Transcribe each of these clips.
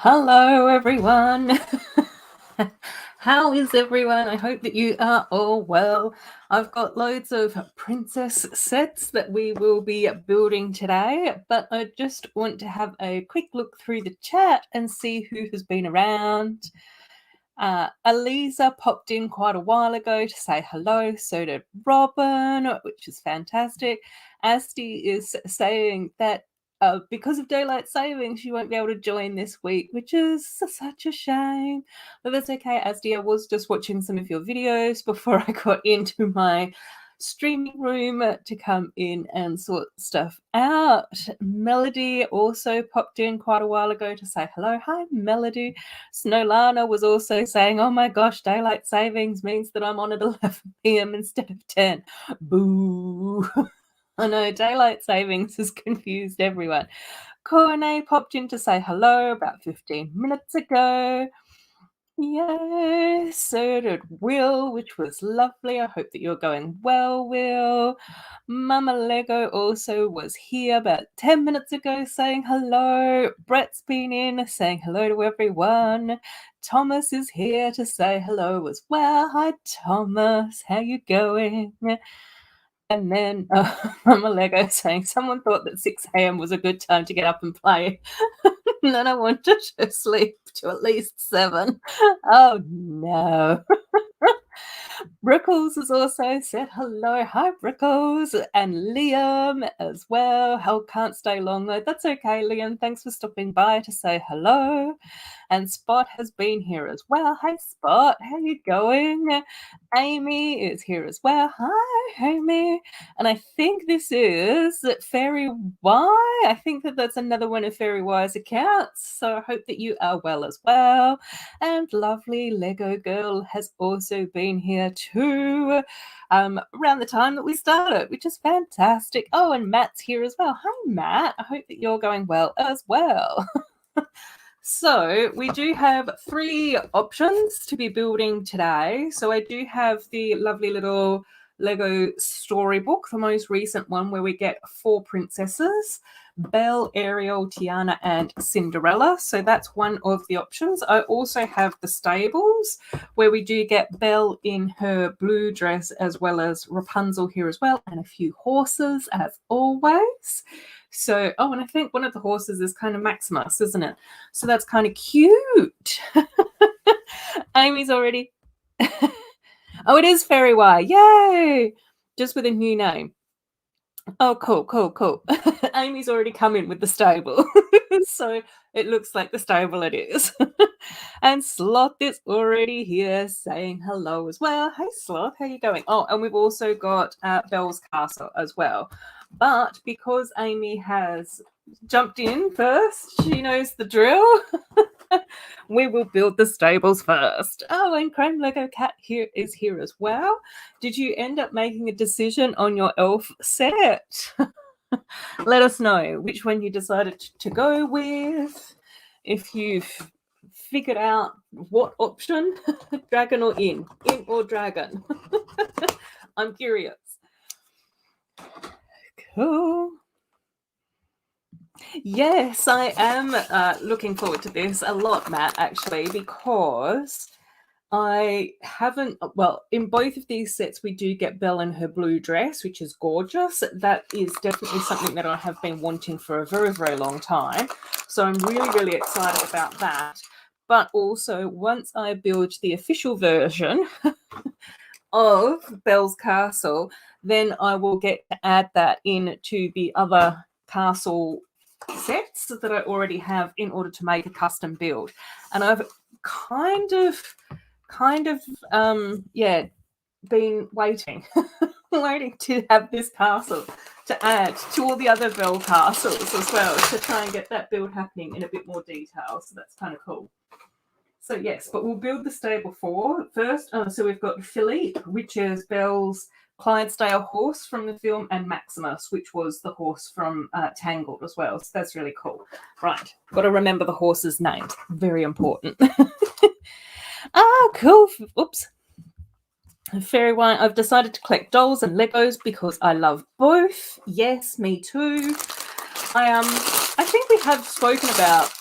Hello, everyone. How is everyone? I hope that you are all well. I've got loads of princess sets that we will be building today, but I just want to have a quick look through the chat and see who has been around. Aliza popped in quite a while ago to say hello. So did Robin, which is fantastic. Asti is saying that because of daylight savings, she won't be able to join this week, which is such a shame. But that's okay, Asti. I was just watching some of your videos before I got into my streaming room to come in and sort stuff out. Melody also popped in quite a while ago to say hello. Hi, Melody. Snowlana was also saying, oh my gosh, daylight savings means that I'm on at 11 p.m. instead of 10. Boo. I know, daylight savings has confused everyone. Corne popped in to say hello about 15 minutes ago. Yay, so did Will, which was lovely. I hope that you're going well, Will. Mama Lego also was here about 10 minutes ago saying hello. Brett's been in saying hello to everyone. Thomas is here to say hello as well. Hi, Thomas. How you going? And then Mama Lego saying someone thought that 6 a.m. was a good time to get up and play. And then I wanted to sleep to at least 7. Oh no. Brickles has also said hello. Hi, Brickles. And Liam as well. Hell can't stay long though. That's okay, Liam. Thanks for stopping by to say hello. And Spot has been here as well. Hi, Spot. How you going? Amy is here as well. Hi, Amy. And I think this is Fairy Y. I think that's another one of Fairy Y's accounts. So I hope that you are well as well. And lovely Lego Girl has also been here too, around the time that we started, which is fantastic. Oh, and Matt's here as well. Hi, Matt. I hope that you're going well as well. So we do have 3 options to be building today. So I do have the lovely little Lego storybook, the most recent one, where we get 4 princesses: Belle, Ariel, Tiana, and Cinderella. So that's one of the options. I also have the stables, where we do get Belle in her blue dress, as well as Rapunzel here as well, and a few horses as always. So, oh, and I think one of the horses is kind of Maximus, isn't it? So that's kind of cute. Amy's already... Oh, it is Fairy Y. Yay! Just with a new name. Oh, cool. Amy's already come in with the stable. So it looks like the stable it is. And Sloth is already here saying hello as well. Hey, Sloth, how you going? Oh, and we've also got Belle's Castle as well. But because Amy has jumped in first, she knows the drill. We will build the stables first. Oh, and Crane Lego Cat is here as well. Did you end up making a decision on your elf set? Let us know which one you decided to go with. If you've figured out what option, dragon or in or dragon. I'm curious. Cool. Yes, I am looking forward to this a lot, Matt, actually, because I haven't... Well, in both of these sets, we do get Belle in her blue dress, which is gorgeous. That is definitely something that I have been wanting for a very, very long time. So I'm really, really excited about that. But also, once I build the official version of Belle's Castle, then I will get to add that into the other castle sets that I already have in order to make a custom build. And I've kind of been waiting to have this castle to add to all the other Belle castles as well, to try and get that build happening in a bit more detail. So that's kind of cool. So yes, but we'll build the stable first. So we've got Philippe, which is Belle's Clydesdale horse from the film, and Maximus, which was the horse from Tangled as well. So that's really cool. Right, got to remember the horses' names. Very important. Cool. Oops. Fairy Wine. I've decided to collect dolls and Legos because I love both. Yes, me too. I think we have spoken about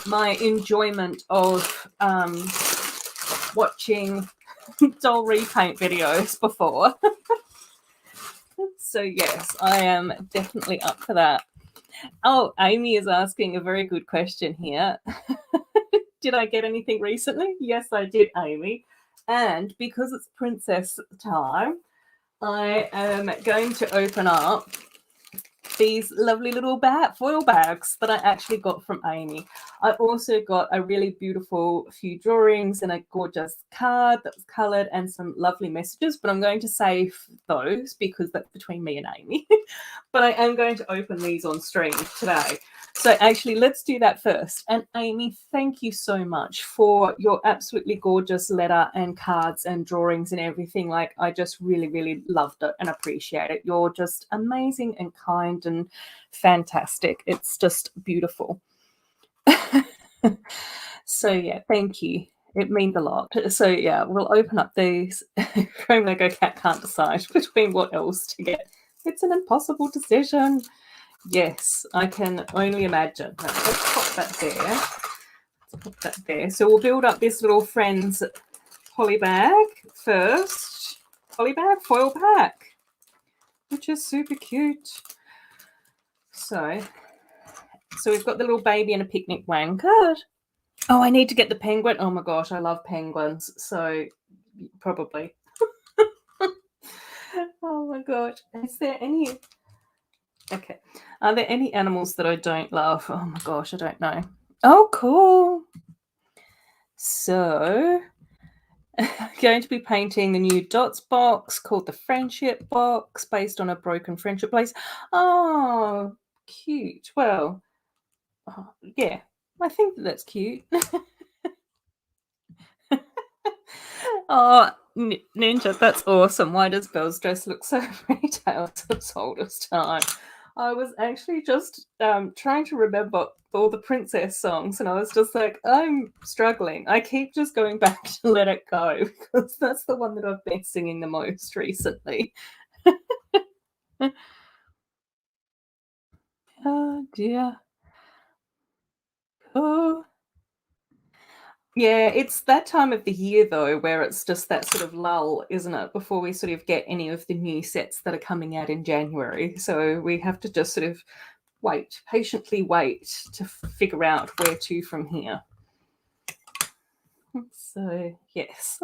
my enjoyment of watching doll repaint videos before. So yes, I am definitely up for that. Oh, Amy is asking a very good question here. Did I get anything recently? Yes, I did, Amy. And because it's princess time, I am going to open up these lovely little foil bags that I actually got from Amy. I also got a really beautiful few drawings and a gorgeous card that was coloured and some lovely messages, but I'm going to save those because that's between me and Amy. But I am going to open these on stream today. So actually, let's do that first. And Amy, thank you so much for your absolutely gorgeous letter and cards and drawings and everything. Like, I just really, really loved it and appreciate it. You're just amazing and kind and fantastic. It's just beautiful. So yeah, thank you. It means a lot. So yeah, we'll open up these. Chrome Lego Cat can't decide between what else to get. It's an impossible decision. Yes, I can only imagine. Let's pop that there. Let's pop that there. So we'll build up this little Friends poly bag first. Poly bag, foil pack, which is super cute. So we've got the little baby and a picnic blanket. Oh, I need to get the penguin. Oh my gosh, I love penguins. So probably. Oh my gosh. Is there any? Okay. Are there any animals that I don't love? Oh my gosh, I don't know. Oh, cool. So I'm going to be painting the new dots box called the Friendship Box, based on a broken friendship place. Oh, cute. Well, yeah, I think that's cute. Oh, Ninja, that's awesome. Why does Belle's dress look so retail to its oldest time? I was actually just trying to remember all the princess songs, and I was just like, I'm struggling. I keep just going back to Let It Go because that's the one that I've been singing the most recently. Oh dear. Oh. Yeah, it's that time of the year though where it's just that sort of lull, isn't it? Before we sort of get any of the new sets that are coming out in January. So we have to just sort of patiently wait to figure out where to from here. So, yes.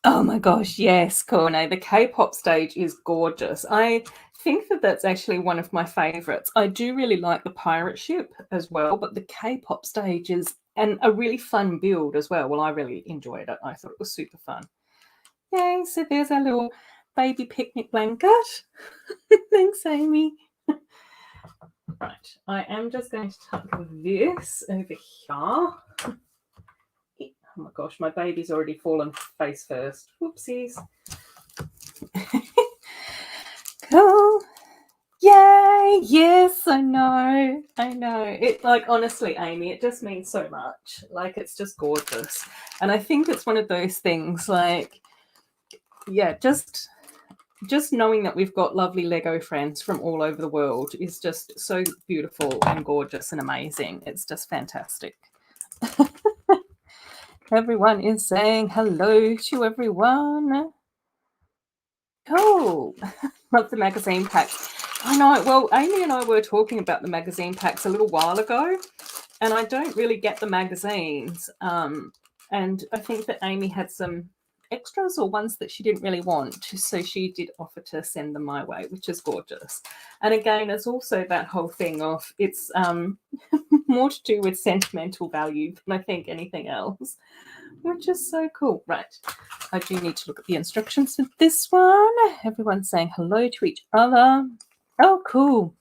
Oh my gosh, yes, Corne. The K-pop stage is gorgeous. I think that that's actually one of my favorites. I do really like the pirate ship as well, but the K-pop stage is a really fun build as well. Well, I really enjoyed it. I thought it was super fun. Yay, so there's our little baby picnic blanket. Thanks, Amy. Right, I am just going to tuck this over here. Oh my gosh, my baby's already fallen face first. Whoopsies. Cool. Yay! Yes, I know. It, like, honestly, Amy, it just means so much. Like, it's just gorgeous. And I think it's one of those things, like, yeah, just knowing that we've got lovely Lego friends from all over the world is just so beautiful and gorgeous and amazing. It's just fantastic. Everyone is saying hello to everyone. Cool. Love the magazine packs. I know. Well, Amy and I were talking about the magazine packs a little while ago, and I don't really get the magazines. And I think that Amy had some extras or ones that she didn't really want, so she did offer to send them my way, which is gorgeous. And again, it's also that whole thing of it's more to do with sentimental value than I think anything else, which is so cool. Right, I do need to look at the instructions for this one. Everyone's saying hello to each other. Oh, cool.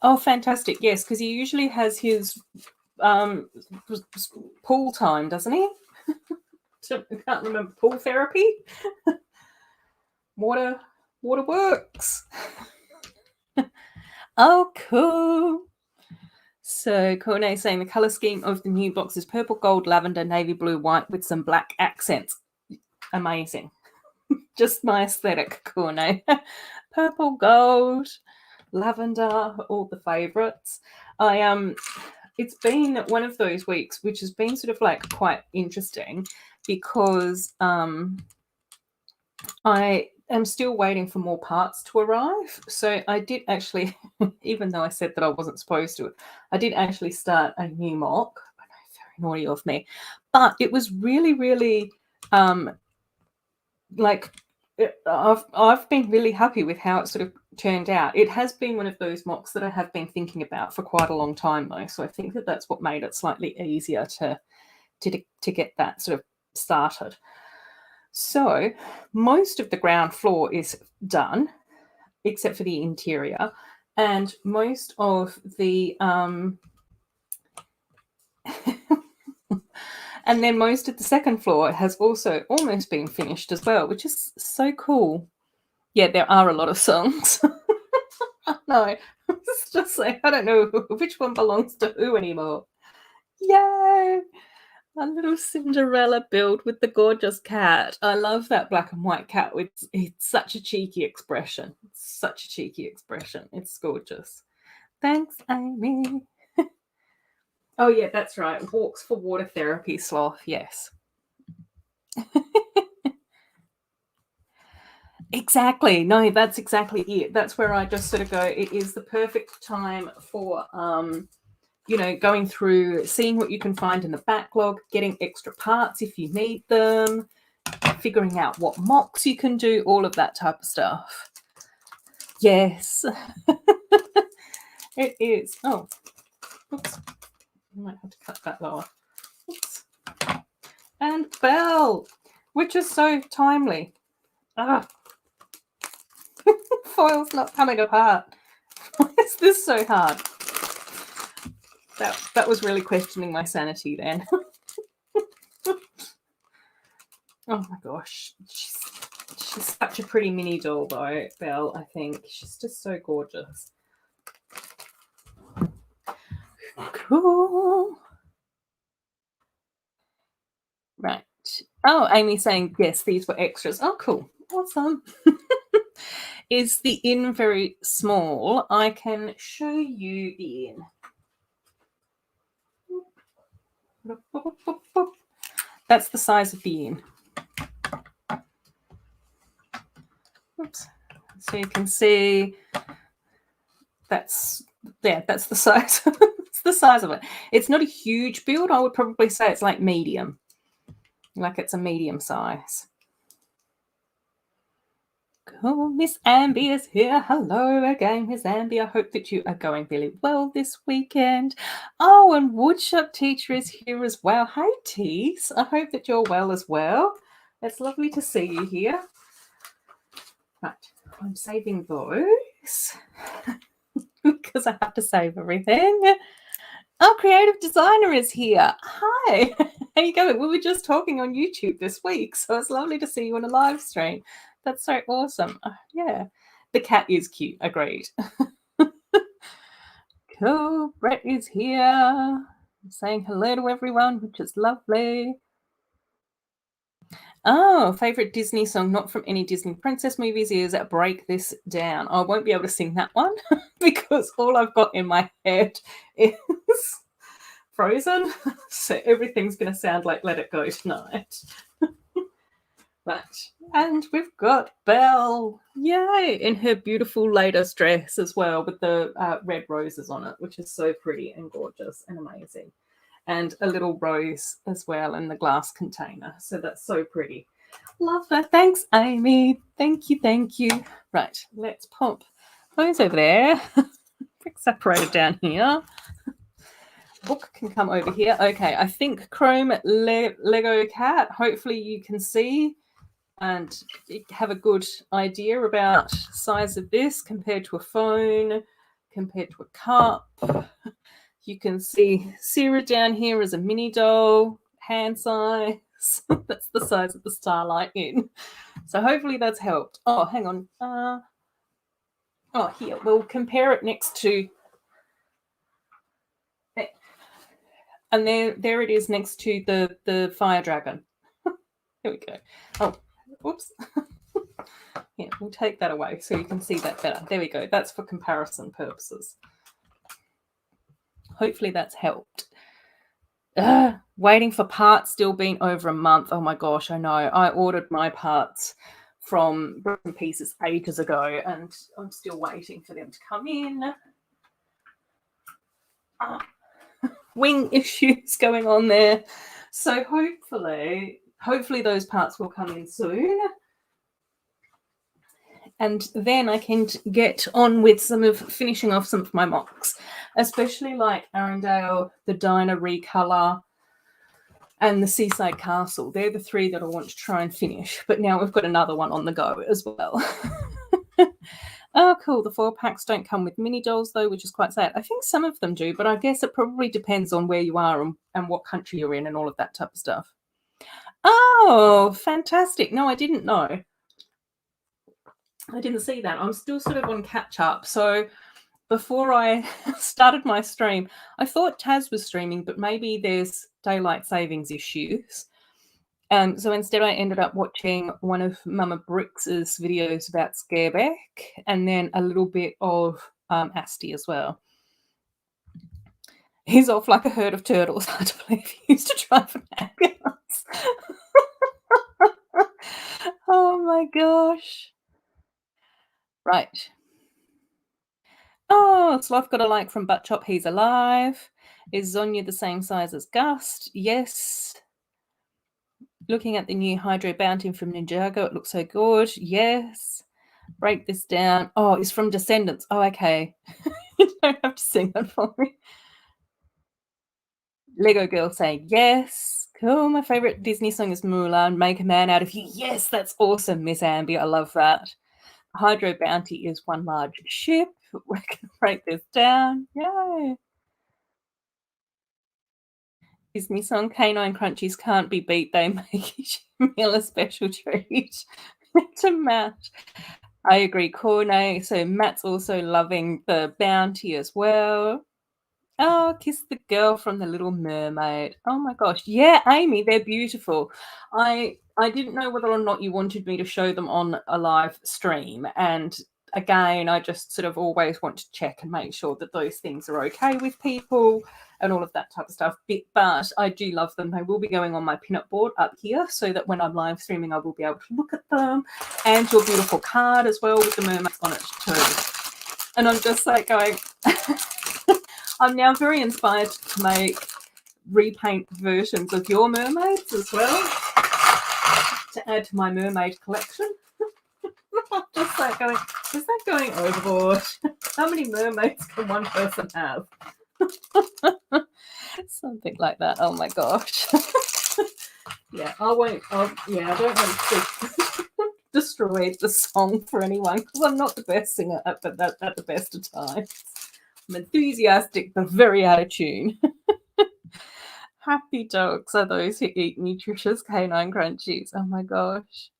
Oh, fantastic. Yes, because he usually has his pool time, doesn't he? I can't remember. Pool therapy? Water works. Oh, cool. So Corne saying the color scheme of the new box is purple, gold, lavender, navy blue, white with some black accents. Amazing. Just my aesthetic, Corne. Purple, gold, lavender, all the favorites. It's been one of those weeks which has been sort of like quite interesting because I am still waiting for more parts to arrive. So I did actually, even though I said that I wasn't supposed to, I did actually start a new mock. I know, very naughty of me, but it was really, really like I've been really happy with how it sort of turned out. It has been one of those mocks that I have been thinking about for quite a long time though, so I think that that's what made it slightly easier to get that sort of started. So most of the ground floor is done except for the interior, and most of the and then most of the second floor has also almost been finished as well, which is so cool. Yeah, there are a lot of songs. No, it's just like I don't know which one belongs to who anymore. Yay! A little Cinderella build with the gorgeous cat. I love that black and white cat. It's such a cheeky expression. It's such a cheeky expression. It's gorgeous. Thanks, Amy. Oh yeah, that's right. Walks for water therapy sloth. Yes. Exactly. No, that's exactly it. That's where I just sort of go, it is the perfect time for going through, seeing what you can find in the backlog, getting extra parts if you need them, figuring out what mocks you can do, all of that type of stuff. Yes. It is. Oh, oops. I might have to cut that lower. Oops. And Belle, which is so timely. Foil's not coming apart. Why is this so hard? That was really questioning my sanity then. Oh my gosh. She's such a pretty mini doll though, Belle, I think. She's just so gorgeous. Cool. Right. Oh, Amy's saying, yes, these were extras. Oh, cool. Awesome. Is the inn very small? I can show you the inn. That's the size of the inn. Oops. So you can see that's the size. It's the size of it. It's not a huge build. I would probably say it's like medium. Like it's a medium size. Cool. Miss Amby is here. Hello again, Miss Amby. I hope that you are going really well this weekend. Oh, and Woodshop Teacher is here as well. Hey, Tees. I hope that you're well as well. It's lovely to see you here. Right, I'm saving those because I have to save everything. Our creative designer is here. Hi. How you going? We were just talking on YouTube this week, so it's lovely to see you on a live stream. That's so awesome. Yeah. The cat is cute. Agreed. Cool. Brett is here. Saying hello to everyone, which is lovely. Oh, favorite Disney song, not from any Disney princess movies, is Break This Down. I won't be able to sing that one because all I've got in my head is Frozen. So everything's going to sound like Let It Go tonight. Right. And we've got Belle. Yay. In her beautiful latest dress as well with the red roses on it, which is so pretty and gorgeous and amazing. And a little rose as well in the glass container. So that's so pretty. Love that. Thanks, Amy. Thank you. Thank you. Right. Let's pop those over there. Quick separated down here. Book can come over here. Okay. I think Chrome Lego Cat. Hopefully you can see and have a good idea about size of this compared to a phone, compared to a cup. You can see Sarah down here as a mini doll, hand size. That's the size of the Starlight Inn. So hopefully that's helped. Oh, hang on. Here, we'll compare it next to... And there it is next to the fire dragon. Here we go. Oh, whoops. Here, we'll take that away so you can see that better. There we go. That's for comparison purposes. Hopefully that's helped. Waiting for parts, still been over a month. Oh my gosh, I know. I ordered my parts from Bits and Pieces ages ago, and I'm still waiting for them to come in. Wing issues going on there. So hopefully those parts will come in soon. And then I can get on with finishing off some of my mocks, especially like Arundel, the Diner recolor, and the Seaside Castle. They're the 3 that I want to try and finish. But now we've got another one on the go as well. Oh, cool. The 4 packs don't come with mini dolls, though, which is quite sad. I think some of them do, but I guess it probably depends on where you are and what country you're in and all of that type of stuff. Oh, fantastic. No, I didn't know. I didn't see that. I'm still sort of on catch up. So before I started my stream, I thought Taz was streaming, but maybe there's daylight savings issues. So instead I ended up watching one of Mama Brix's videos about Scareback and then a little bit of Asti as well. He's off like a herd of turtles. Hard to believe he used to drive an ambulance. Oh my gosh. Right. Oh, Sloth got a like from Butt Chop. He's alive. Is Zonya the same size as Gust? Yes. Looking at the new Hydro Bounty from Ninjago, it looks so good. Yes. Break this down. Oh, it's from Descendants. Oh, okay. You don't have to sing that for me. Lego Girl saying yes. Cool. My favorite Disney song is Mulan. Make a Man Out of You. Yes, that's awesome, Miss Ambi. I love that. Hydro Bounty is one large ship. We're going to break this down. Yay. Disney song Canine Crunchies can't be beat. They make each meal a special treat to match. I agree, Corne. So Matt's also loving the bounty as well. Oh, Kiss the Girl from The Little Mermaid. Oh my gosh. Yeah, Amy, they're beautiful. I didn't know whether or not you wanted me to show them on a live stream. And again, I just sort of always want to check and make sure that those things are okay with people and all of that type of stuff. But I do love them. They will be going on my pinup board up here so that when I'm live streaming, I will be able to look at them. And your beautiful card as well with the mermaids on it too. And I'm just like going... I'm now very inspired to make repaint versions of your mermaids as well to add to my mermaid collection. I'm just like going, is that going overboard? How many mermaids can one person have? Something like that. Oh my gosh. Yeah, I don't want to destroy the song for anyone because I'm not the best singer at the best of times. I'm enthusiastic, but very out of tune. Happy dogs are those who eat nutritious canine crunchies. Oh my gosh.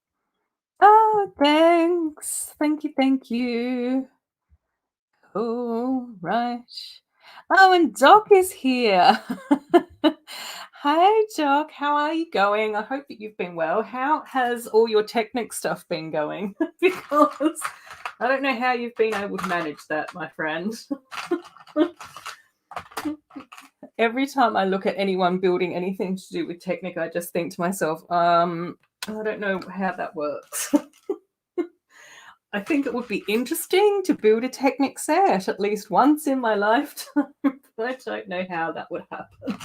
Oh, thanks. Thank you. Cool, right. Oh, and Doc is here. Hi, Doc. How are you going? I hope that you've been well. How has all your Technic stuff been going? Because I don't know how you've been able to manage that, my friend. Every time I look at anyone building anything to do with Technic, I just think to myself, I don't know how that works. I think it would be interesting to build a Technic set at least once in my lifetime, but I don't know how that would happen.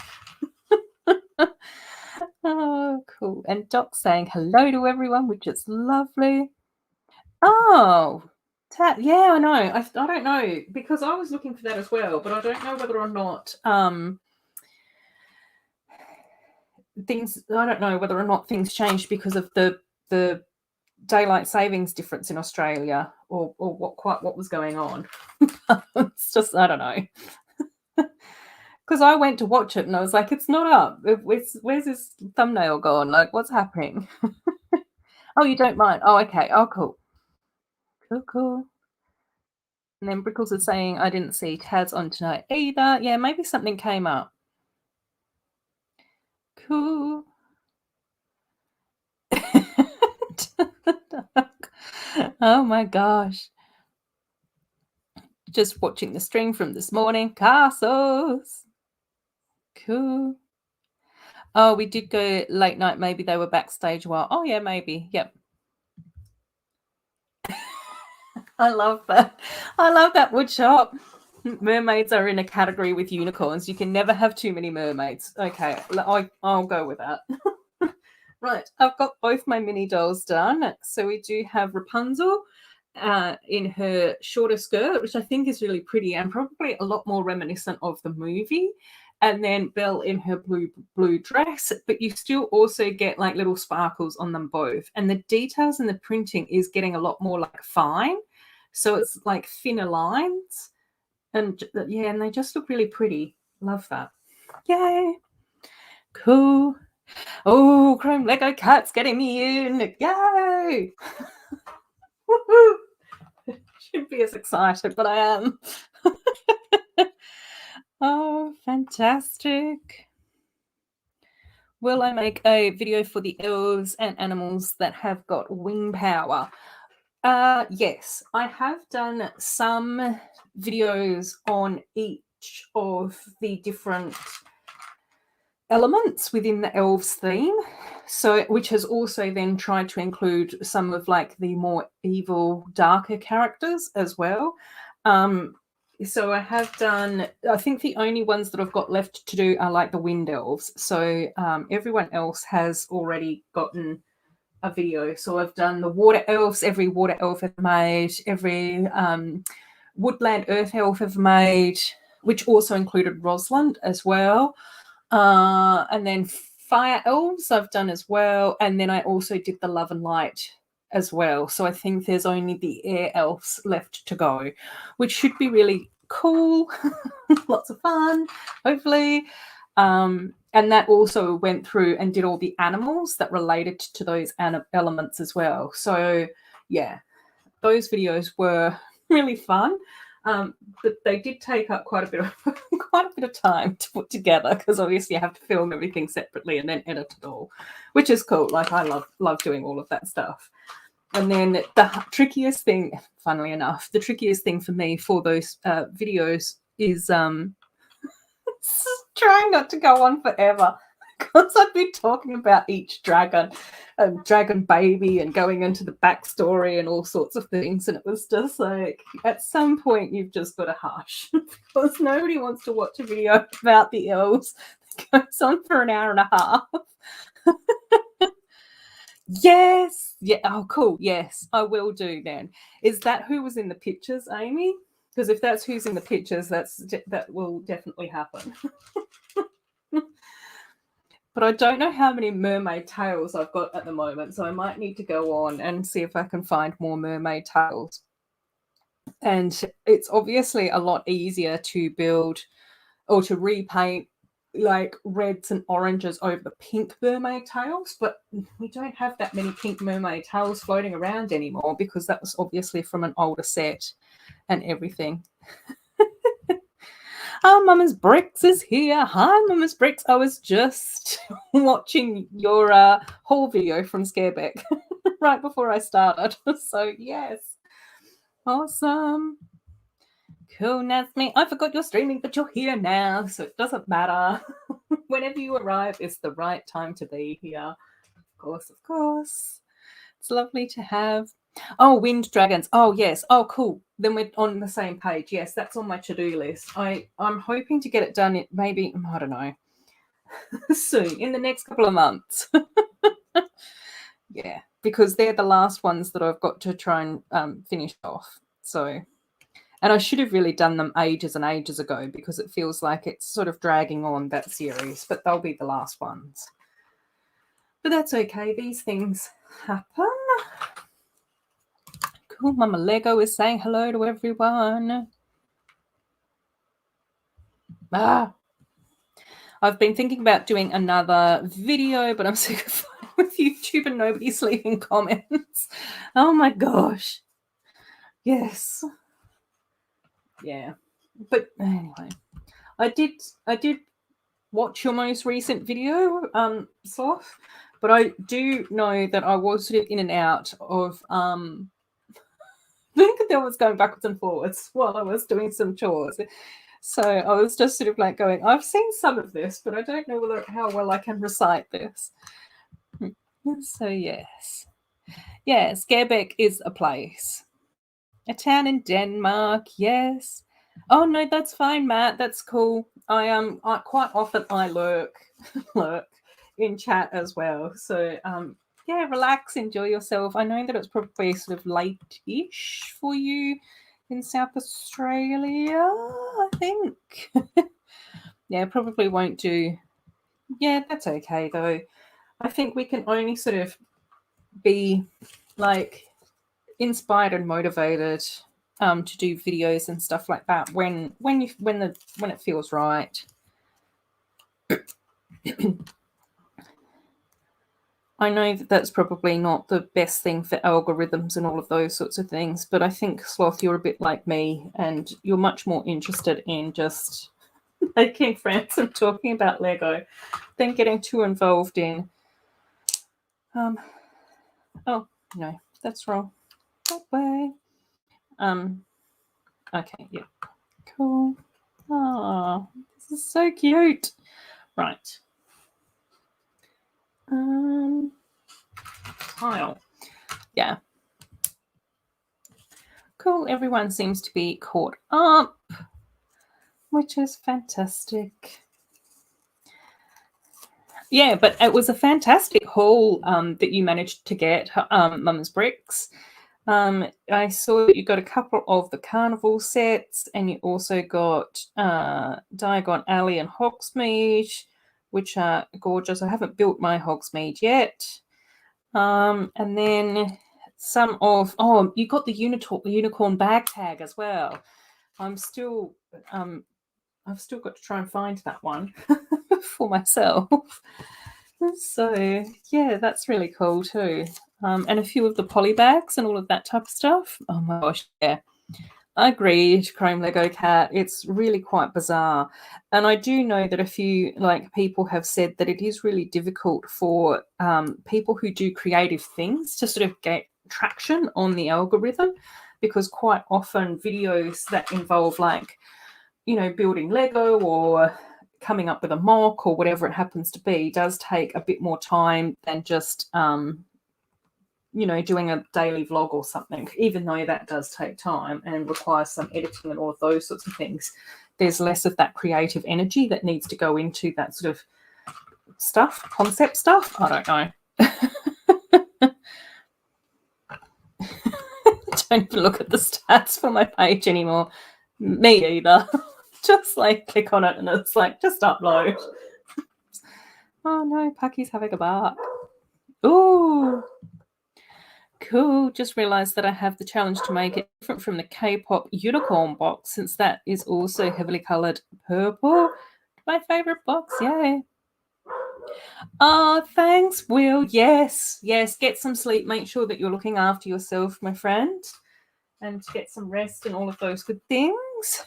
Oh, cool. And Doc's saying hello to everyone, which is lovely. Oh, yeah, I know. I don't know, because I was looking for that as well, but I don't know whether or not things changed because of the daylight savings difference in Australia, or what was going on. It's just, I don't know. Because I went to watch it and I was like, it's not up. Where's his thumbnail gone? Like, what's happening? Oh, you don't mind? Oh, okay. Oh, cool. Cool. And then Brickles is saying, I didn't see Taz on tonight either. Yeah, maybe something came up. Cool. Oh my gosh. Just watching the stream from this morning. Castles. Cool. Oh, we did go late night. Maybe they were backstage while. Oh, yeah, maybe. Yep. I love that. I love that wood shop. Mermaids are in a category with unicorns. You can never have too many mermaids. Okay, I'll go with that. Right, I've got both my mini dolls done. So we do have Rapunzel in her shorter skirt, which I think is really pretty and probably a lot more reminiscent of the movie. And then Belle in her blue dress, but you still also get like little sparkles on them both. And the details in the printing is getting a lot more like fine. So it's like thinner lines. And yeah, and they just look really pretty. Love that. Yay. Cool. Oh, Chrome Lego Cat's getting me in. Yay. Woohoo. Should be as excited, but I am. Oh, fantastic. Will I make a video for the elves and animals that have got wing power? Yes, I have done some videos on each of the different elements within the elves theme, so which has also then tried to include some of like the more evil, darker characters as well. So I have done, I think the only ones that I've got left to do are like the wind elves. So everyone else has already gotten a video. So I've done the water elves, every water elf ever made, every woodland earth elf ever made, which also included Rosalind as well. And then fire elves I've done as well. And then I also did the love and light as well. So I think there's only the air elves left to go, which should be really cool. Lots of fun, hopefully. And that also went through and did all the animals that related to those elements as well. So yeah, those videos were really fun. But they did take up quite a bit of time to put together, because obviously you have to film everything separately and then edit it all, which is cool. Like I love doing all of that stuff. And then the trickiest thing, funnily enough, the trickiest thing for me for those videos is trying not to go on forever, because I'd be talking about each dragon and dragon baby and going into the backstory and all sorts of things. And it was just like, at some point, you've just got to hush, because nobody wants to watch a video about the elves that goes on for an hour and a half. Yes. Yeah. Oh, cool. Yes, I will do then. Is that who was in the pictures, Amy? Because if that's who's in the pictures, that will definitely happen. But I don't know how many mermaid tails I've got at the moment, so I might need to go on and see if I can find more mermaid tails. And it's obviously a lot easier to build or to repaint like reds and oranges over the pink mermaid tails, but we don't have that many pink mermaid tails floating around anymore, because that was obviously from an older set and everything. Oh, Mama's Bricks is here. Hi, Mama's Bricks. I was just watching your haul video from Scareback right before I started. So, yes. Awesome. Cool, Nazmi. I forgot you're streaming, but you're here now, so it doesn't matter. Whenever you arrive, it's the right time to be here. Of course, of course. It's lovely to have. Oh, wind dragons. Oh, yes. Oh, cool. Then we're on the same page. Yes, that's on my to-do list. I'm hoping to get it done maybe, I don't know, soon, in the next couple of months. Yeah, because they're the last ones that I've got to try and finish off. So, and I should have really done them ages and ages ago, because it feels like it's sort of dragging on, that series, but they'll be the last ones. But that's okay. These things happen. Cool. Mama Lego is saying hello to everyone. I've been thinking about doing another video, but I'm sick of with YouTube and nobody's leaving comments. Oh my gosh. Yes. Yeah. But anyway, I did watch your most recent video, Sloth, but I do know that I was sort of in and out of think that was going backwards and forwards while I was doing some chores. So I was just sort of like going, I've seen some of this, but I don't know how well I can recite this. So yes. Yes, Gerbeck is a place. A town in Denmark, yes. Oh no, that's fine, Matt. That's cool. I quite often I lurk in chat as well. So yeah, relax, enjoy yourself. I know that it's probably sort of late-ish for you in South Australia, I think. Yeah, probably won't do. Yeah, that's okay though. I think we can only sort of be like inspired and motivated to do videos and stuff like that when it feels right. I know that that's probably not the best thing for algorithms and all of those sorts of things, but I think, Sloth, you're a bit like me and you're much more interested in just making friends and talking about Lego than getting too involved in oh no, that's wrong. That way. Okay, yeah. Cool. Oh, this is so cute. Right. Tile. Yeah. Cool. Everyone seems to be caught up, which is fantastic. Yeah, but it was a fantastic haul that you managed to get, Mum's Bricks. I saw that you got a couple of the carnival sets, and you also got Diagon Alley and Hogsmeade, which are gorgeous. I haven't built my Hogsmeade yet. And then some of you got the unicorn bag tag as well. I've still got to try and find that one for myself. So yeah, that's really cool too. And a few of the poly bags and all of that type of stuff. Oh my gosh, yeah. Agreed, Chrome Lego Cat. It's really quite bizarre. And I do know that a few people have said that it is really difficult for people who do creative things to sort of get traction on the algorithm, because quite often videos that involve building Lego or coming up with a mock or whatever it happens to be does take a bit more time than just doing a daily vlog or something. Even though that does take time and requires some editing and all of those sorts of things, there's less of that creative energy that needs to go into that sort of concept stuff. I don't know. Don't even look at the stats for my page anymore. Me either. Just click on it and it's just upload. Oh no, Pucky's having a bark. Ooh. Cool. Just realized that I have the challenge to make it different from the K-pop unicorn box, since that is also heavily colored purple. My favorite box. Yay. Oh, thanks, Will. Yes. Get some sleep. Make sure that you're looking after yourself, my friend, and get some rest and all of those good things.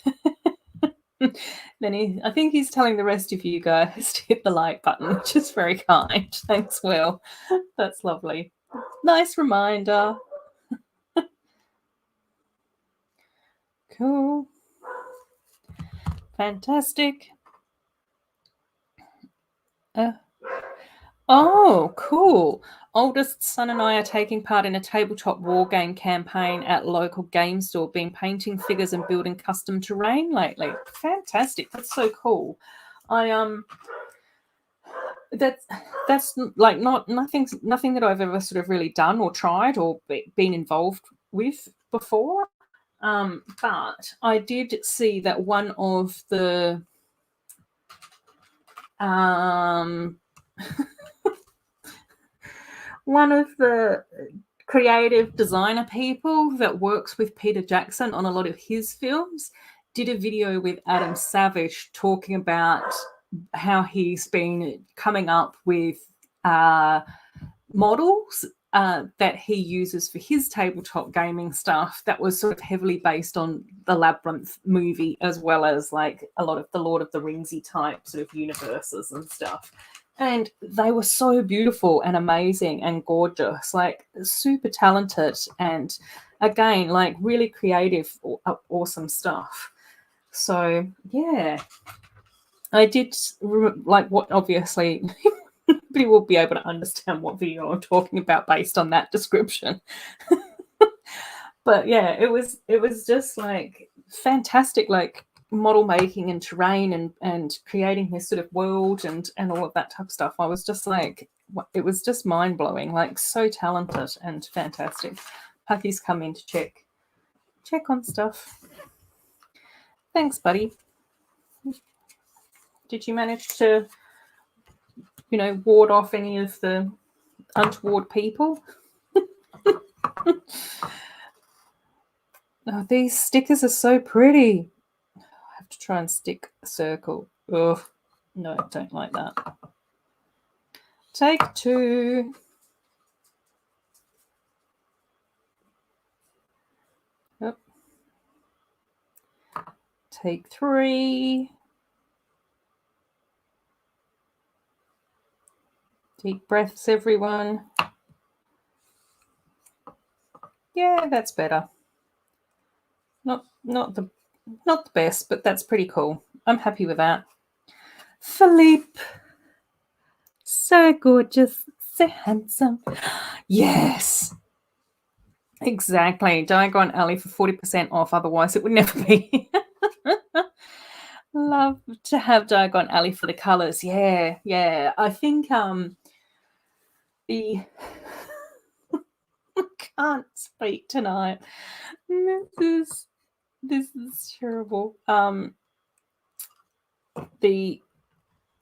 Then I think he's telling the rest of you guys to hit the like button, which is very kind. Thanks, Will. That's lovely. Nice reminder. Cool. Fantastic. Oh, cool. Oldest son and I are taking part in a tabletop war game campaign at local game store, been painting figures and building custom terrain lately. Fantastic. That's so cool. That's nothing that I've ever sort of really done or tried or been involved with before. But I did see that one of the one of the creative designer people that works with Peter Jackson on a lot of his films did a video with Adam Savage talking about how he's been coming up with models that he uses for his tabletop gaming stuff that was sort of heavily based on the Labyrinth movie, as well as a lot of the Lord of the Ringsy type sort of universes and stuff. And they were so beautiful and amazing and gorgeous, super talented. And again, like really creative, awesome stuff. So yeah, I did like what obviously nobody will be able to understand what video I'm talking about based on that description. But yeah, it was just like fantastic, like model making and terrain and creating this sort of world and all of that type of stuff. I was just like, it was just mind blowing, like so talented and fantastic. Pucky's come in to check on stuff. Thanks, buddy. Did you manage to, ward off any of the untoward people? Oh, these stickers are so pretty. I have to try and stick a circle. Ugh, no, I don't like that. Take 2. Yep. Take 3. Deep breaths, everyone. Yeah, that's better. Not the best, but that's pretty cool. I'm happy with that. Philippe, so gorgeous, so handsome. Yes, exactly. Diagon Alley for 40% off. Otherwise, it would never be. Love to have Diagon Alley for the colors. Yeah. I think the I can't speak tonight. This is terrible. The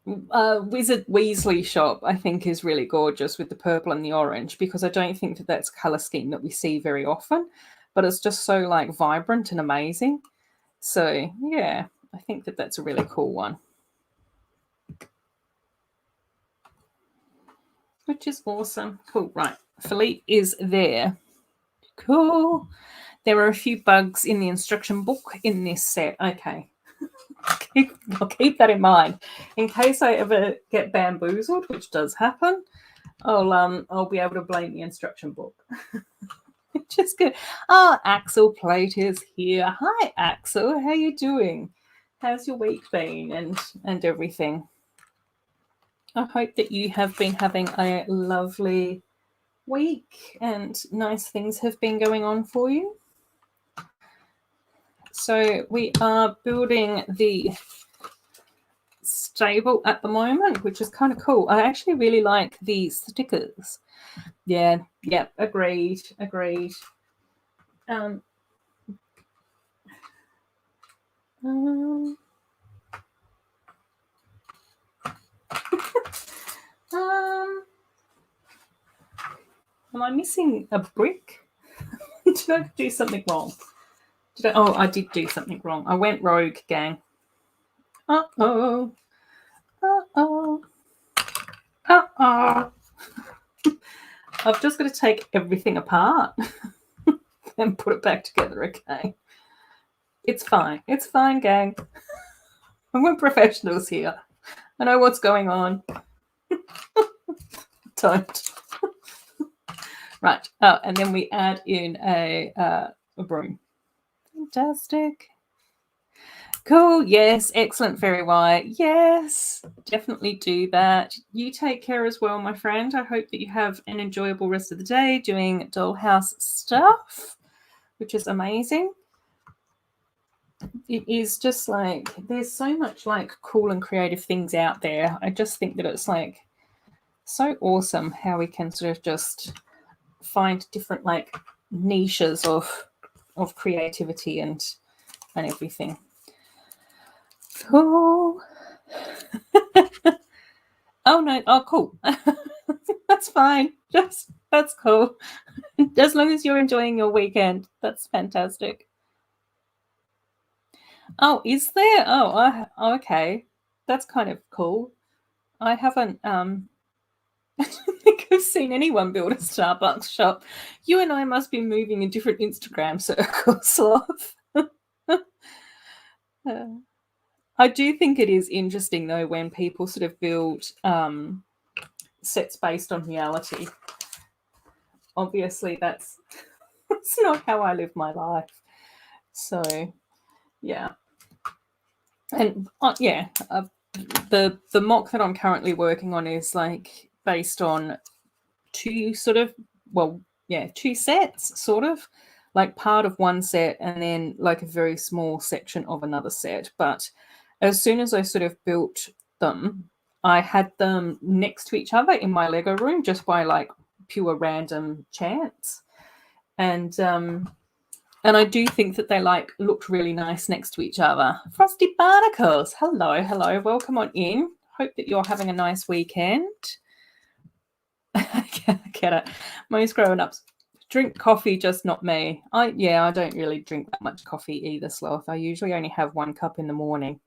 Wizard Weasley shop, I think, is really gorgeous with the purple and the orange, because I don't think that that's a color scheme that we see very often, but it's just so like vibrant and amazing. So yeah, I think that that's a really cool one, which is awesome. Cool. Right, Philippe is there. Cool. There are a few bugs in the instruction book in this set. Okay. I'll keep that in mind in case I ever get bamboozled, which does happen. I'll be able to blame the instruction book. Which is good. Oh, Axel Plate is here. Hi, Axel. How you doing? How's your week been and everything? I hope that you have been having a lovely week and nice things have been going on for you. So we are building the stable at the moment, which is kind of cool. I actually really like these stickers. Yeah, agreed. Um, am I missing a brick? Did I do something wrong? I did do something wrong. I went rogue, gang. Uh-oh. I've just got to take everything apart and put it back together, okay? It's fine, gang. We're professionals here. I know what's going on. Don't. Right. Oh, and then we add in a broom. Fantastic. Cool. Yes. Excellent, Fairy White. Yes. Definitely do that. You take care as well, my friend. I hope that you have an enjoyable rest of the day doing dollhouse stuff, which is amazing. It is just like, there's so much like cool and creative things out there. I just think that it's like so awesome how we can sort of just find different like niches of creativity and everything. Cool. Oh no, oh cool. That's fine. That's cool. As long as you're enjoying your weekend, that's fantastic. Oh, is there? Okay. That's kind of cool. I haven't I don't think I've seen anyone build a Starbucks shop. You and I must be moving in different Instagram circles, love. I do think it is interesting, though, when people sort of build sets based on reality. Obviously, that's It's not how I live my life. So, yeah. And the mock that I'm currently working on is like based on two sets, sort of like part of one set and then like a very small section of another set. But as soon as I sort of built them, I had them next to each other in my Lego room just by like pure random chance. And I do think that they like looked really nice next to each other. Frosty Barnacles, hello, welcome on in. Hope that you're having a nice weekend. I get it. Most grown-ups drink coffee, just not me. I don't really drink that much coffee either, Sloth. I usually only have 1 cup in the morning.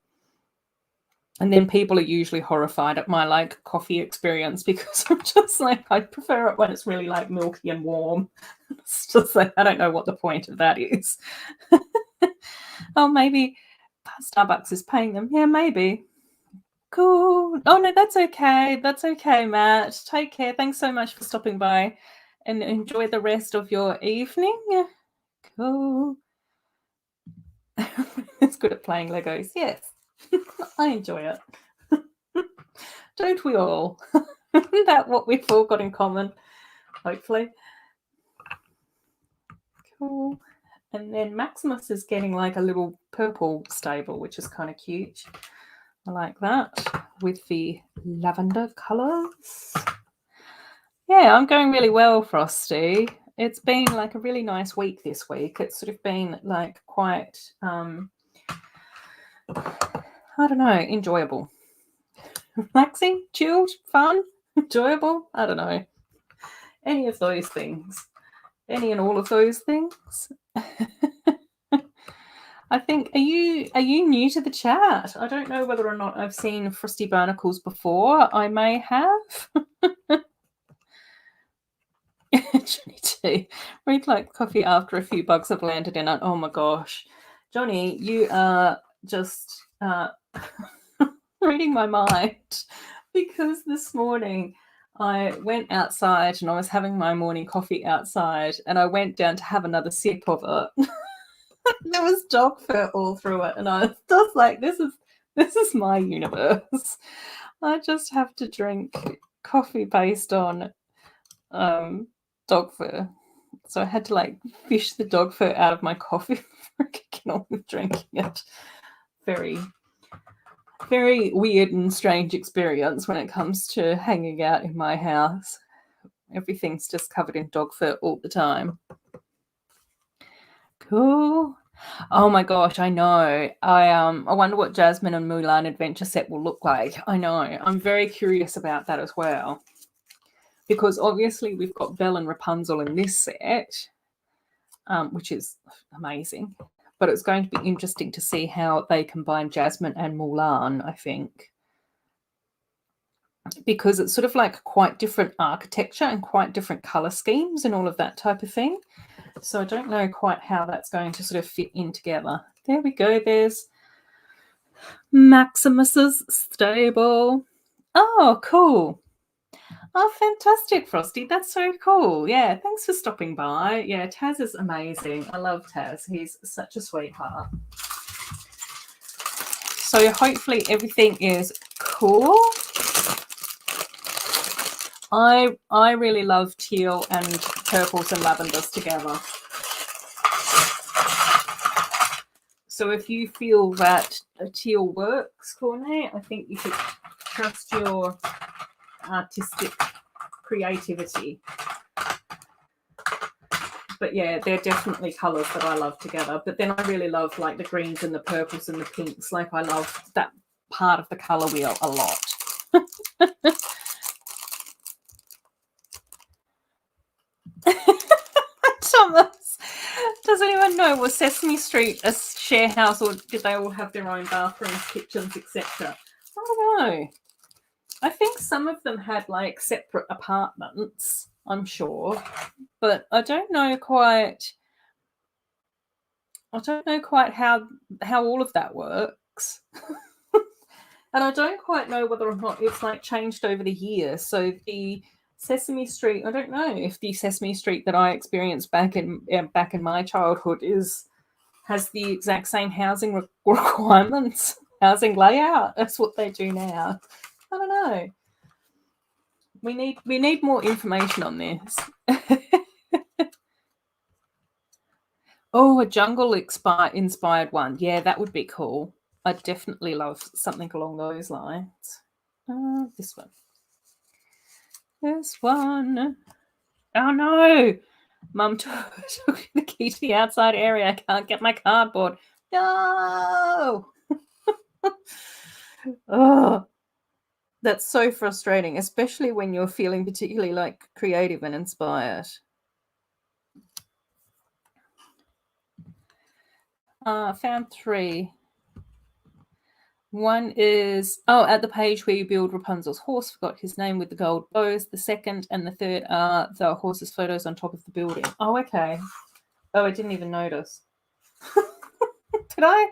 And then people are usually horrified at my like coffee experience because I'm just like, I prefer it when it's really like milky and warm. It's just like, I don't know what the point of that is. Oh, maybe Starbucks is paying them. Yeah, maybe. Cool. Oh, no, that's okay. That's okay, Matt. Take care. Thanks so much for stopping by and enjoy the rest of your evening. Cool. It's good at playing Legos. Yes, I enjoy it. Don't we all? Isn't that what we've all got in common? Hopefully. Cool. And then Maximus is getting like a little purple stable, which is kind of cute. I like that with the lavender colours. Yeah, I'm going really well, Frosty. It's been like a really nice week this week. It's sort of been like quite, I don't know, enjoyable. Relaxing, chilled, fun, enjoyable. I don't know. Any of those things. Any and all of those things. I think, are you new to the chat? I don't know whether or not I've seen Frosty Barnacles before. I may have. Johnny T. Read like coffee after a few bugs have landed in it. Oh my gosh. Johnny, you are just reading my mind because this morning I went outside and I was having my morning coffee outside and I went down to have another sip of it. There was dog fur all through it and I was just like, this is my universe. I just have to drink coffee based on dog fur. So I had to like fish the dog fur out of my coffee before I could get on with drinking it. Very, very weird and strange experience when it comes to hanging out in my house. Everything's just covered in dog fur all the time. Cool. Oh my gosh, I know. I wonder what Jasmine and Mulan adventure set will look like. I know. I'm very curious about that as well. Because obviously we've got Belle and Rapunzel in this set, which is amazing. But it's going to be interesting to see how they combine Jasmine and Mulan, I think. Because it's sort of like quite different architecture and quite different colour schemes and all of that type of thing. So I don't know quite how that's going to sort of fit in together. There we go. There's Maximus's stable. Oh, cool. Oh, fantastic, Frosty. That's so cool. Yeah, thanks for stopping by. Yeah, Taz is amazing. I love Taz. He's such a sweetheart. So hopefully everything is cool. I really love teal and purples and lavenders together. So if you feel that a teal works, Cornet, I think you should trust your artistic creativity. But yeah, they're definitely colours that I love together. But then I really love like the greens and the purples and the pinks. Like I love that part of the colour wheel a lot. Thomas, does anyone know, was Sesame Street a share house or did they all have their own bathrooms, kitchens, etc.? I don't know. I think some of them had like separate apartments, I'm sure, but I don't know quite how all of that works. And I don't quite know whether or not it's like changed over the years. So the Sesame Street, I don't know if the Sesame Street that I experienced back in my childhood has the exact same housing requirements, housing layout. That's what they do now. I don't know. We need more information on this. Oh, a jungle inspired one. Yeah, that would be cool. I'd definitely love something along those lines. This one. This one. Oh no! Mum took the key to the outside area. I can't get my cardboard. No! Oh, that's so frustrating, especially when you're feeling particularly like creative and inspired. Found 3. One is, at the page where you build Rapunzel's horse, forgot his name, with the gold bows. The second and the third are the horse's photos on top of the building. Oh, okay. Oh, I didn't even notice. Did I?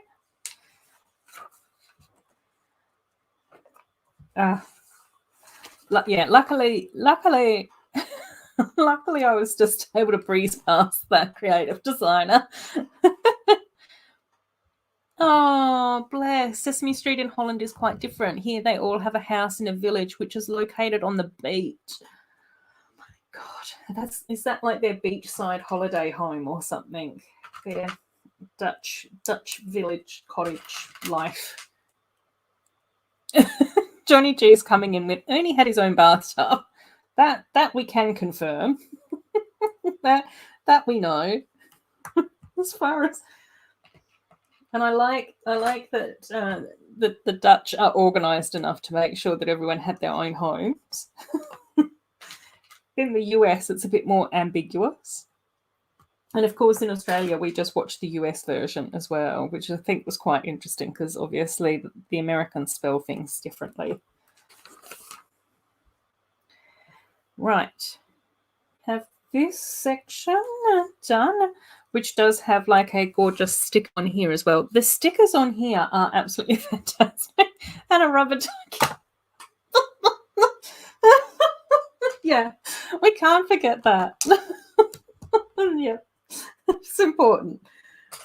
Yeah, luckily, luckily I was just able to breeze past that creative designer. Oh, bless. Sesame Street in Holland is quite different. Here they all have a house in a village which is located on the beach. Oh my God, is that like their beachside holiday home or something? Their Dutch village cottage life. Johnny G's coming in with only had his own bathtub. That we can confirm. that we know. As far as, and I like that the Dutch are organised enough to make sure that everyone had their own homes. In the US, it's a bit more ambiguous. And of course, in Australia, we just watched the US version as well, which I think was quite interesting because obviously the Americans spell things differently. Right. Have this section done, which does have like a gorgeous sticker on here as well. The stickers on here are absolutely fantastic. And a rubber ducky. Yeah, we can't forget that. Yeah, it's important.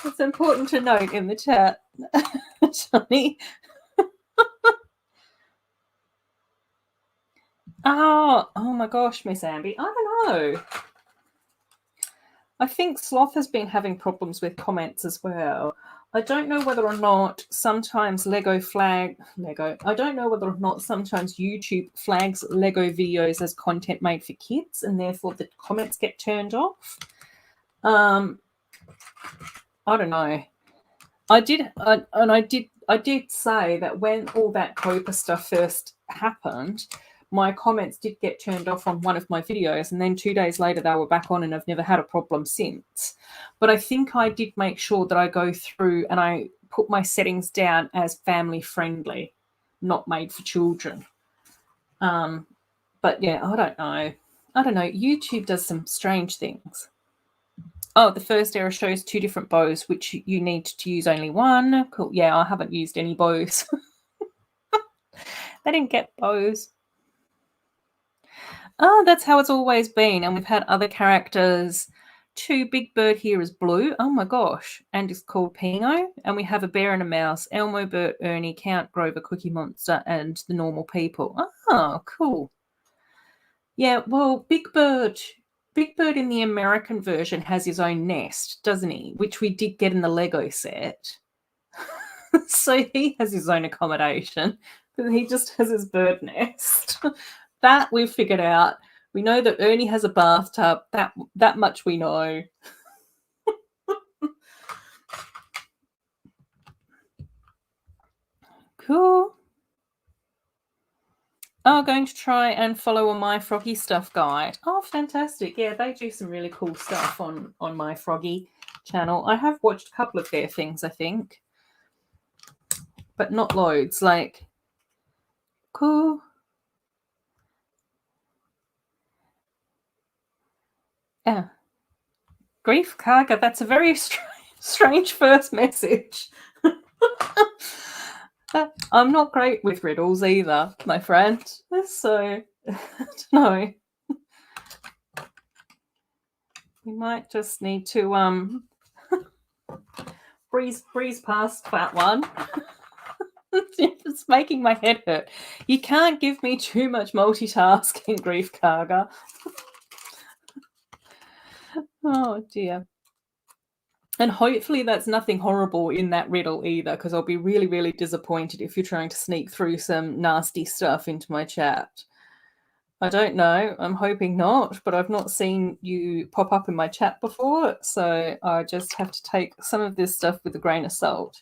It's important to note in the chat, Johnny. Oh my gosh, Miss Amby. I don't know. I think Sloth has been having problems with comments as well. I don't know whether or not sometimes I don't know whether or not sometimes YouTube flags Lego videos as content made for kids and therefore the comments get turned off. I don't know. I did say that when all that COPA stuff first happened, my comments did get turned off on one of my videos, and then 2 days later they were back on, and I've never had a problem since. But I think I did make sure that I go through and I put my settings down as family friendly, not made for children. But yeah, I don't know. YouTube does some strange things. Oh, the first error shows 2 different bows, which you need to use only one. Cool. Yeah, I haven't used any bows. They didn't get bows. Oh, that's how it's always been. And we've had other characters. 2, Big Bird here is blue. Oh my gosh. And it's called Pino. And we have a bear and a mouse. Elmo, Bert, Ernie, Count, Grover, Cookie Monster, and the normal people. Oh, cool. Yeah, well, Big Bird in the American version has his own nest, doesn't he? Which we did get in the Lego set. So he has his own accommodation, but he just has his bird nest. That we've figured out. We know that Ernie has a bathtub. That much we know. Cool. Oh, going to try and follow on My Froggy Stuff guide. Oh, fantastic. Yeah, they do some really cool stuff on My Froggy channel. I have watched a couple of their things, I think. But not loads. Like, cool. Yeah. Grief Karga, that's a very strange first message. I'm not great with riddles either, my friend. So, I don't know. You might just need to breeze past that one. It's making my head hurt. You can't give me too much multitasking, Grief Karga. Oh dear. And hopefully that's nothing horrible in that riddle either, because I'll be really, really disappointed if you're trying to sneak through some nasty stuff into my chat. I don't know. I'm hoping not, but I've not seen you pop up in my chat before, so I just have to take some of this stuff with a grain of salt.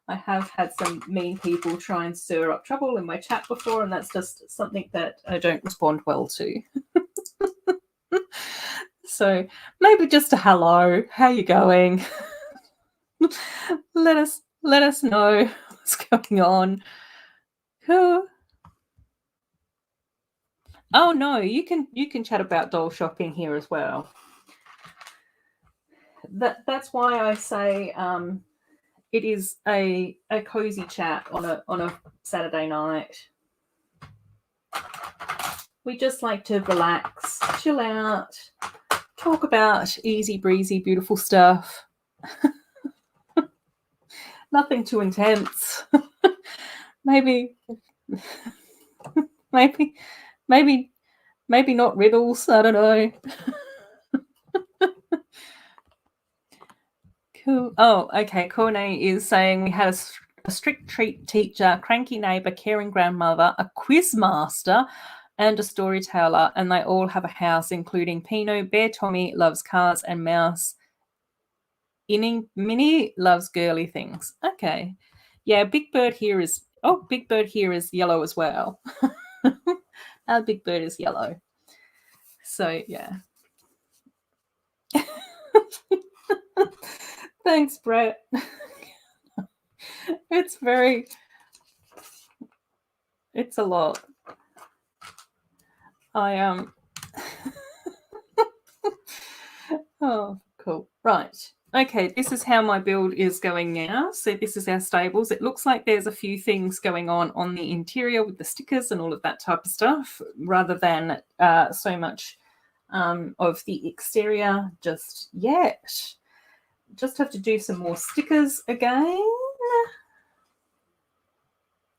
I have had some mean people try and stir up trouble in my chat before, and that's just something that I don't respond well to. So maybe just a hello. How you going? let us know what's going on. Cool. Oh no, you can chat about doll shopping here as well. That's why I say it is a cozy chat on a Saturday night. We just like to relax, chill out, talk about easy breezy, beautiful stuff. Nothing too intense. maybe not riddles. I don't know. Cool. Oh, okay. Corne is saying we had a strict treat teacher, cranky neighbour, caring grandmother, a quiz master, and a storyteller, and they all have a house, including Pino, Bear Tommy loves cars, and Mouse Minnie loves girly things. Okay. Yeah, Big Bird here is yellow as well. Our Big Bird is yellow. So yeah. Thanks, Brett. It's a lot. Oh, cool. Right. Okay, this is how my build is going now. So this is our stables. It looks like there's a few things going on the interior with the stickers and all of that type of stuff, rather than so much of the exterior just yet. Just have to do some more stickers again.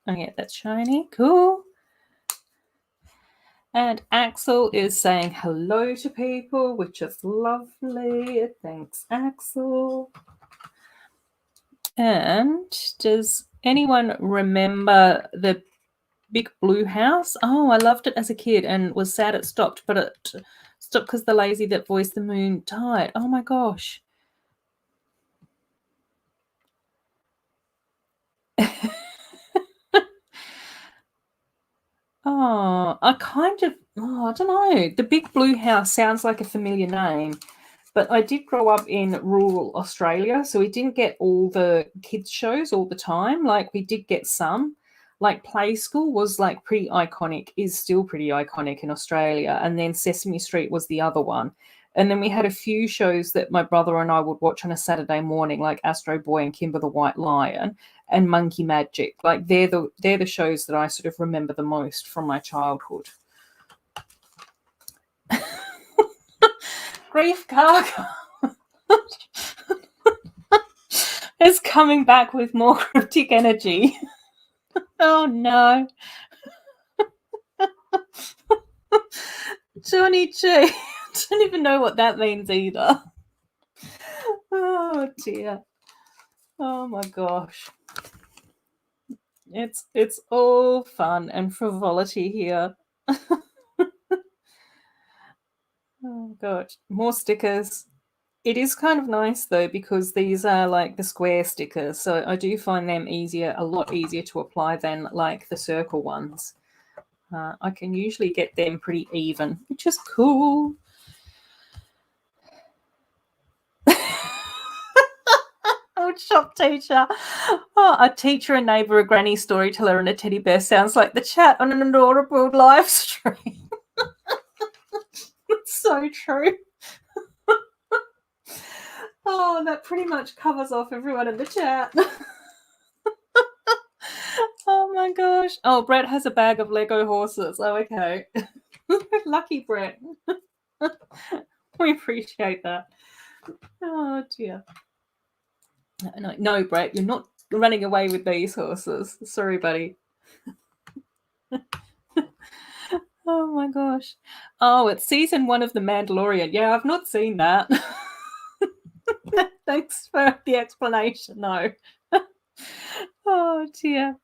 Oh yeah, that's shiny. Cool. And Axel is saying hello to people, which is lovely. Thanks, Axel. And does anyone remember the Big Blue House? Oh, I loved it as a kid and was sad it stopped, but it stopped because the lazy that voiced the moon died. Oh my gosh. Oh, I don't know. The Big Blue House sounds like a familiar name, but I did grow up in rural Australia, so we didn't get all the kids shows all the time. Like we did get some. Like Play School was like pretty iconic, is still pretty iconic in Australia, and then Sesame Street was the other one. And then we had a few shows that my brother and I would watch on a Saturday morning, like Astro Boy and Kimber the White Lion and Monkey Magic. Like they're the shows that I sort of remember the most from my childhood. Grief Karga is coming back with more cryptic energy. Oh no. Johnny G. I don't even know what that means either. Oh dear. Oh my gosh. It's all fun and frivolity here. Oh god. More stickers. It is kind of nice though, because these are like the square stickers, so I do find them a lot easier to apply than like the circle ones. I can usually get them pretty even, which is cool. Old shop teacher. Oh, a teacher, a neighbour, a granny, storyteller, and a teddy bear sounds like the chat on an Adorabuild live stream. It's so true. Oh, that pretty much covers off everyone in the chat. Oh my gosh. Oh, Brett has a bag of Lego horses. Oh, okay. Lucky Brett. We appreciate that. Oh dear. No, Brett, you're not running away with these horses. Sorry, buddy. Oh my gosh. Oh, it's season 1 of The Mandalorian. Yeah, I've not seen that. Thanks for the explanation. No. Oh dear.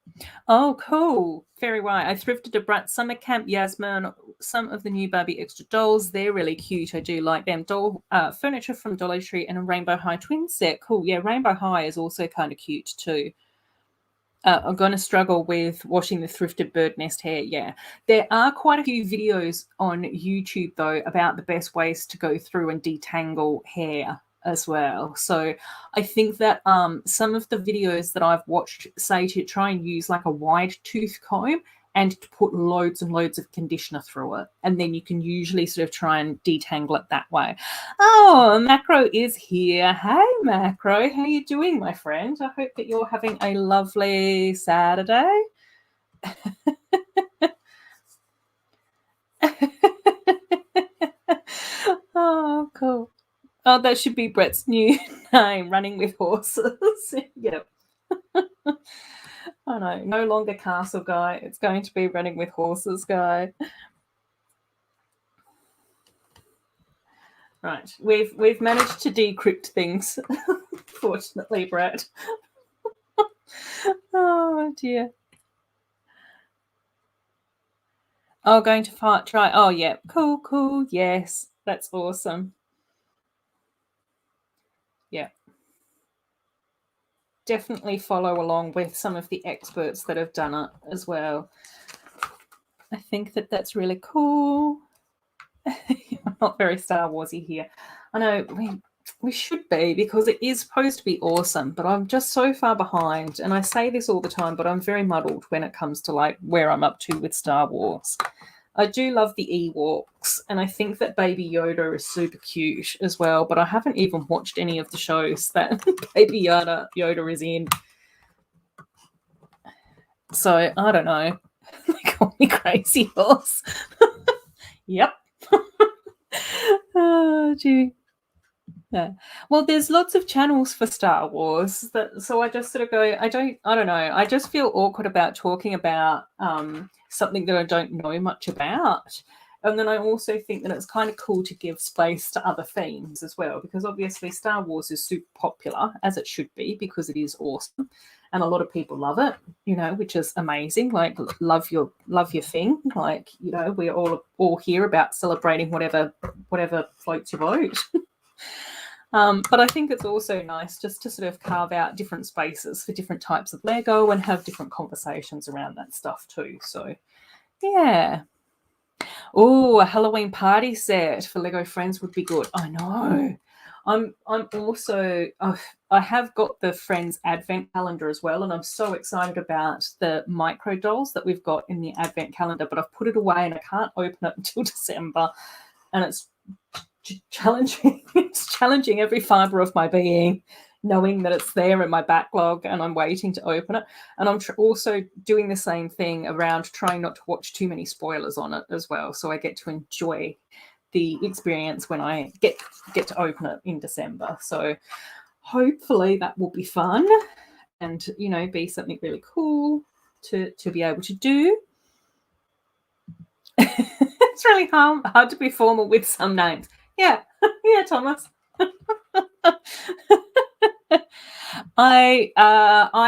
Oh, cool. Very right. I thrifted a Brat Summer Camp Yasmin, some of the new Barbie extra dolls. They're really cute. I do like them. Doll furniture from Dollar Tree and a Rainbow High twin set. Cool. Yeah, Rainbow High is also kind of cute too. I'm going to struggle with washing the thrifted bird nest hair. Yeah, there are quite a few videos on YouTube, though, about the best ways to go through and detangle hair as well. So I think that some of the videos that I've watched say to try and use like a wide tooth comb and to put loads and loads of conditioner through it. And then you can usually sort of try and detangle it that way. Oh, Macro is here. Hey, Macro. How are you doing, my friend? I hope that you're having a lovely Saturday. Oh, cool. Oh, that should be Brett's new name, Running with Horses. Yep. Oh no, no longer Castle Guy. It's going to be Running with Horses Guy. Right, we've managed to decrypt things. Fortunately, Brett. Oh dear. Oh, going to try. Oh yeah, cool. Yes, that's awesome. Yeah. Definitely follow along with some of the experts that have done it as well. I think that that's really cool. I'm not very Star Warsy here. I know we should be, because it is supposed to be awesome, but I'm just so far behind. And I say this all the time, but I'm very muddled when it comes to like where I'm up to with Star Wars. I do love the Ewoks, and I think that Baby Yoda is super cute as well, but I haven't even watched any of the shows that Baby Yoda is in. So I don't know. They call me Crazy Horse. Yep. Oh, gee. Yeah. Well, there's lots of channels for Star Wars, so I just sort of go, I don't know. I just feel awkward about talking about something that I don't know much about. And then I also think that it's kind of cool to give space to other themes as well, because obviously Star Wars is super popular, as it should be, because it is awesome. And a lot of people love it, which is amazing. Like, love your thing. Like, we're all here about celebrating whatever floats your boat. But I think it's also nice just to sort of carve out different spaces for different types of Lego and have different conversations around that stuff too. So, yeah. Oh, a Halloween party set for Lego Friends would be good. I know. I'm also, I have got the Friends Advent calendar as well, and I'm so excited about the micro dolls that we've got in the Advent calendar, but I've put it away and I can't open it until December, and it's challenging. It's challenging every fiber of my being, knowing that it's there in my backlog and I'm waiting to open it. And I'm also doing the same thing around trying not to watch too many spoilers on it as well, so I get to enjoy the experience when I get to open it in December. So hopefully that will be fun and be something really cool to be able to do. It's really hard to be formal with some names. Yeah, Thomas. I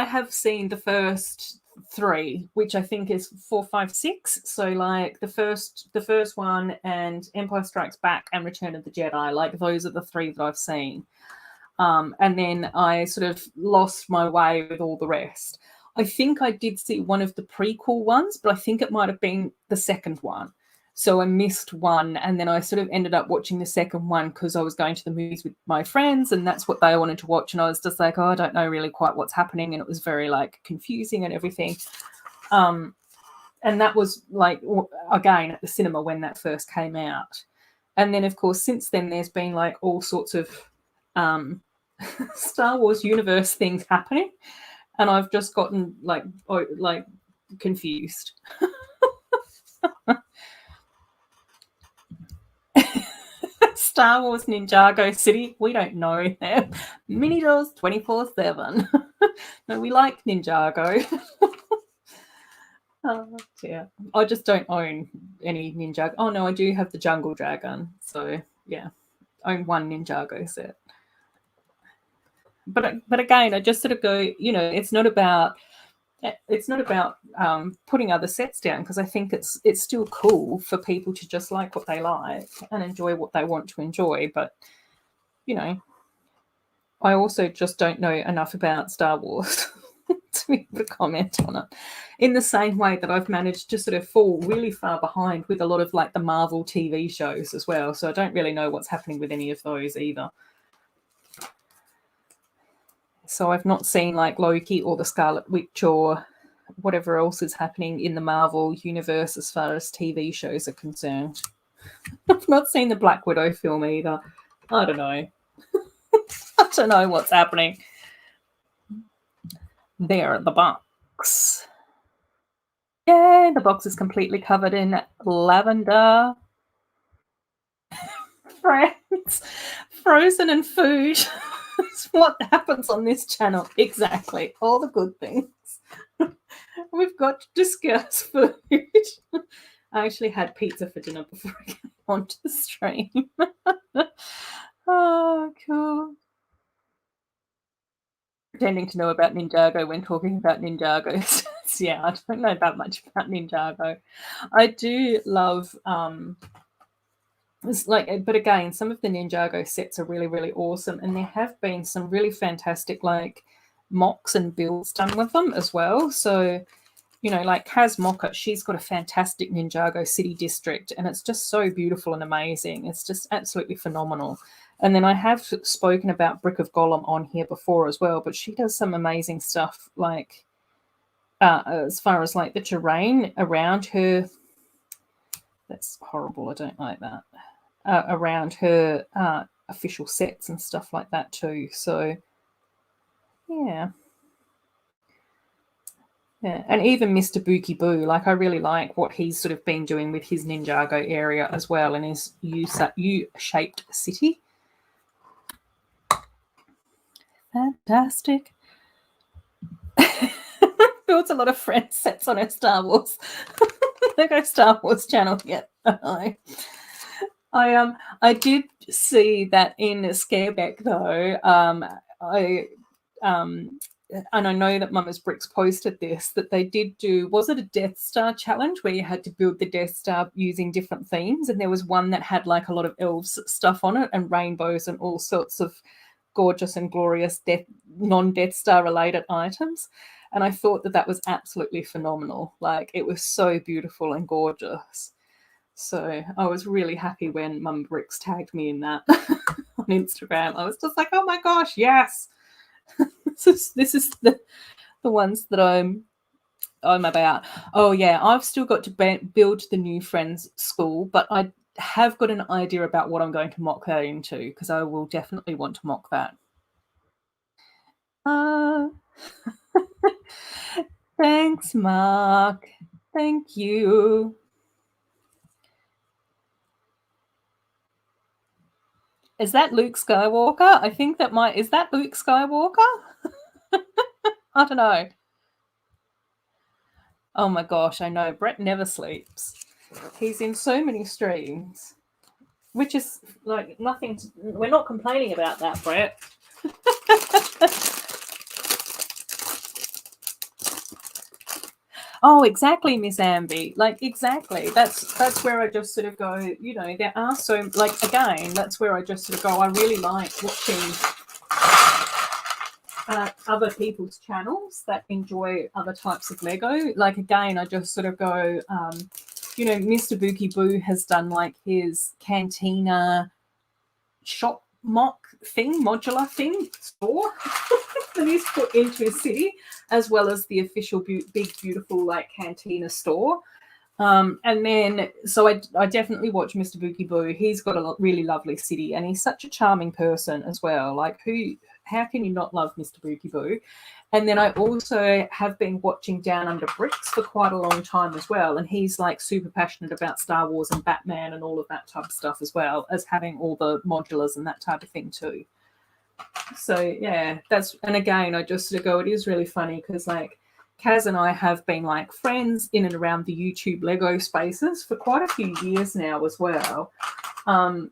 have seen the first 3, which I think is 4, 5, 6. So like the first one and Empire Strikes Back and Return of the Jedi, like those are the 3 that I've seen. And then I sort of lost my way with all the rest. I think I did see one of the prequel ones, but I think it might have been the second one. So I missed one, and then I sort of ended up watching the second one because I was going to the movies with my friends, and that's what they wanted to watch. And I was just like, oh, I don't know really quite what's happening, and it was very like confusing and everything. And that was like, again, at the cinema when that first came out. And then, of course, since then, there's been like all sorts of Star Wars universe things happening, and I've just gotten like confused. Star Wars Ninjago City, we don't know them. Mini Dolls 24/7. No, we like Ninjago. Oh dear. I just don't own any Ninjago. Oh no, I do have the Jungle Dragon. So yeah, I own one Ninjago set. But again, I just sort of go, it's not about putting other sets down, because I think it's still cool for people to just like what they like and enjoy what they want to enjoy. But I also just don't know enough about Star Wars to be able to comment on it. In the same way that I've managed to sort of fall really far behind with a lot of like the Marvel TV shows as well. So I don't really know what's happening with any of those either. So I've not seen like Loki or the Scarlet Witch or whatever else is happening in the Marvel universe as far as TV shows are concerned. I've not seen the Black Widow film either. I don't know. I don't know what's happening. There, the box. Yay, the box is completely covered in lavender. Friends, frozen and food. It's what happens on this channel. Exactly. All the good things. We've got to discuss food. I actually had pizza for dinner before I came onto the stream. Oh, cool. Pretending to know about Ninjago when talking about Ninjago. Yeah, I don't know that much about Ninjago. I do love but again, some of the Ninjago sets are really, really awesome, and there have been some really fantastic like mocks and builds done with them as well. So, like Kaz Mocha, she's got a fantastic Ninjago city district, and it's just so beautiful and amazing. It's just absolutely phenomenal. And then I have spoken about Brick of Gollum on here before as well, but she does some amazing stuff, like as far as like the terrain around her. That's horrible. I don't like that. Around her official sets and stuff like that too. So, yeah. Yeah, and even Mr. Bookie Boo, like I really like what he's sort of been doing with his Ninjago area as well, and his U-shaped city. Fantastic. Builds a lot of friend sets on her Star Wars. They go Star Wars channel. Yeah. I did see that in Scareback though. And I know that Mama's Bricks posted this, that they did do, was it a Death Star challenge where you had to build the Death Star using different themes? And there was one that had like a lot of elves stuff on it and rainbows and all sorts of gorgeous and glorious non-Death Star related items. And I thought that was absolutely phenomenal. Like, it was so beautiful and gorgeous. So I was really happy when Mum Bricks tagged me in that on Instagram. I was just like, oh my gosh, yes. This is the ones that I'm about. Oh yeah, I've still got to build the new Friends school, but I have got an idea about what I'm going to mock that into, because I will definitely want to mock that. Thanks, Mark. Thank you. Is that Luke Skywalker? I think that is that Luke Skywalker? I don't know. Oh my gosh, I know. Brett never sleeps. He's in so many streams, which is like nothing. We're not complaining about that, Brett. Oh, exactly, Miss Amby. Like, exactly. That's where I just sort of go, there are so, like, again, that's where I just sort of go, I really like watching other people's channels that enjoy other types of Lego. Like, again, I just sort of go, Mr. Bookie Boo has done, like, his Cantina shop modular thing store that he's put into his city, as well as the official big beautiful like Cantina store. And then so I definitely watch Mr. Bookie Boo. He's got a really lovely city, and he's such a charming person as well. Like, how can you not love Mr. Bookie Boo? And then I also have been watching Down Under Bricks for quite a long time as well. And he's like super passionate about Star Wars and Batman and all of that type of stuff, as well as having all the modulars and that type of thing too. So yeah, and again, I just sort of go, it is really funny because like Kaz and I have been like friends in and around the YouTube Lego spaces for quite a few years now as well. And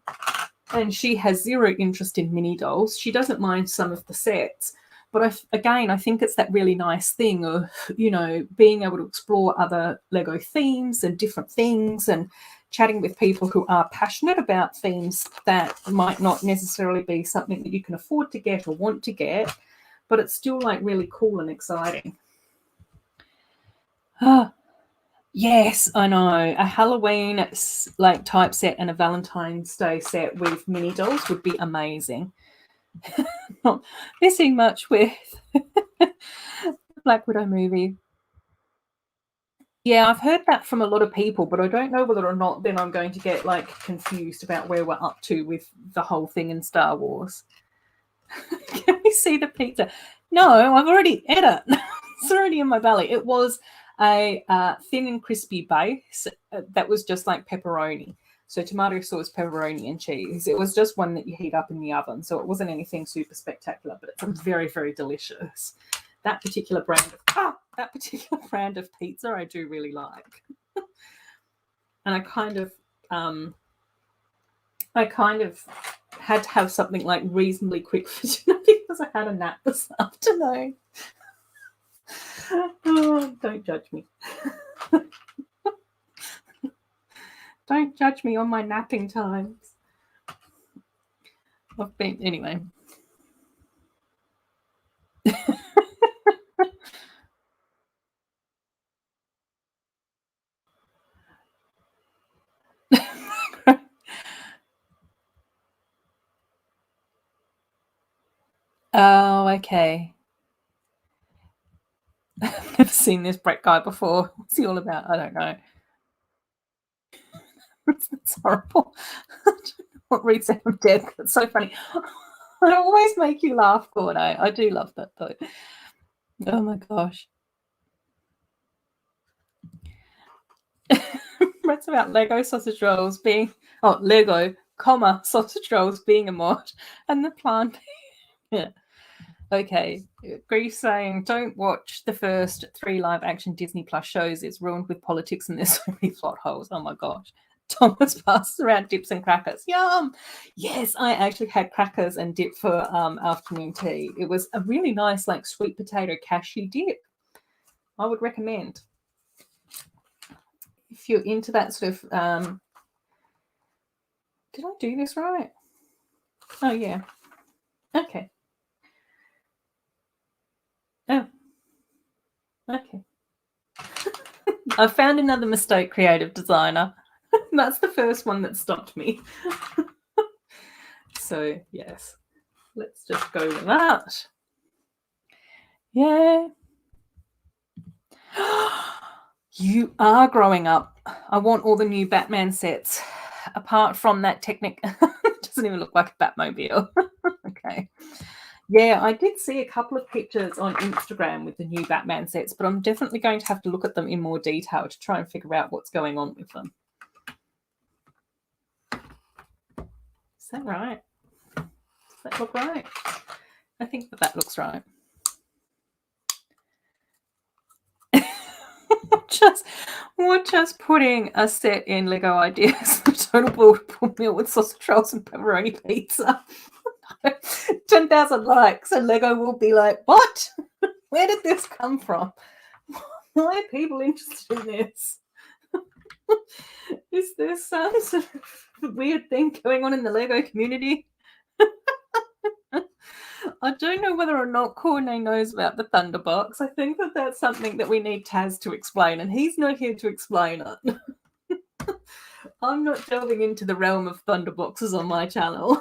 she has zero interest in mini dolls. She doesn't mind some of the sets. But I think it's that really nice thing of, you know, being able to explore other Lego themes and different things and chatting with people who are passionate about themes that might not necessarily be something that you can afford to get or want to get, but it's still like really cool and exciting. Yes, I know. A Halloween like type set and a Valentine's Day set with mini dolls would be amazing. Not missing much with Black Widow movie. Yeah, I've heard that from a lot of people, but I don't know whether or not then I'm going to get like confused about where we're up to with the whole thing in Star Wars. Can we see the pizza? No, I've already ate it. It's already in my belly. It was a thin and crispy base that was just like pepperoni. So tomato sauce, pepperoni, and cheese. It was just one that you heat up in the oven. So it wasn't anything super spectacular, but it's very, very delicious. That particular brand of pizza I do really like. And I kind of had to have something like reasonably quick for dinner because I had a nap this afternoon. Oh, don't judge me. Don't judge me on my napping times. Anyway. Oh, okay. I've never seen this Brett guy before. What's he all about? I don't know. It's horrible. I don't know what Reed said I'm dead. It's so funny. I always make you laugh, Gordo. I do love that though. Oh my gosh. That's about Lego sausage rolls being Lego, sausage rolls being a mod, and the plant. Yeah. Okay. Grease saying, don't watch the first 3 live action Disney Plus shows. It's ruined with politics and there's so many plot holes. Oh my gosh. Thomas passes around dips and crackers. Yum! Yes, I actually had crackers and dip for afternoon tea. It was a really nice, like, sweet potato cashew dip. I would recommend. If you're into that sort of... did I do this right? Oh, yeah. Okay. Oh. Okay. I found another mistake, creative designer. That's the first one that stopped me. So, yes. Let's just go with that. Yeah. You are growing up. I want all the new Batman sets. Apart from that Technic, it doesn't even look like a Batmobile. Okay. Yeah, I did see a couple of pictures on Instagram with the new Batman sets, but I'm definitely going to have to look at them in more detail to try and figure out what's going on with them. Is that right? Does that look right? I think that looks right. We're just putting a set in Lego Ideas. Adorabuild meal with sausage rolls and pepperoni pizza. 10,000 likes, and Lego will be like, what? Where did this come from? Why are people interested in this? Is there some sort of weird thing going on in the Lego community? I don't know whether or not Courtney knows about the Thunderbox. I think that's something that we need Taz to explain, and he's not here to explain it. I'm not delving into the realm of Thunderboxes on my channel.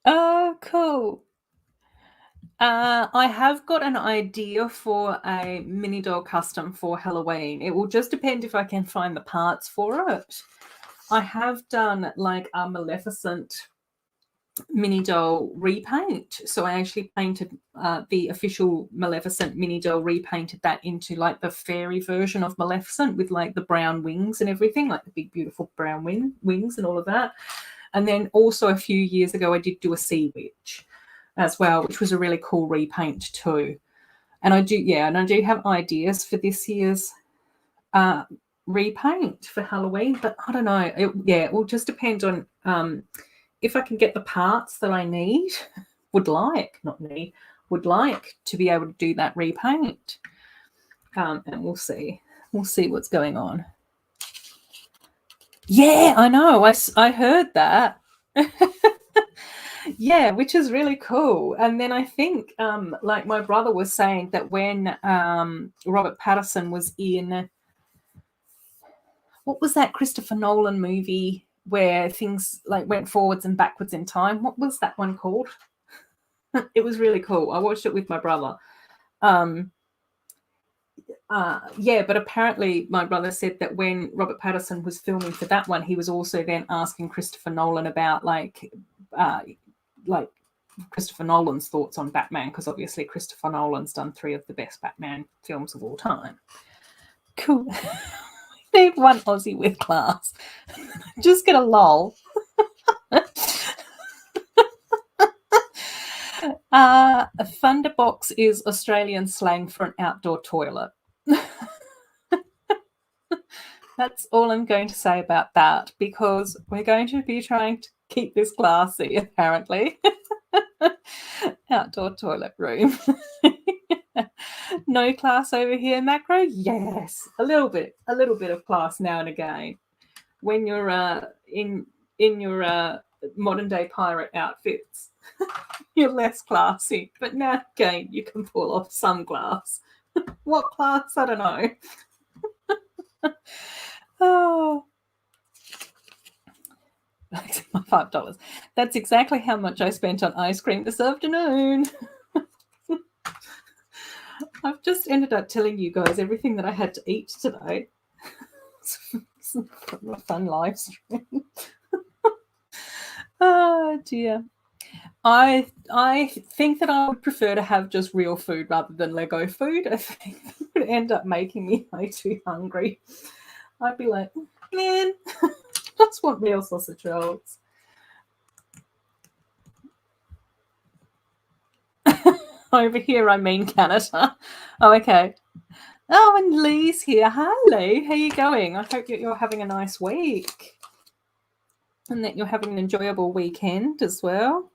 Oh, cool. I have got an idea for a mini doll custom for Halloween. It will just depend if I can find the parts for it. I have done like a Maleficent mini doll repaint. So I actually painted the official Maleficent mini doll, repainted that into like the fairy version of Maleficent with like the brown wings and everything, like the big beautiful brown wings and all of that. And then also a few years ago I did do a sea witch as well, which was a really cool repaint too. And I do have ideas for this year's repaint for Halloween, but I don't know. It will just depend on if I can get the parts that I need, would like to be able to do that repaint. And we'll see what's going on. Yeah, I know. I heard that. Yeah, which is really cool. And then I think, like my brother was saying, that when Robert Pattinson was in, what was that Christopher Nolan movie where things like went forwards and backwards in time? What was that one called? It was really cool. I watched it with my brother. Yeah, but apparently my brother said that when Robert Pattinson was filming for that one, he was also then asking Christopher Nolan about like Christopher Nolan's thoughts on Batman, because obviously Christopher Nolan's done 3 of the best Batman films of all time. Cool. We need one Aussie with class. Just get a lol. A thunderbox is Australian slang for an outdoor toilet. That's all I'm going to say about that, because we're going to be trying to keep this classy, apparently. Outdoor toilet room. No class over here, Macro? Yes, a little bit of class now and again. When you're in your modern day pirate outfits, you're less classy. But now again, you can pull off some class. What class? I don't know. Oh, my $5. That's exactly how much I spent on ice cream this afternoon. I've just ended up telling you guys everything that I had to eat today. It's a fun live stream. Oh dear. I think that I would prefer to have just real food rather than Lego food. I think it would end up making me way too hungry. I'd be like, man, I just want real sausage rolls. Over here, I mean Canada. Oh, okay. Oh, and Lee's here. Hi, Lee. How you going? I hope you're having a nice week and that you're having an enjoyable weekend as well.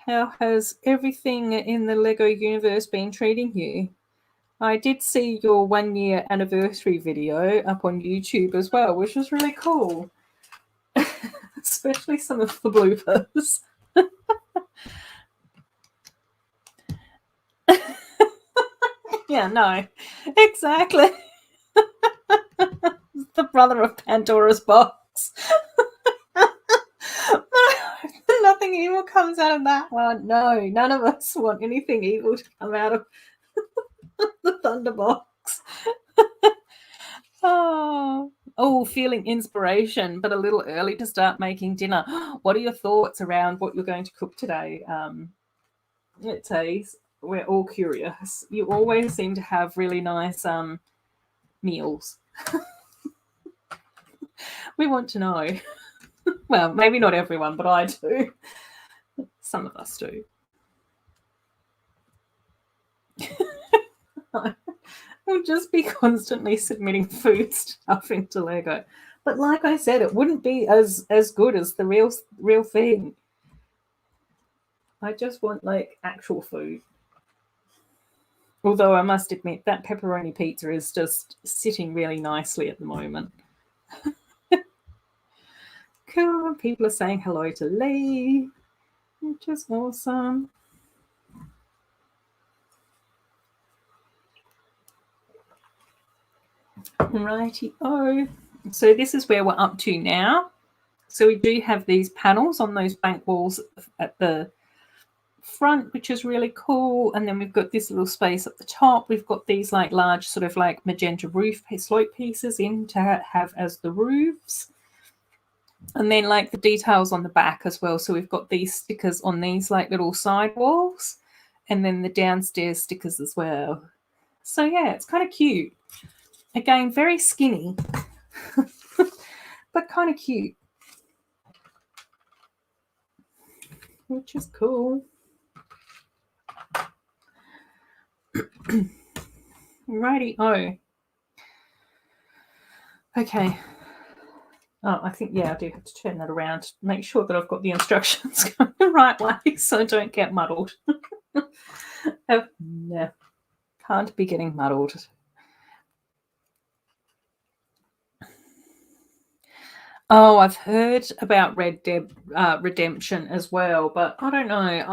How has everything in the Lego universe been treating you? I did see your 1-year anniversary video up on YouTube as well, which was really cool. Especially some of the bloopers. Yeah, no, exactly. The brother of Pandora's box. Nothing evil comes out of that one. No, none of us want anything evil to come out of the Thunderbox. Oh, feeling inspiration, but a little early to start making dinner. What are your thoughts around what you're going to cook today? It says we're all curious. You always seem to have really nice meals. We want to know. Well, maybe not everyone, but I do. Some of us do. We'll just be constantly submitting food stuff into Lego. But like I said, it wouldn't be as good as the real thing. I just want like actual food. Although I must admit that pepperoni pizza is just sitting really nicely at the moment. Cool. People are saying hello to Lee, which is awesome. Righty-o. So this is where we're up to now. So we do have these panels on those bank walls at the front, which is really cool. And then we've got this little space at the top. We've got these like large sort of like magenta roof slope pieces in to have as the roofs. And then like the details on the back as well. So we've got these stickers on these like little side walls, and then the downstairs stickers as well. So yeah, it's kind of cute. Again, very skinny, but kind of cute, which is cool. Righty. Oh, okay. Oh, I think, yeah, I do have to turn that around. Make sure that I've got the instructions going the right way so I don't get muddled. Oh, no, can't be getting muddled. Oh, I've heard about Red Dead Redemption as well, but I don't know.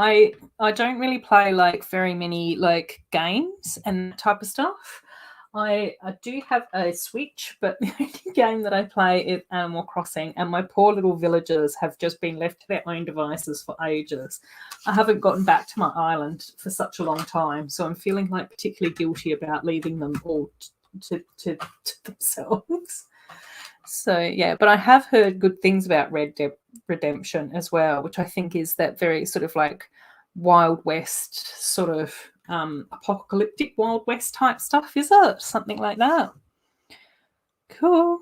I don't really play like very many like games and that type of stuff. I do have a Switch, but the only game that I play is Animal Crossing, and my poor little villagers have just been left to their own devices for ages. I haven't gotten back to my island for such a long time, so I'm feeling like particularly guilty about leaving them all to themselves. So yeah, but I have heard good things about Red Dead Redemption as well, which I think is that very sort of like Wild West sort of apocalyptic Wild West type stuff, is it? Something like that. Cool.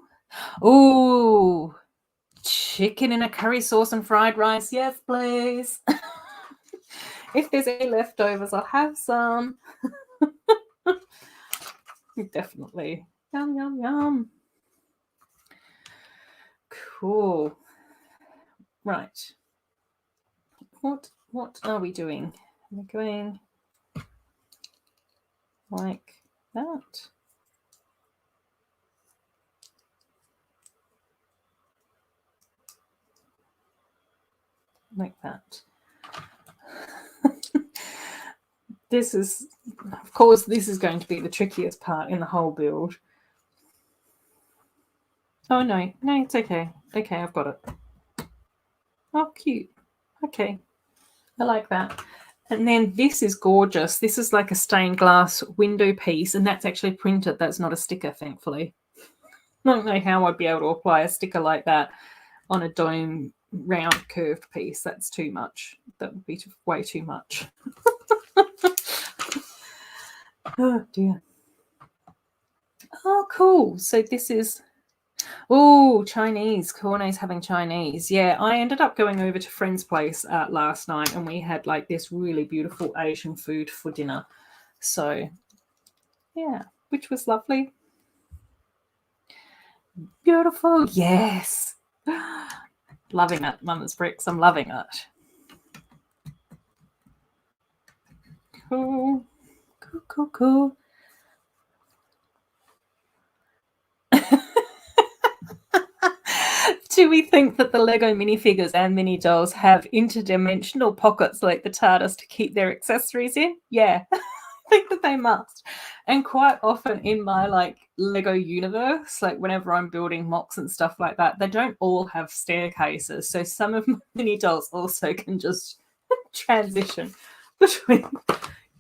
Ooh, chicken in a curry sauce and fried rice. Yes, please. If there's any leftovers, I'll have some. Definitely. Yum, yum, yum. Cool. Right. What are we doing? We're going like that. Like that. This is, of course, this is going to be the trickiest part in the whole build. Oh, no, it's okay. Okay, I've got it. Oh, cute. Okay, I like that. And then this is gorgeous. This is like a stained glass window piece, and that's actually printed. That's not a sticker, thankfully. I don't know how I'd be able to apply a sticker like that on a dome round curved piece. That's too much. That would be way too much. Oh, dear. Oh, cool. So this is... Oh, Chinese. Corne's having Chinese. Yeah, I ended up going over to a friend's place last night, and we had like this really beautiful Asian food for dinner. So, yeah, which was lovely. Beautiful. Yes. Loving it, Mama's Bricks. I'm loving it. Cool. Cool. Do we think that the Lego minifigures and mini dolls have interdimensional pockets like the TARDIS to keep their accessories in? Yeah, I think that they must. And quite often in my like Lego universe, like whenever I'm building mocks and stuff like that, they don't all have staircases. So some of my mini dolls also can just transition between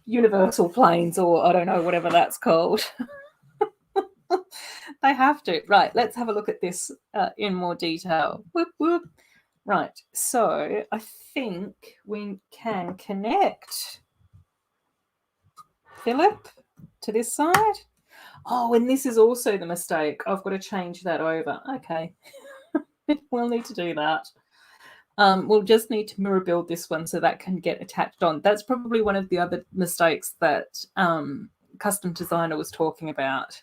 universal planes, or I don't know, whatever that's called. They have to. Right, let's have a look at this in more detail. Whoop, whoop. Right, so I think we can connect Philip to this side. Oh, and this is also the mistake. I've got to change that over. Okay, we'll need to do that. We'll just need to mirror build this one so that can get attached on. That's probably one of the other mistakes that Custom Designer was talking about.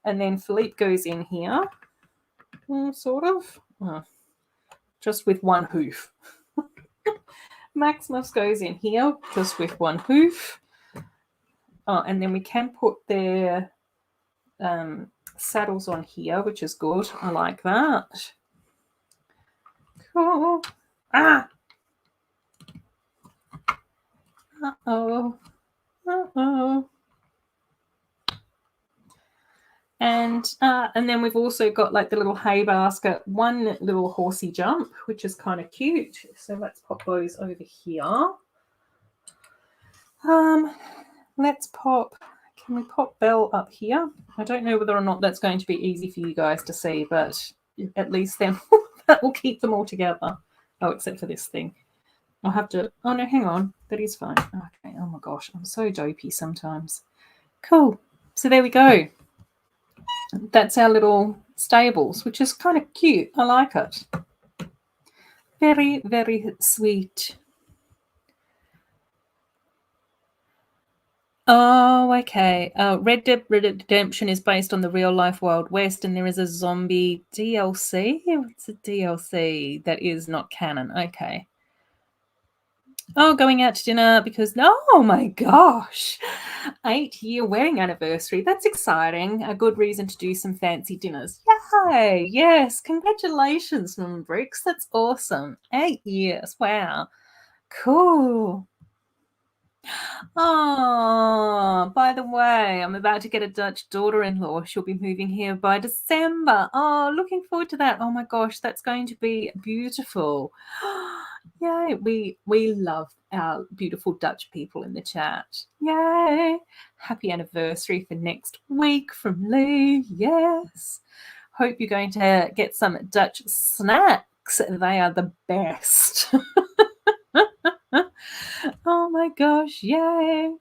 And then Philippe goes in here, sort of, just with one hoof. Maximus goes in here just with one hoof. Oh, and then we can put their saddles on here, which is good. I like that. Cool. Ah! Uh-oh. And then we've also got like the little hay basket, one little horsey jump, which is kind of cute. So let's pop those over here. Let's pop, can we pop Belle up here? I don't know whether or not that's going to be easy for you guys to see, but at least then That will keep them all together. Oh, except for this thing. I'll have to... Oh, no, hang on. That is fine. Okay. Oh, my gosh. I'm so dopey sometimes. Cool. So there we go. That's our little stables, which is kind of cute. I like it. Very, very sweet. Oh, okay. Red Dead Redemption is based on the real-life Wild West, and there is a zombie DLC. What's a DLC that is not canon? Okay. Oh, going out to dinner because... Oh, my gosh. 8-year wedding anniversary. That's exciting. A good reason to do some fancy dinners. Yay. Yes. Congratulations, Mum Bricks. That's awesome. 8 years. Wow. Cool. Oh, by the way, I'm about to get a Dutch daughter-in-law. She'll be moving here by December. Oh, looking forward to that. Oh my gosh, that's going to be beautiful. Yay, we love our beautiful Dutch people in the chat. Yay. Happy anniversary for next week from Lee. Yes. Hope you're going to get some Dutch snacks. They are the best. Oh my gosh, yay.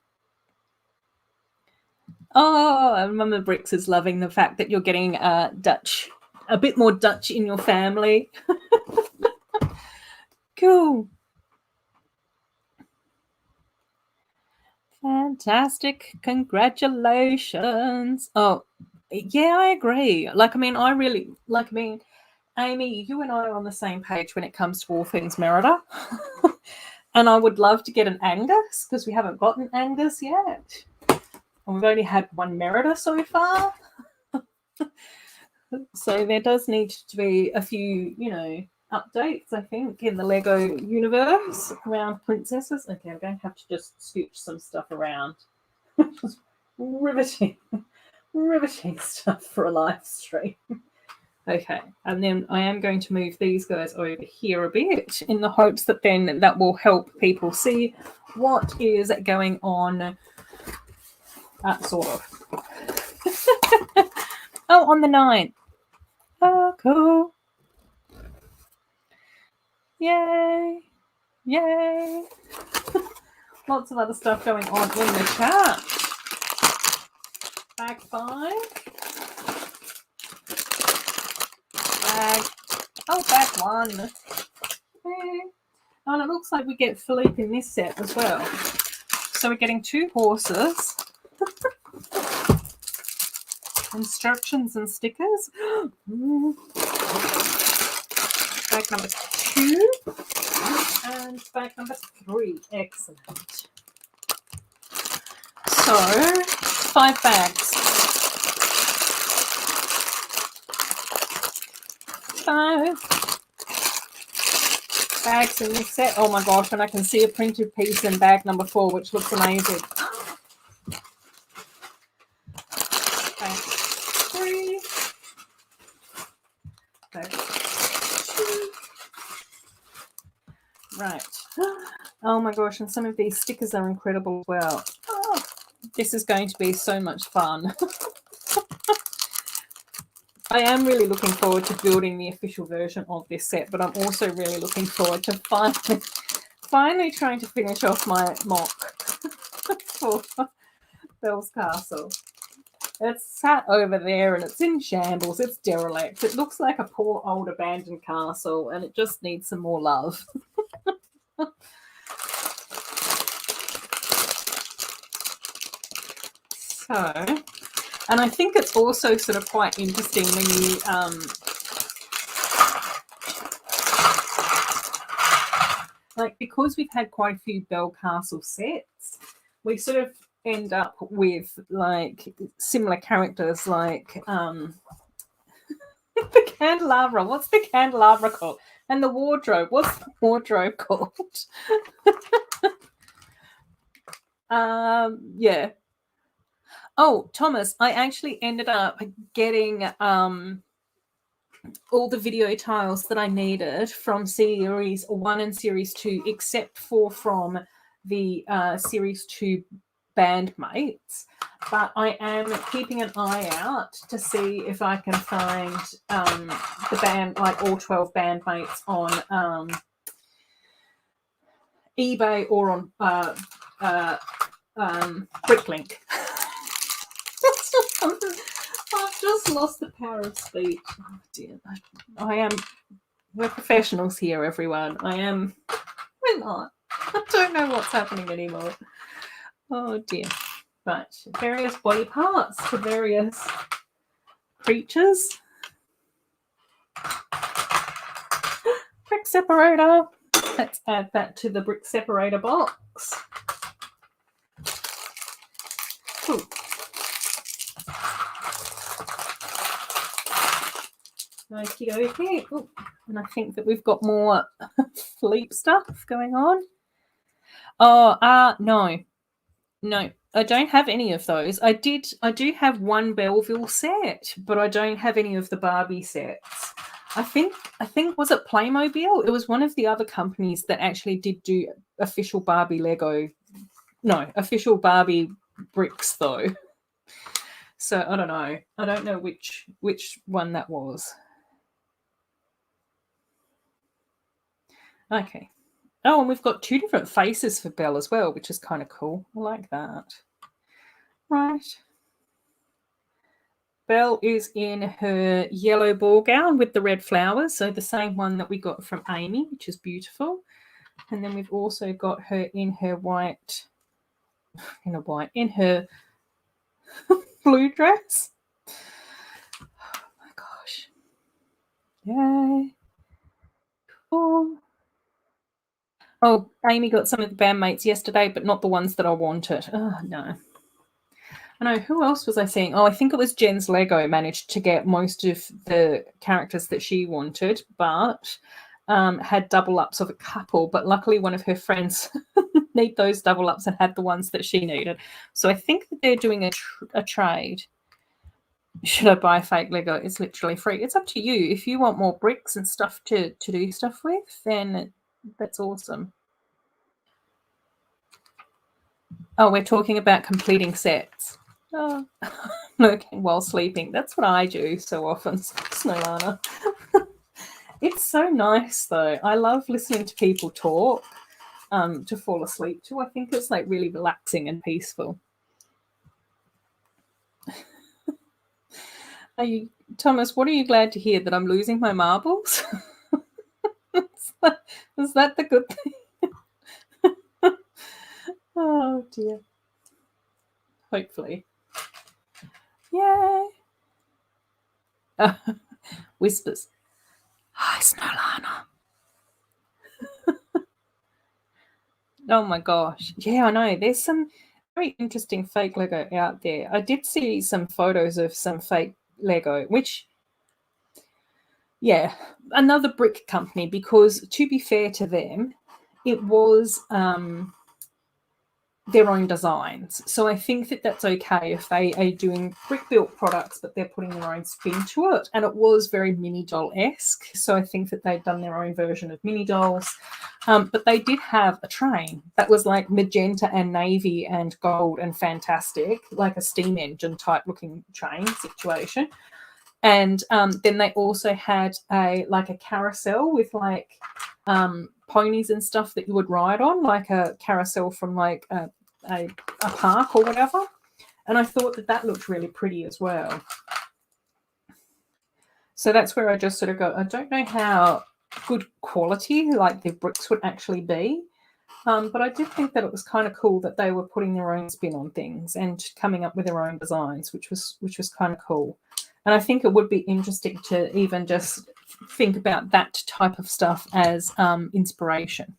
Oh, and Mama Bricks is loving the fact that you're getting Dutch, a bit more Dutch in your family. Cool. Fantastic. Congratulations. Oh, yeah, I agree. Amy, you and I are on the same page when it comes to all things Merida. And I would love to get an Angus because we haven't got an Angus yet. And we've only had one Merida so far. So there does need to be a few, updates, I think, in the Lego universe around princesses. Okay, I'm going to have to just scooch some stuff around. riveting stuff for a live stream. Okay, and then I am going to move these guys over here a bit in the hopes that then that will help people see what is going on, sort of. Oh, on the 9th. Oh, cool. Yay. Yay. Lots of other stuff going on in the chat. Bag 5. Bag 1. Okay. And it looks like we get Philippe in this set as well. So we're getting 2 horses. Instructions and stickers. Bag number 2 and bag number 3. Excellent. So 5 bags. 5 bags in this set. Oh my gosh, and I can see a printed piece in bag number 4, which looks amazing. Bag 3. Bag 2. Right. Oh my gosh, and some of these stickers are incredible as well. Oh, this is going to be so much fun. I am really looking forward to building the official version of this set, but I'm also really looking forward to finally trying to finish off my mock for Belle's Castle. It's sat over there and it's in shambles. It's derelict. It looks like a poor old abandoned castle and it just needs some more love. So, and I think it's also sort of quite interesting when you because we've had quite a few Belle Castle sets, we sort of end up with like similar characters like the candelabra. What's the candelabra called? And the wardrobe. What's the wardrobe called? Yeah. Oh, Thomas, I actually ended up getting all the video tiles that I needed from Series 1 and Series 2, except for from the Series 2 bandmates. But I am keeping an eye out to see if I can find the band, like all 12 bandmates on eBay or on Bricklink. I've just lost the power of speech. Oh dear. We're professionals here, everyone. We're not. I don't know what's happening anymore. Oh dear. Right, various body parts for various creatures. Brick separator. Let's add that to the brick separator box. Ooh. Okay. Ooh. And I think that we've got more Fleep stuff going on. Oh, no, I don't have any of those. I do have one Belleville set, but I don't have any of the Barbie sets. I think was it Playmobil? It was one of the other companies that actually did do official Barbie Lego. No, official Barbie bricks though. So I don't know. I don't know which one that was. Okay. Oh, and we've got 2 different faces for Belle as well, which is kind of cool. I like that. Right. Belle is in her yellow ball gown with the red flowers, so the same one that we got from Amy, which is beautiful. And then we've also got her in her in her blue dress. Oh my gosh. Yay. Cool. Oh, Amy got some of the bandmates yesterday, but not the ones that I wanted. Oh, no. I know, who else was I seeing? Oh, I think it was Jen's Lego managed to get most of the characters that she wanted, but had double ups of a couple. But luckily one of her friends need those double ups and had the ones that she needed. So I think that they're doing a trade. Should I buy fake Lego? It's literally free. It's up to you. If you want more bricks and stuff to do stuff with, then that's awesome. Oh, we're talking about completing sets. Oh, working while sleeping. That's what I do so often, Snowlana. It's so nice, though. I love listening to people talk to fall asleep to. I think it's like really relaxing and peaceful. Thomas, what are you glad to hear? That I'm losing my marbles? Is that the good thing? Oh, dear. Hopefully. Yay. Whispers. Hi, Snowlana. Oh my gosh. Yeah, I know. There's some very interesting fake Lego out there. I did see some photos of some fake Lego, which, yeah, another brick company, because to be fair to them, it was their own designs. So I think that that's okay if they are doing brick-built products, but they're putting their own spin to it. And it was very mini doll-esque. So I think that they'd done their own version of mini dolls. But they did have a train that was like magenta and navy and gold and fantastic, like a steam engine type looking train situation. And then they also had a carousel with like ponies and stuff that you would ride on, like a carousel from like a park or whatever. And I thought that looked really pretty as well. So that's where I just sort of go, I don't know how good quality like the bricks would actually be. But I did think that it was kind of cool that they were putting their own spin on things and coming up with their own designs, which was kind of cool. And I think it would be interesting to even just think about that type of stuff as inspiration.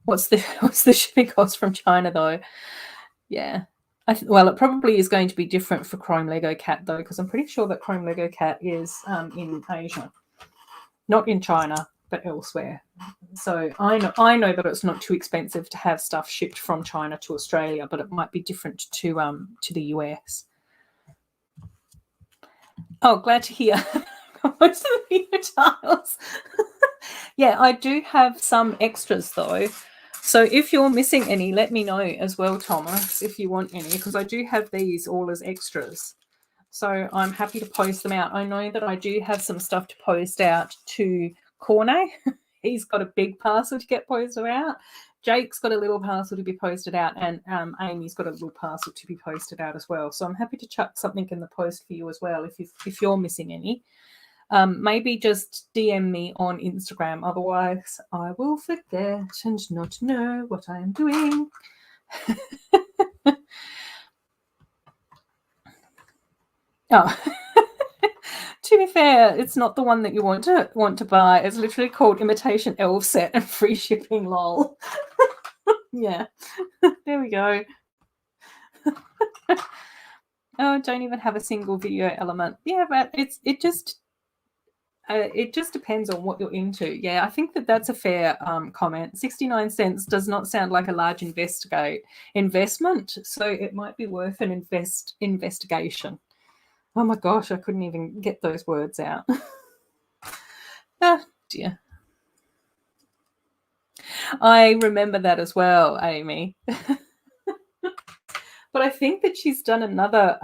What's the shipping cost from China though? Yeah. Well, it probably is going to be different for Chrome Lego Cat though, because I'm pretty sure that Chrome Lego Cat is in Asia, not in China, but elsewhere. So I know that it's not too expensive to have stuff shipped from China to Australia, but it might be different to the US. Oh, glad to hear. Most of the video tiles. Yeah, I do have some extras though. So if you're missing any, let me know as well, Thomas, if you want any, because I do have these all as extras. So I'm happy to post them out. I know that I do have some stuff to post out to Cornet. He's got a big parcel to get posted out. Jake's got a little parcel to be posted out, and Amy's got a little parcel to be posted out as well. So I'm happy to chuck something in the post for you as well if you're missing any. Maybe just DM me on Instagram. Otherwise, I will forget and not know what I am doing. Oh, to be fair, it's not the one that you want to buy. It's literally called Imitation Elf Set and free shipping. Lol. Yeah, there we go. Oh, don't even have a single video element. Yeah, but it just depends on what you're into. Yeah, I think that's a fair comment. 69 cents does not sound like a large investment, so it might be worth an investigation. Oh my gosh, I couldn't even get those words out. Ah, dear. I remember that as well, Amy. But I think that she's done another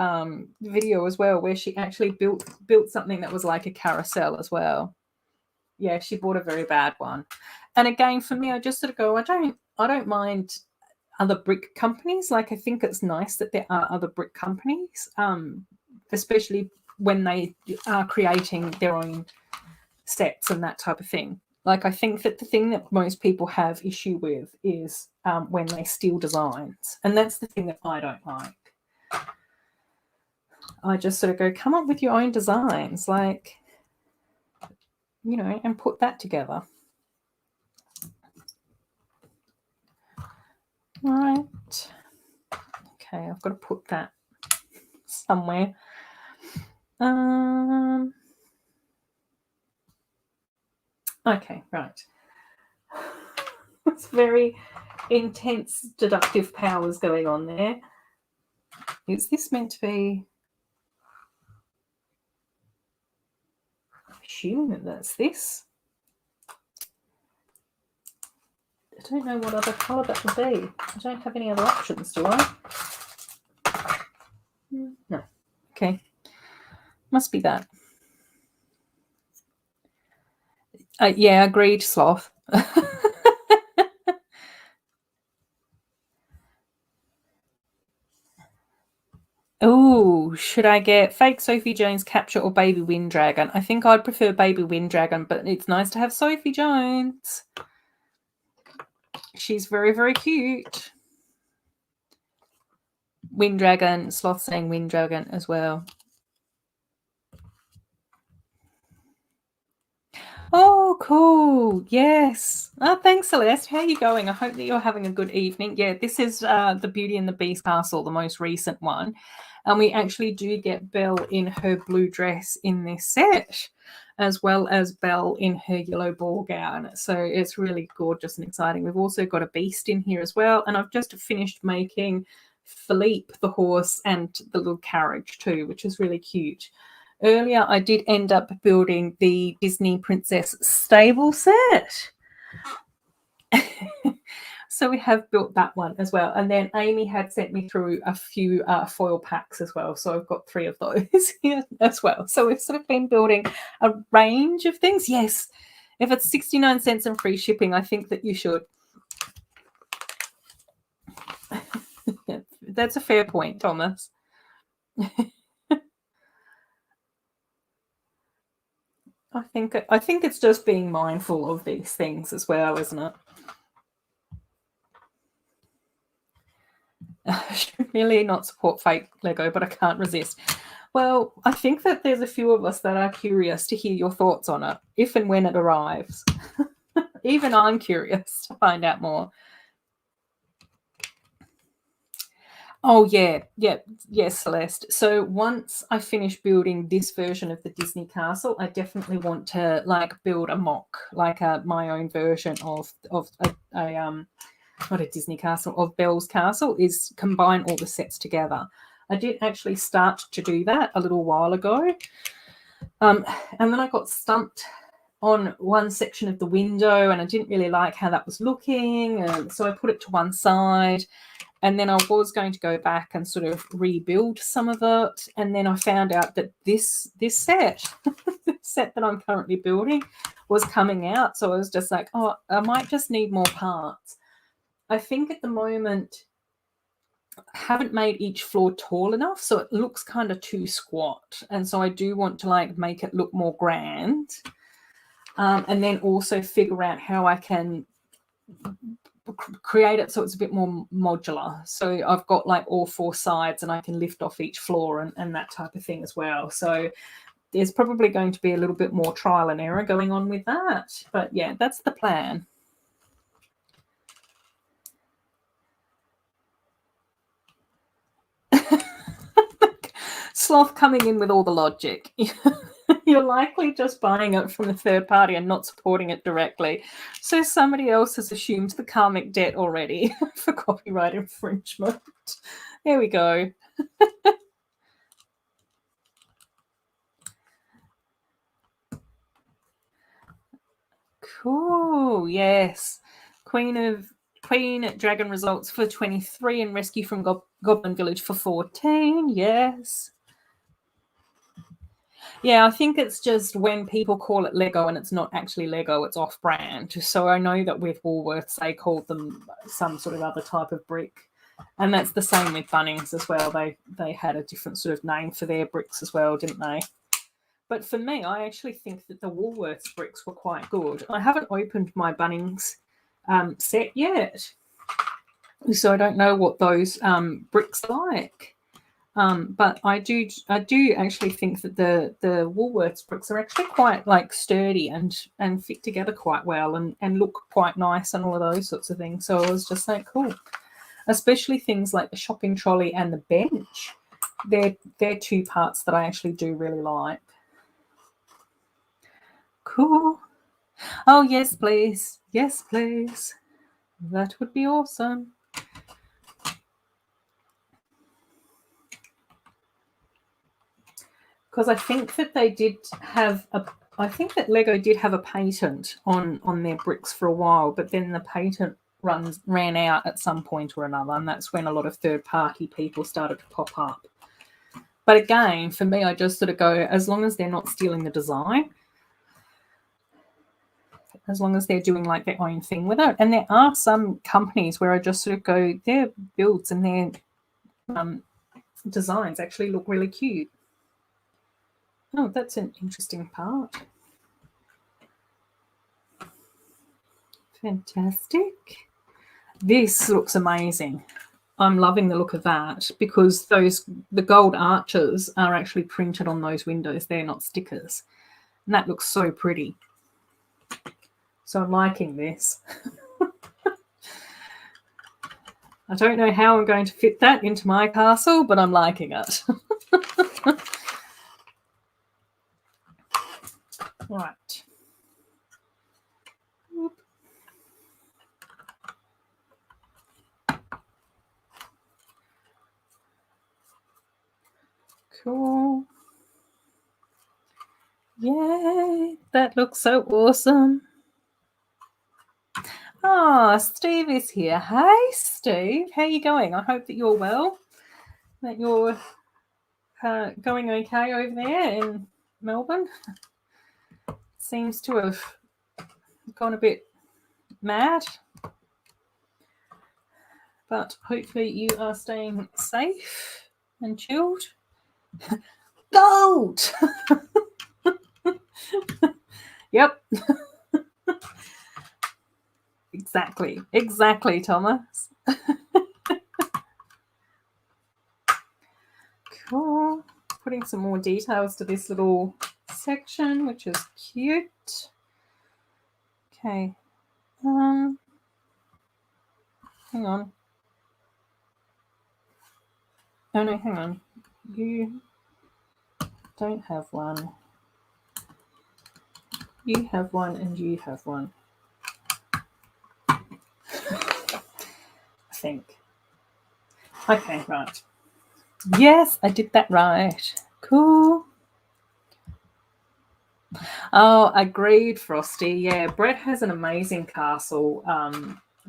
video as well where she actually built something that was like a carousel as well. Yeah, she bought a very bad one. And again, for me, I just sort of go, I don't mind other brick companies. Like, I think it's nice that there are other brick companies, especially when they are creating their own sets and that type of thing. Like, I think that the thing that most people have issue with is when they steal designs. And that's the thing that I don't like. I just sort of go, come up with your own designs, like, you know, and put that together. All right. Okay, I've got to put that somewhere. Okay, right. It's very intense deductive powers going on there. Is this meant to be? I'm assuming that that's this. I don't know what other colour that would be. I don't have any other options, do I? No. Okay. Must be that. Yeah, agreed, Sloth. Oh, should I get fake Sophie Jones capture or baby wind dragon? I think I'd prefer baby wind dragon, but it's nice to have Sophie Jones. She's very, very cute. Wind dragon, Sloth saying wind dragon as well. Oh, cool. Yes. Oh, thanks, Celeste. How are you going? I hope that you're having a good evening. Yeah, this is the Beauty and the Beast Castle, the most recent one. And we actually do get Belle in her blue dress in this set, as well as Belle in her yellow ball gown. So it's really gorgeous and exciting. We've also got a beast in here as well. And I've just finished making Philippe, the horse, and the little carriage too, which is really cute. Earlier, I did end up building the Disney Princess stable set. So we have built that one as well. And then Amy had sent me through a few foil packs as well. So I've got 3 of those here as well. So we've sort of been building a range of things. Yes, if it's 69 cents and free shipping, I think that you should. Yeah, that's a fair point, Thomas. I think it's just being mindful of these things as well, isn't it? I should really not support fake Lego, but I can't resist. Well, I think that there's a few of us that are curious to hear your thoughts on it, if and when it arrives. Even I'm curious to find out more. Oh, yeah, Celeste. So once I finish building this version of the Disney castle, I definitely want to build a mock, my own version of not a Disney castle, of Belle's castle, is combine all the sets together. I did actually start to do that a little while ago. And then I got stumped on one section of the window, and I didn't really like how that was looking, and so I put it to one side. And then I was going to go back and sort of rebuild some of it. And then I found out that this set, the set that I'm currently building, was coming out. So I was just like, oh, I might just need more parts. I think at the moment I haven't made each floor tall enough, so it looks kind of too squat. And so I do want to like make it look more grand. And then also figure out how I can create it so it's a bit more modular. So I've got like all 4 sides and I can lift off each floor and that type of thing as well. So there's probably going to be a little bit more trial and error going on with that. But yeah, that's the plan. Sloth coming in with all the logic. You're likely just buying it from a third party and not supporting it directly. So somebody else has assumed the karmic debt already for copyright infringement. There we go. Cool. Yes. Queen Dragon results for 23 and Rescue from Goblin Village for 14. Yes. Yeah, I think it's just when people call it Lego and it's not actually Lego, it's off-brand. So I know that with Woolworths, they called them some sort of other type of brick. And that's the same with Bunnings as well. They had a different sort of name for their bricks as well, didn't they? But for me, I actually think that the Woolworths bricks were quite good. I haven't opened my Bunnings set yet, so I don't know what those bricks are like. But I do actually think that the Woolworths bricks are actually quite like sturdy and fit together quite well and look quite nice and all of those sorts of things. So I was just like, cool. Especially things like the shopping trolley and the bench. They're 2 parts that I actually do really like. Cool. Oh, yes, please. Yes, please. That would be awesome. Because I think that they did have I think that Lego did have a patent on their bricks for a while, but then the patent ran out at some point or another, and that's when a lot of third-party people started to pop up. But again, for me, I just sort of go, as long as they're not stealing the design, as long as they're doing like their own thing with it. And there are some companies where I just sort of go, their builds and their designs actually look really cute. Oh, that's an interesting part. Fantastic. This looks amazing. I'm loving the look of that because the gold arches are actually printed on those windows. They're not stickers. And that looks so pretty. So I'm liking this. I don't know how I'm going to fit that into my castle, but I'm liking it. Right. Cool. Yay, that looks so awesome. Oh, Steve is here. Hey, Steve. How are you going? I hope that you're well, that you're going okay over there in Melbourne. Seems to have gone a bit mad, but hopefully you are staying safe and chilled. Gold! Yep. Exactly, Thomas. Cool. Putting some more details to this little section, which is cute. Okay. Hang on. Oh no, hang on. You don't have one. You have one and you have one. I think. Okay, right. Yes, I did that right. Cool. Oh, agreed, Frosty. Yeah, Brett has an amazing castle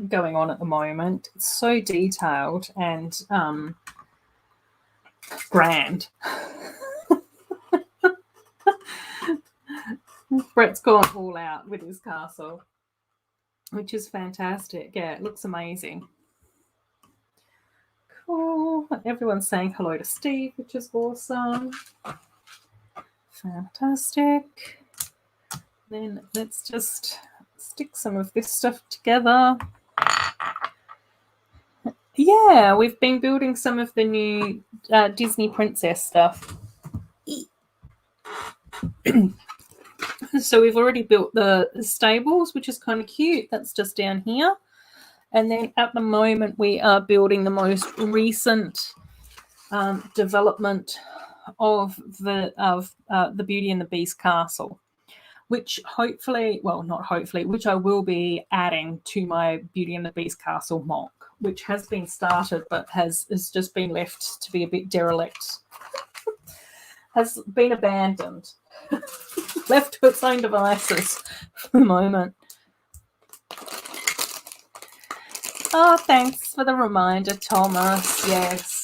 going on at the moment. It's so detailed and grand. Brett's gone all out with his castle, which is fantastic. Yeah, it looks amazing. Cool. Everyone's saying hello to Steve, which is awesome. Fantastic. Then let's just stick some of this stuff together. Yeah, we've been building some of the new Disney princess stuff. So we've already built the stables, which is kind of cute. That's just down here. And then at the moment we are building the most recent development of the Beauty and the Beast castle, which hopefully, well, not hopefully, which I will be adding to my Beauty and the Beast castle mock, which has been started but has just been left to be a bit derelict. Has been abandoned. Left to its own devices for the moment. Oh, thanks for the reminder, Thomas. Yes.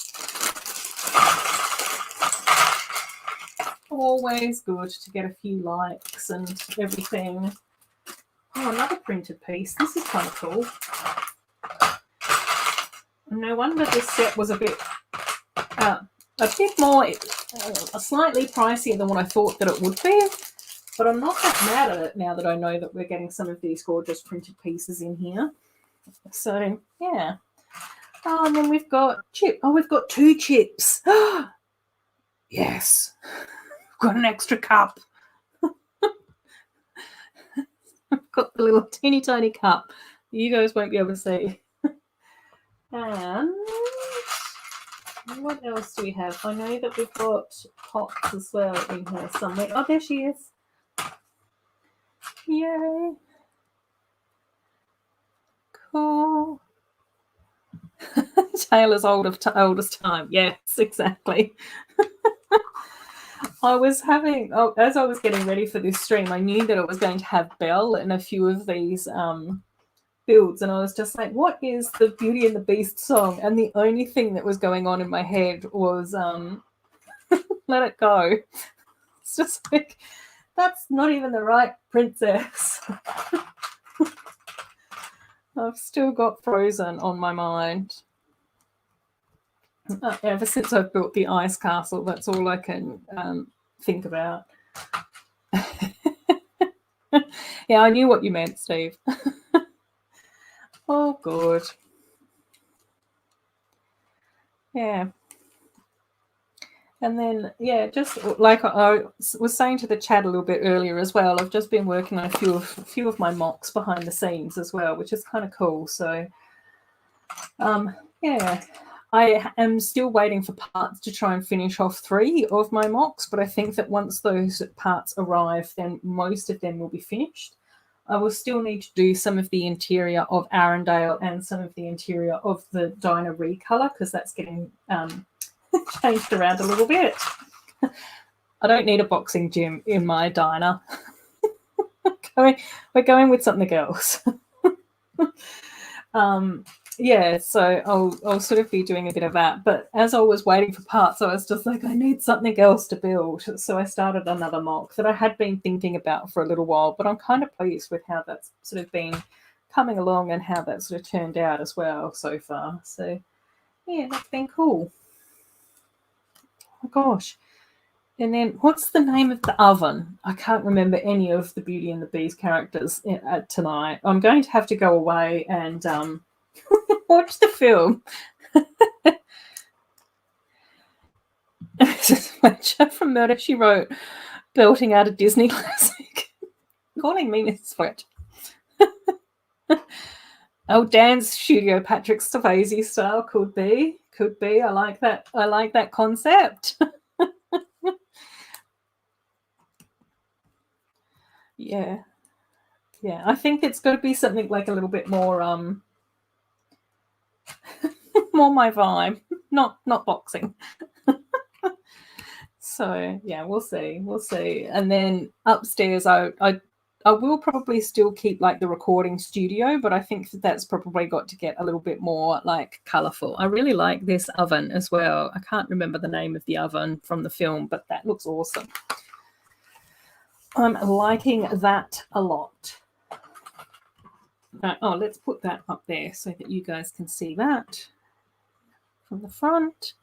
Always good to get a few likes and everything. Oh, another printed piece. This is kind of cool. No wonder this set was a bit more, slightly pricier than what I thought that it would be. But I'm not that mad at it now that I know that we're getting some of these gorgeous printed pieces in here. So, yeah. Oh, and then we've got chip. Oh, we've got 2 chips. Yes. Got an extra cup. I've got the little teeny tiny cup. You guys won't be able to see. And what else do we have? I know that we've got pots as well in here somewhere. Oh, there she is. Yay. Cool. Taylor's oldest time. Yes, exactly. I was having, as I was getting ready for this stream, I knew that it was going to have Belle in a few of these builds, and I was just like, what is the Beauty and the Beast song? And the only thing that was going on in my head was Let It Go. It's just like, that's not even the right princess. I've still got Frozen on my mind. Ever since I've built the ice castle, that's all I can think about. Yeah, I knew what you meant, Steve. Oh, good. Yeah. And then, yeah, just like I was saying to the chat a little bit earlier as well, I've just been working on a few of my mocks behind the scenes as well, which is kind of cool. So, yeah, I am still waiting for parts to try and finish off 3 of my mocks, but I think that once those parts arrive, then most of them will be finished. I will still need to do some of the interior of Arendelle and some of the interior of the Diner recolor, because that's getting changed around a little bit. I don't need a boxing gym in my diner. We're going with something else. Yeah, so I'll sort of be doing a bit of that. But as I was waiting for parts, I was just like, I need something else to build. So I started another mock that I had been thinking about for a little while, but I'm kind of pleased with how that's sort of been coming along and how that sort of turned out as well so far. So, yeah, that's been cool. Oh, gosh. And then what's the name of the oven? I can't remember any of the Beauty and the Beast characters tonight. I'm going to have to go away and watch the film. Jeff from Murder, She Wrote, belting out a Disney classic. Calling me Mrs. Fletch. Oh, dance studio, Patrick Swayze style, could be. I like that concept. Yeah. I think it's got to be something like a little bit more more my vibe, not boxing. So yeah, we'll see. And then upstairs, I will probably still keep like the recording studio, but I think that's probably got to get a little bit more like colourful. I really like this oven as well. I can't remember the name of the oven from the film, but that looks awesome. I'm liking that a lot. Oh, let's put that up there so that you guys can see that from the front.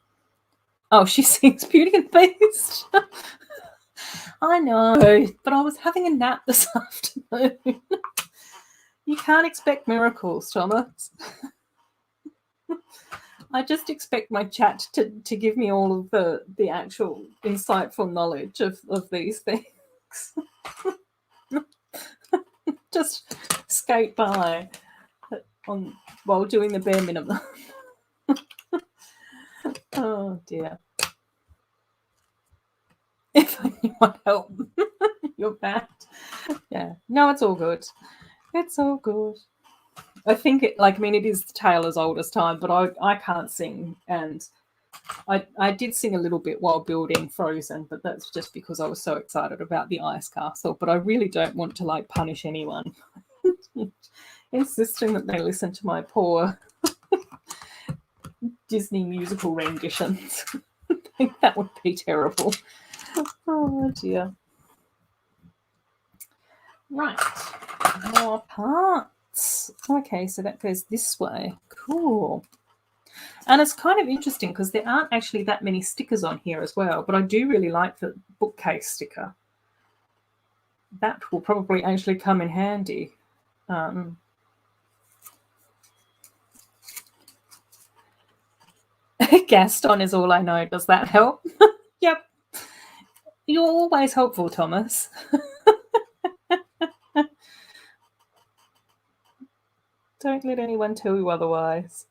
Oh, she sings Beauty and the Beast. I know, but I was having a nap this afternoon. You can't expect miracles, Thomas. I just expect my chat to give me all of the actual insightful knowledge of these things. Just skate by while doing the bare minimum. Oh dear. If you want help, you're bad. Yeah. No, it's all good. It's all good. I think it is Taylor's oldest time, but I can't sing, and I did sing a little bit while building Frozen, but that's just because I was so excited about the ice castle. But I really don't want to like punish anyone, insisting that they listen to my poor Disney musical renditions. I think that would be terrible. Oh dear. Right, more parts. Okay, so that goes this way. Cool. And it's kind of interesting because there aren't actually that many stickers on here as well, but I do really like the bookcase sticker. That will probably actually come in handy. Gaston is all I know. Does that help? Yep. You're always helpful, Thomas. Don't let anyone tell you otherwise.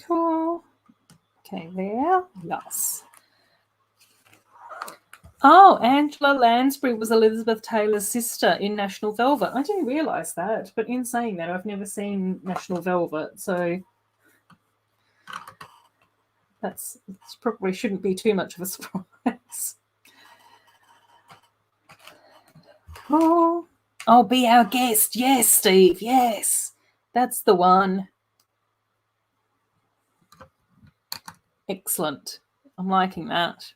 Cool. Okay, there. Yes. Oh, Angela Lansbury was Elizabeth Taylor's sister in National Velvet. I didn't realise that, but in saying that, I've never seen National Velvet, so that's probably shouldn't be too much of a surprise. Cool. Oh, be our guest. Yes, Steve. Yes. That's the one. Excellent. I'm liking that.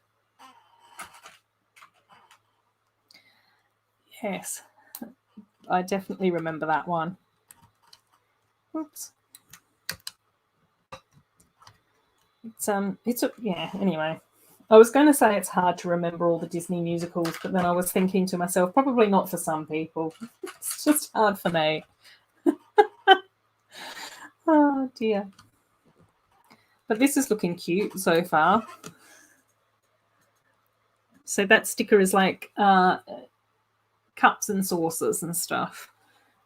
Yes. I definitely remember that one. Oops. Yeah, anyway. I was going to say it's hard to remember all the Disney musicals, but then I was thinking to myself, probably not for some people. It's just hard for me. Oh, dear. But this is looking cute so far. So that sticker is like cups and saucers and stuff.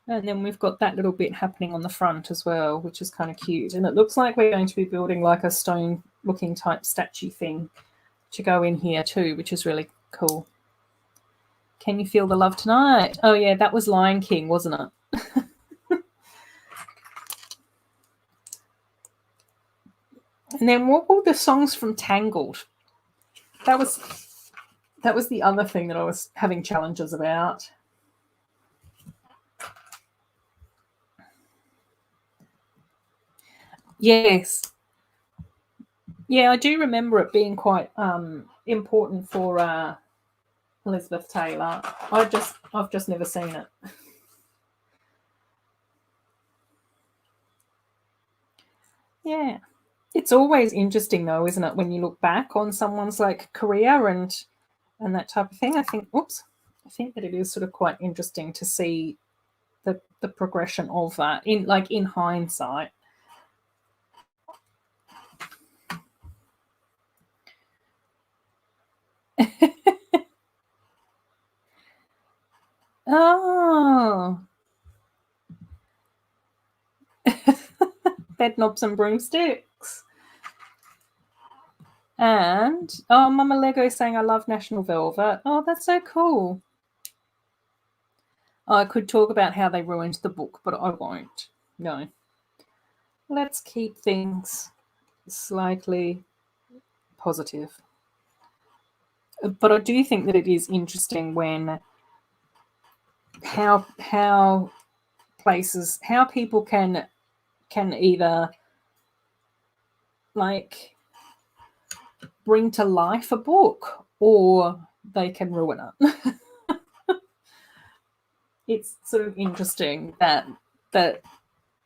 And then we've got that little bit happening on the front as well, which is kind of cute. And it looks like we're going to be building like a stone-looking type statue thing to go in here too, which is really cool. Can you feel the love tonight? Oh, yeah, that was Lion King, wasn't it? And then what were the songs from Tangled? That was the other thing that I was having challenges about. Yes. Yeah, I do remember it being quite important for Elizabeth Taylor. I've just never seen it. Yeah. It's always interesting though, isn't it, when you look back on someone's like career and that type of thing. I think that it is sort of quite interesting to see the progression of that in hindsight. Oh. Bed knobs and broomsticks. And Mama Lego saying I love National Velvet. Oh, that's so cool. I could talk about how they ruined the book, but I won't. No. Let's keep things slightly positive. But I do think that it is interesting when how how people can either like bring to life a book or they can ruin it. It's sort of interesting that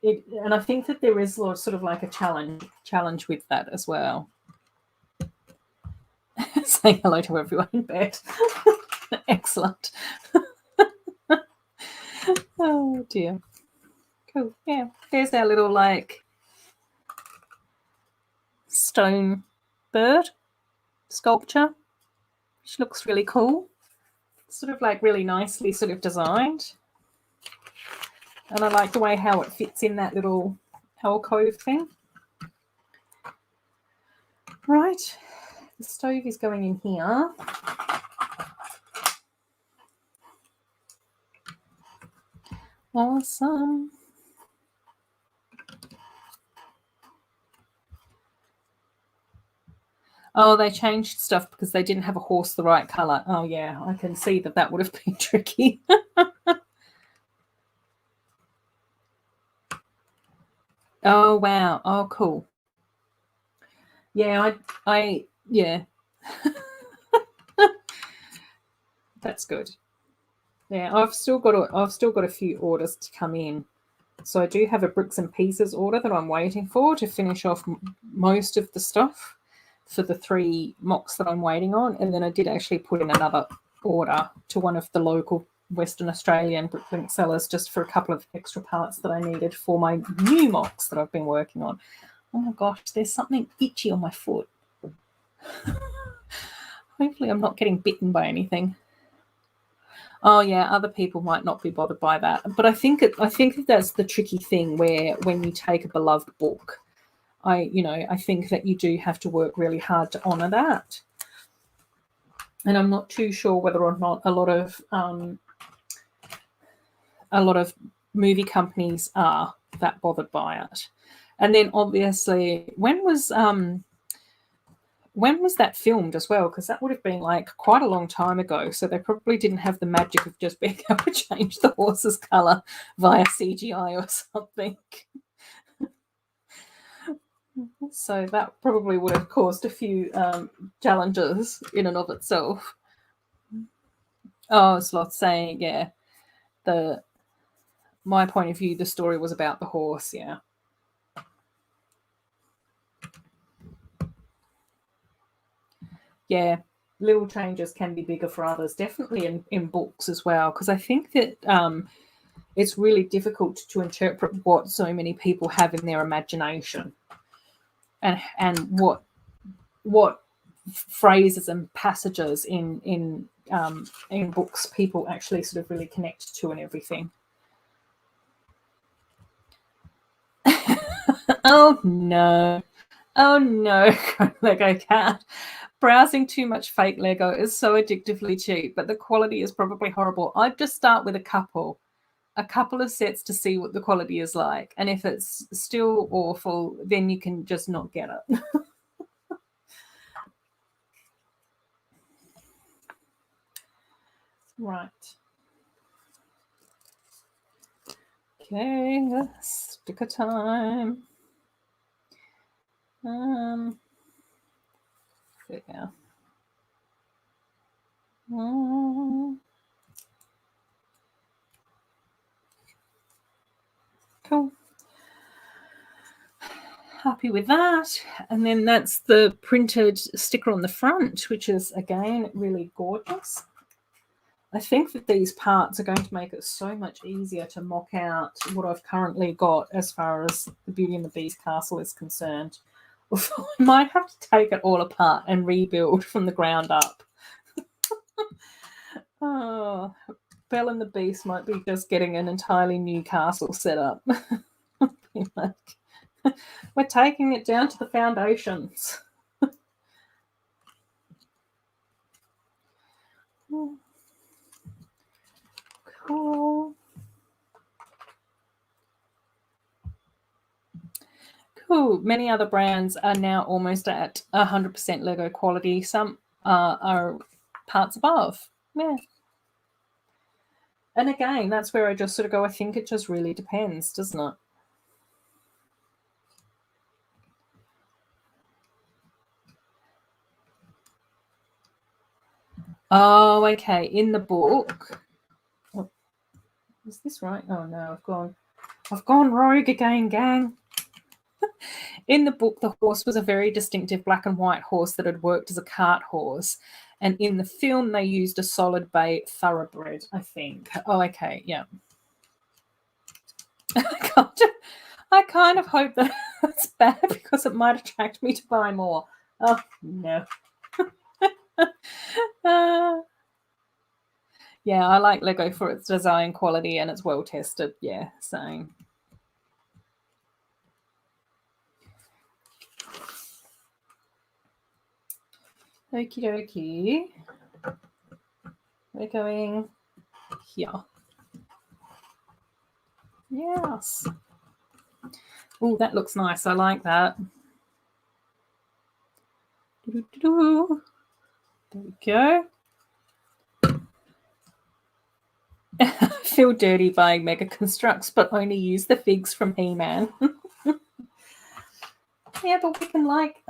it, and I think that there is sort of like a challenge with that as well. Saying hello to everyone in bed. Excellent. Oh dear. Cool. Yeah. There's our little like stone bird sculpture, which looks really cool. Sort of like really nicely sort of designed. And I like the way how it fits in that little alcove thing. Right. The stove is going in here. Awesome. Oh, they changed stuff because they didn't have a horse the right colour. Oh, yeah, I can see that that would have been tricky. Oh, wow. Oh, cool. Yeah, yeah. That's good. Yeah, I've still got a few orders to come in. So I do have a bricks and pieces order that I'm waiting for to finish off most of the stuff for the 3 mocks that I'm waiting on. And then I did actually put in another order to one of the local Western Australian bricklink sellers just for a couple of extra parts that I needed for my new mocks that I've been working on. Oh my gosh, there's something itchy on my foot. Hopefully I'm not getting bitten by anything. Oh yeah, other people might not be bothered by that, but I think that's the tricky thing where when you take a beloved book, I think that you do have to work really hard to honour that, and I'm not too sure whether or not a lot of movie companies are that bothered by it. And then obviously, when was that filmed as well? Because that would have been like quite a long time ago. So they probably didn't have the magic of just being able to change the horse's colour via CGI or something. So that probably would have caused a few challenges in and of itself. Oh, Sloth saying, yeah, my point of view, the story was about the horse, yeah. Yeah, little changes can be bigger for others, definitely in books as well, because I think that it's really difficult to interpret what so many people have in their imagination and what phrases and passages in books people actually sort of really connect to and everything. Oh no. Oh no, Lego cat. Browsing too much fake Lego is so addictively cheap, but the quality is probably horrible. I'd just start with a couple of sets to see what the quality is like. And if it's still awful, then you can just not get it. Right. Okay, sticker time. Yeah. Cool. Happy with that. And then that's the printed sticker on the front, which is again really gorgeous. I think that these parts are going to make it so much easier to mock out what I've currently got as far as the Beauty and the Beast castle is concerned. I might have to take it all apart and rebuild from the ground up. Oh, Belle and the Beast might be just getting an entirely new castle set up. Like, we're taking it down to the foundations. Cool. Many other brands are now almost at 100% Lego quality. Some are parts above. Yeah. And again, that's where I just sort of go, I think it just really depends, doesn't it? Oh, okay. In the book. Oh, is this right? Oh no, I've gone rogue again, gang. In the book, the horse was a very distinctive black and white horse that had worked as a cart horse. And in the film, they used a solid bay thoroughbred, I think. Oh, okay. Yeah. I kind of hope that that's bad because it might attract me to buy more. Oh, no. Yeah, I like Lego for its design quality and it's well tested. Yeah, same. Okie dokie. We're going here. Yes. Oh, that looks nice. I like that. There we go. Feel dirty buying Mega Constructs, but only use the figs from He-Man. Yeah, but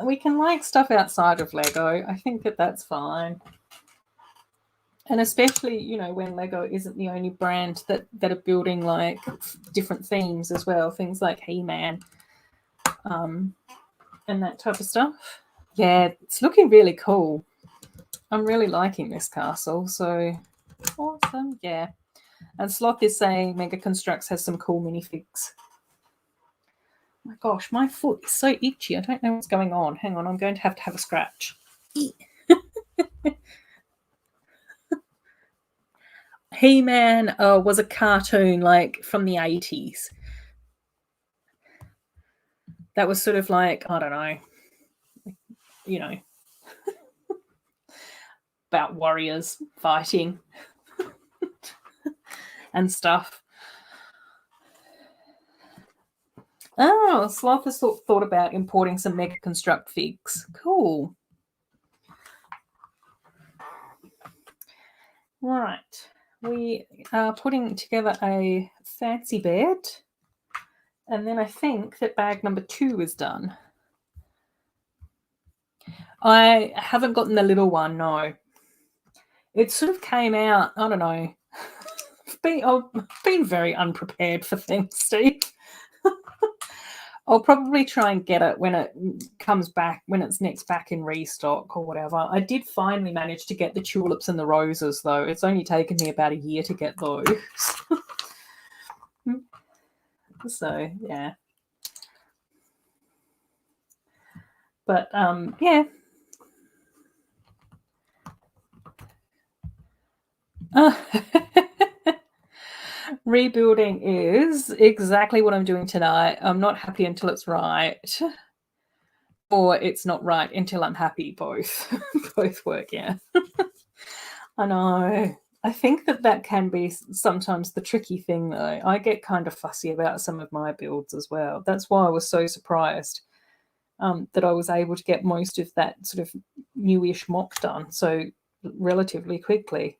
we can like stuff outside of Lego. I think that that's fine. And especially, you know, when Lego isn't the only brand that are building like different themes as well, things like He-Man, and that type of stuff. Yeah, it's looking really cool. I'm really liking this castle, so awesome. Yeah. And Sloth is saying Mega Constructs has some cool minifigs. Oh my gosh, my foot is so itchy. I don't know what's going on. Hang on, I'm going to have a scratch. He-Man was a cartoon like from the 80s. That was sort of like, I don't know, you know, about warriors fighting and stuff. Oh, Sloth has thought about importing some Mega Construct figs. Cool. Right. We are putting together a fancy bed. And then I think that bag number 2 is done. I haven't gotten the little one, no. It sort of came out, I don't know. I've been very unprepared for things, Steve. I'll probably try and get it when it comes back, when it's next back in restock or whatever. I did finally manage to get the tulips and the roses, though. It's only taken me about a year to get those. So, yeah. But, yeah. Rebuilding is exactly what I'm doing tonight. I'm not happy until it's right. Or it's not right until I'm happy. Both. Both work, yeah. I know. I think that can be sometimes the tricky thing, though. I get kind of fussy about some of my builds as well. That's why I was so surprised that I was able to get most of that sort of newish mock done so relatively quickly.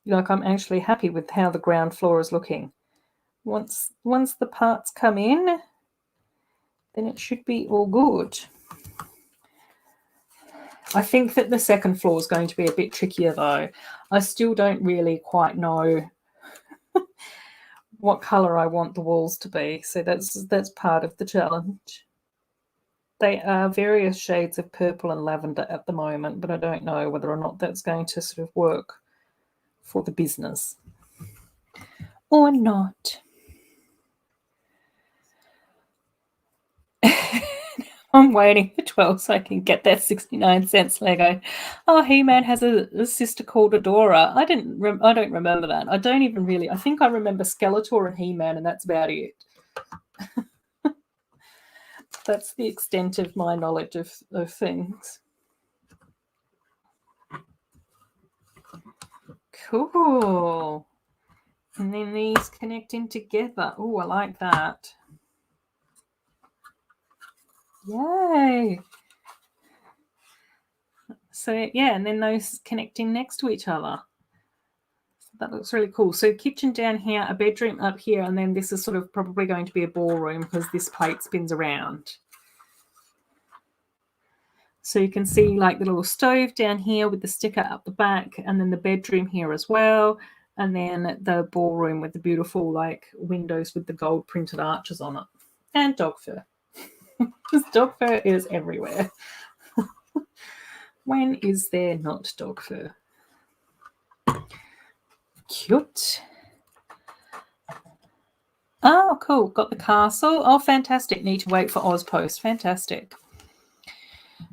Like, I'm actually happy with how the ground floor is looking. Once the parts come in, then it should be all good. I think that the second floor is going to be a bit trickier, though. I still don't really quite know what colour I want the walls to be, so that's part of the challenge. They are various shades of purple and lavender at the moment, but I don't know whether or not that's going to sort of work for the business or not. I'm waiting for 12 so I can get that 69 cents Lego. Oh, He-Man has a sister called Adora. I don't remember that. I don't even really. I think I remember Skeletor and He-Man, and that's about it. That's the extent of my knowledge of things. Cool. And then these connecting together. Oh, I like that. Yay. So yeah, and then those connecting next to each other. So that looks really cool. So kitchen down here, a bedroom up here, and then this is sort of probably going to be a ballroom because this plate spins around. So you can see like the little stove down here with the sticker up the back, and then the bedroom here as well, and then the ballroom with the beautiful like windows with the gold printed arches on it, and dog fur. Because dog fur is everywhere. When is there not dog fur? Cute. Oh, cool. Got the castle. Oh, fantastic. Need to wait for Ozpost. Fantastic.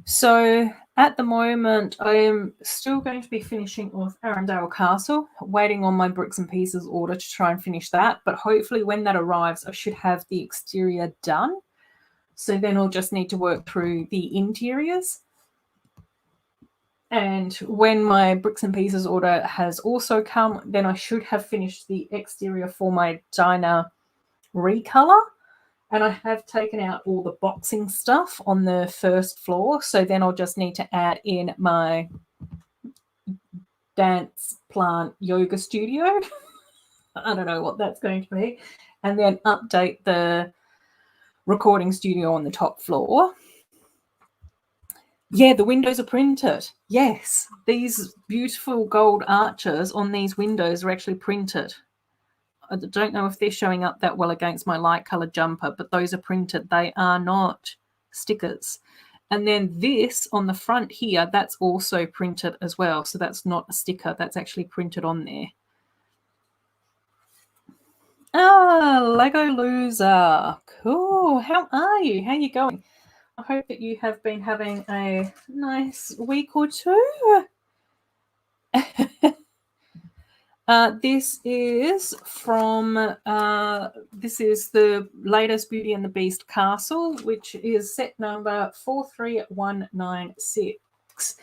So at the moment, I am still going to be finishing off Arundel Castle, waiting on my bricks and pieces order to try and finish that. But hopefully when that arrives, I should have the exterior done. So then I'll just need to work through the interiors. And when my bricks and pieces order has also come, then I should have finished the exterior for my diner recolor. And I have taken out all the boxing stuff on the first floor. So then I'll just need to add in my dance plant yoga studio. I don't know what that's going to be. And then update the recording studio on the top floor. Yeah, the windows are printed. Yes, these beautiful gold arches on these windows are actually printed. I don't know if they're showing up that well against my light coloured jumper, but those are printed. They are not stickers. And then this on the front here, that's also printed as well. So that's not a sticker. That's actually printed on there. Ah, Lego Loser. Cool. How are you? How are you going? I hope that you have been having a nice week or two. This is from this is the latest Beauty and the Beast castle, which is set number 43196.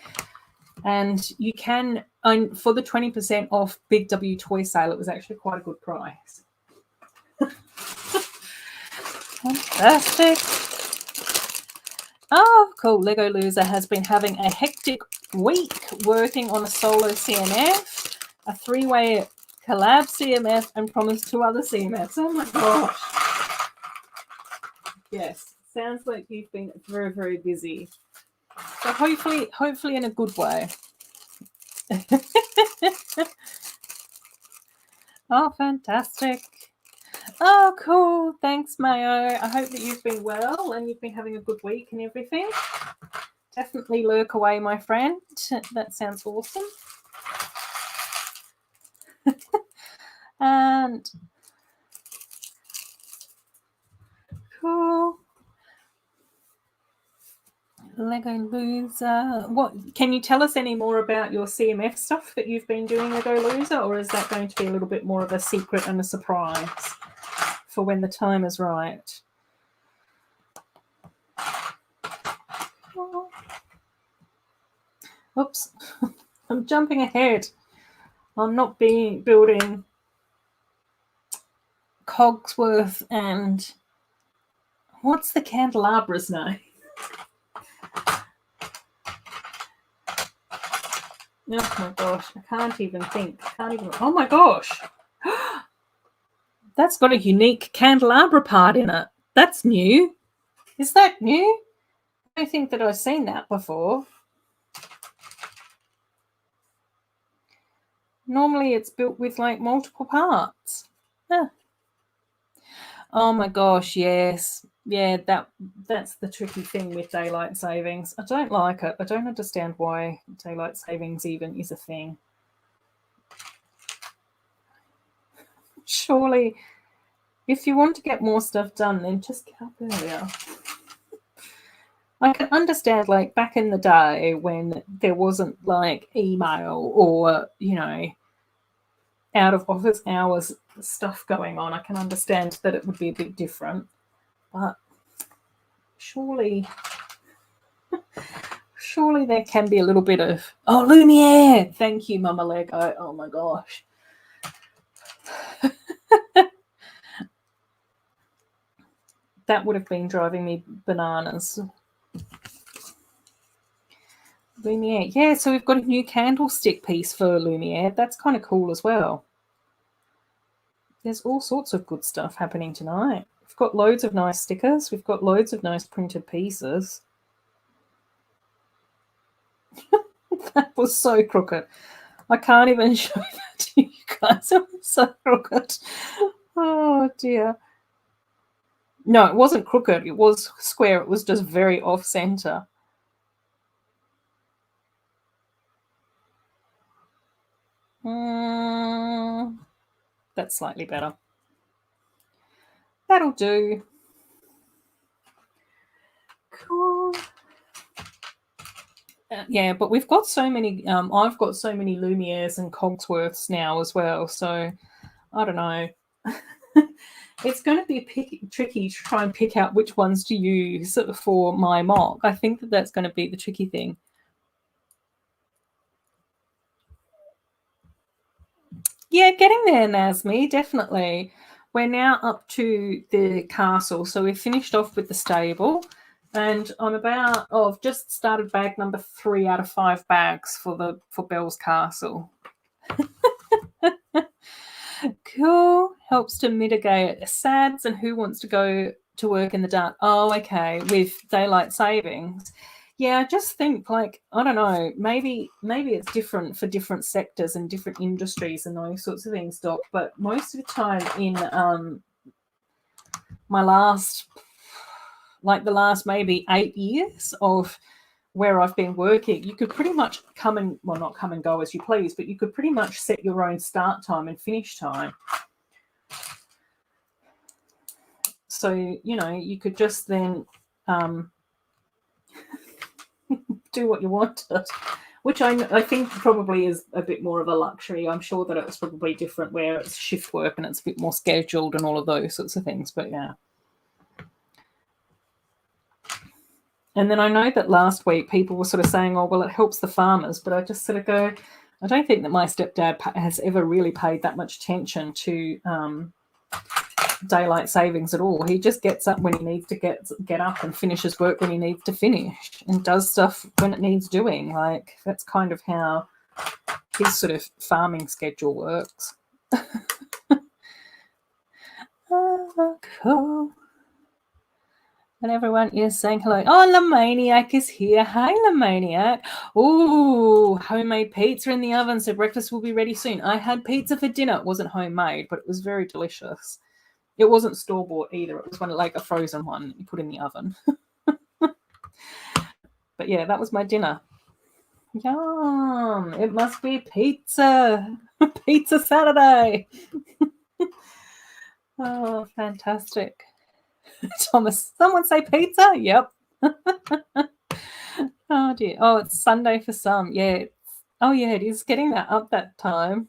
And you can, for the 20% off Big W toy sale, it was actually quite a good price. Fantastic. Oh, cool. Lego Loser has been having a hectic week working on a solo CMF, a 3-way collab CMF, and promised 2 other CMFs. Oh my gosh. Yes, sounds like you've been very, very busy. So hopefully in a good way. Oh, fantastic. Oh, cool. Thanks, Mayo. I hope that you've been well and you've been having a good week and everything. Definitely lurk away, my friend. That sounds awesome. And cool. Lego Loser. What can you tell us any more about your CMF stuff that you've been doing, Lego Loser, or is that going to be a little bit more of a secret and a surprise for when the time is right? Oops, I'm jumping ahead. I'm not building Cogsworth and what's the candelabra's name? Oh my gosh, I can't even think. Oh my gosh. That's got a unique candelabra part in it. That's new. Is that new? I don't think that I've seen that before. Normally it's built with like multiple parts. Huh. Oh my gosh, yes. Yeah, that's the tricky thing with daylight savings. I don't like it. I don't understand why daylight savings even is a thing. Surely, if you want to get more stuff done, then just get up earlier. I can understand, like, back in the day when there wasn't, like, email or, you know, out of office hours stuff going on. I can understand that it would be a bit different. But surely there can be a little bit of, oh, Lumiere! Thank you, Mama Lego. Oh, my gosh. That would have been driving me bananas. Lumiere. Yeah, so we've got a new candlestick piece for Lumiere. That's kind of cool as well. There's all sorts of good stuff happening tonight. We've got loads of nice stickers. We've got loads of nice printed pieces. That was so crooked. I can't even show that to you guys. It was so crooked. Oh, dear. No, it wasn't crooked. It was square. It was just very off-center. That's slightly better. That'll do. Cool. Yeah, but we've got so many. I've got so many Lumieres and Cogsworths now as well. So I don't know. It's going to be tricky to try and pick out which ones to use for my mock. I think that's going to be the tricky thing. Yeah, getting there, Nazmi, definitely. We're now up to the castle. So we've finished off with the stable. And I've just started bag number 3 out of 5 bags for Belle's castle. Cool. Helps to mitigate SADs and who wants to go to work in the dark. Oh, okay, with daylight savings. Yeah, I just think I don't know, maybe it's different for different sectors and different industries and those sorts of things, Doc. But most of the time in my last maybe 8 years of where I've been working, you could pretty much not come and go as you please, but you could pretty much set your own start time and finish time. So, you could just then do what you wanted, which I think probably is a bit more of a luxury. I'm sure that it's probably different where it's shift work and it's a bit more scheduled and all of those sorts of things, but yeah. And then I know that last week people were sort of saying, oh, well, it helps the farmers, but I just sort of go, I don't think that my stepdad has ever really paid that much attention to daylight savings at all. He just gets up when he needs to get up and finishes work when he needs to finish and does stuff when it needs doing. That's kind of how his sort of farming schedule works. Oh, cool. And everyone is saying hello. Oh, Lamaniac is here. Hi, Lamaniac. Oh, homemade pizza in the oven, so breakfast will be ready soon. I had pizza for dinner. It wasn't homemade, but it was very delicious. It wasn't store-bought either. It was a frozen one you put in the oven. But yeah, that was my dinner. Yum. It must be pizza. Pizza Saturday. Oh, fantastic. Thomas, someone say pizza? Yep. Oh, dear. Oh, it's Sunday for some. Yeah. Oh, yeah, it is getting up that time.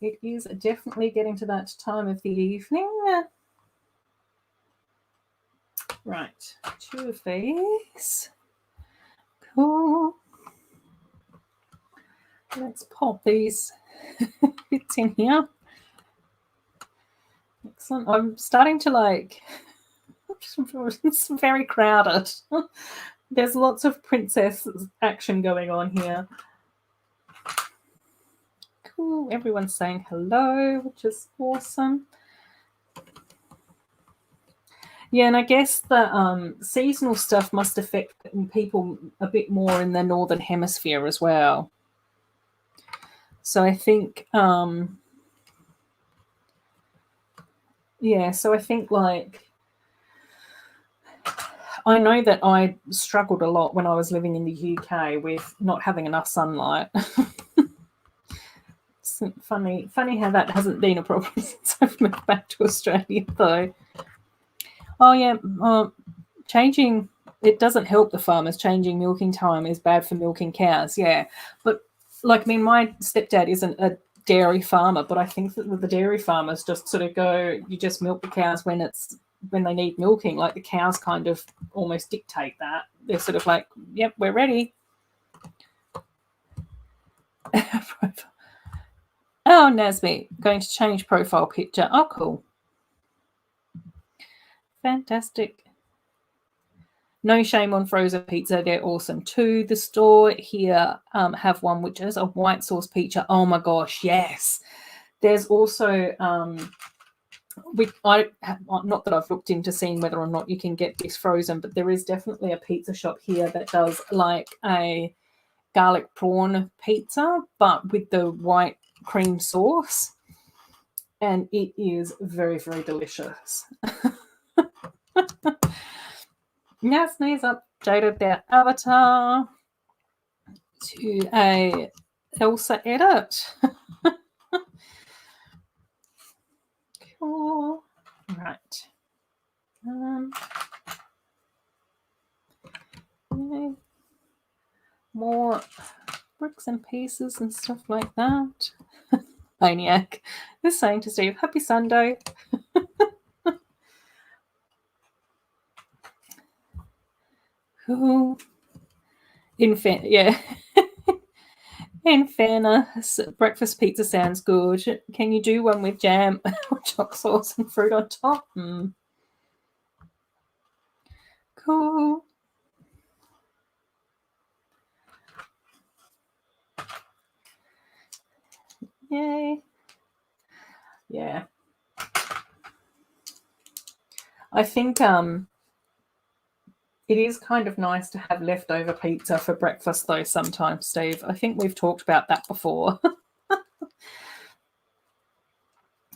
It is definitely getting to that time of the evening. Right. 2 of these. Cool. Let's pop these bits in here. Excellent. I'm starting to it's very crowded. There's lots of princess action going on here. Cool. Everyone's saying hello, which is awesome. Yeah, and I guess the seasonal stuff must affect people a bit more in the northern hemisphere as well. So I think, I think I know that I struggled a lot when I was living in the UK with not having enough sunlight. It's funny how that hasn't been a problem since I've moved back to Australia, though. Oh, yeah, changing, it doesn't help the farmers. Changing milking time is bad for milking cows, yeah. But, my stepdad isn't a dairy farmer, but I think that the dairy farmers just sort of go, you just milk the cows when they need milking. The cows kind of almost dictate that. They're sort of like, yep, we're ready. Oh, Nazmi, going to change profile picture. Oh, cool. Fantastic. No shame on frozen pizza. They're awesome too. The store here have one which is a white sauce pizza. Oh my gosh, yes. There's also not that I've looked into seeing whether or not you can get this frozen, but there is definitely a pizza shop here that does like a garlic prawn pizza, but with the white cream sauce. And it is very, very delicious. Yasmin's updated their avatar to a Elsa edit. Cool. Right. More bricks and pieces and stuff like that. Maniac is saying to Steve, happy Sunday. Cool. Yeah. In fairness, breakfast pizza sounds good. Can you do one with jam or choc sauce and fruit on top? Cool. Yay. Yeah. I think it is kind of nice to have leftover pizza for breakfast though sometimes, Steve. I think we've talked about that before.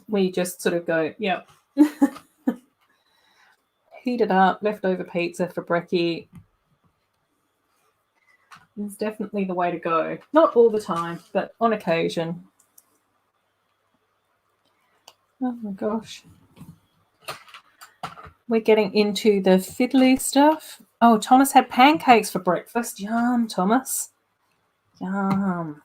We just sort of go, yep. Heat it up, leftover pizza for brekkie. It's definitely the way to go. Not all the time, but on occasion. Oh my gosh. We're getting into the fiddly stuff. Oh, Thomas had pancakes for breakfast. Yum, Thomas. Yum.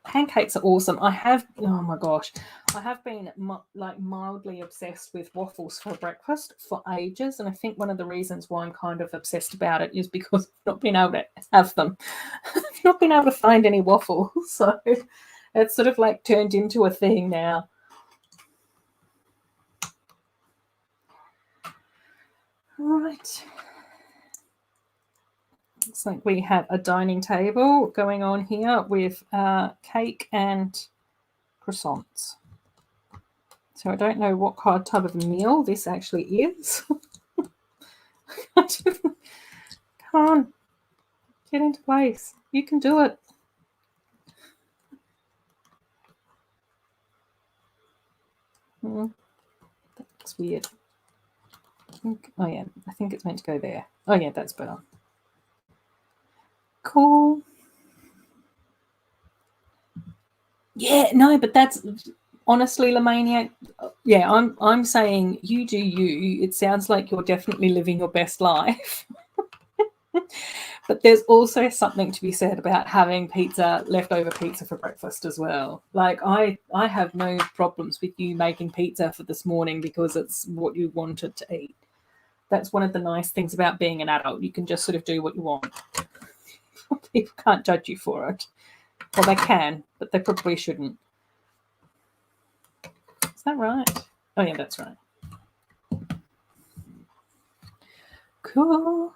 Pancakes are awesome. Oh my gosh. I have been mildly obsessed with waffles for breakfast for ages. And I think one of the reasons why I'm kind of obsessed about it is because I've not been able to have them. I've not been able to find any waffles. So it's sort of like turned into a thing now. Right. Looks like we have a dining table going on here with cake and croissants. So I don't know what kind of type of meal this actually is. Come on, get into place. You can do it. That looks weird. Oh yeah, I think it's meant to go there. Oh yeah, that's better. Cool. Yeah, no, but that's honestly, Lamania. Yeah, I'm saying you do you. It sounds like you're definitely living your best life. But there's also something to be said about having leftover pizza for breakfast as well. Like I have no problems with you making pizza for this morning because it's what you wanted to eat. That's one of the nice things about being an adult. You can just sort of do what you want. People can't judge you for it. Well, they can, but they probably shouldn't. Is that right? Oh yeah, that's right. Cool.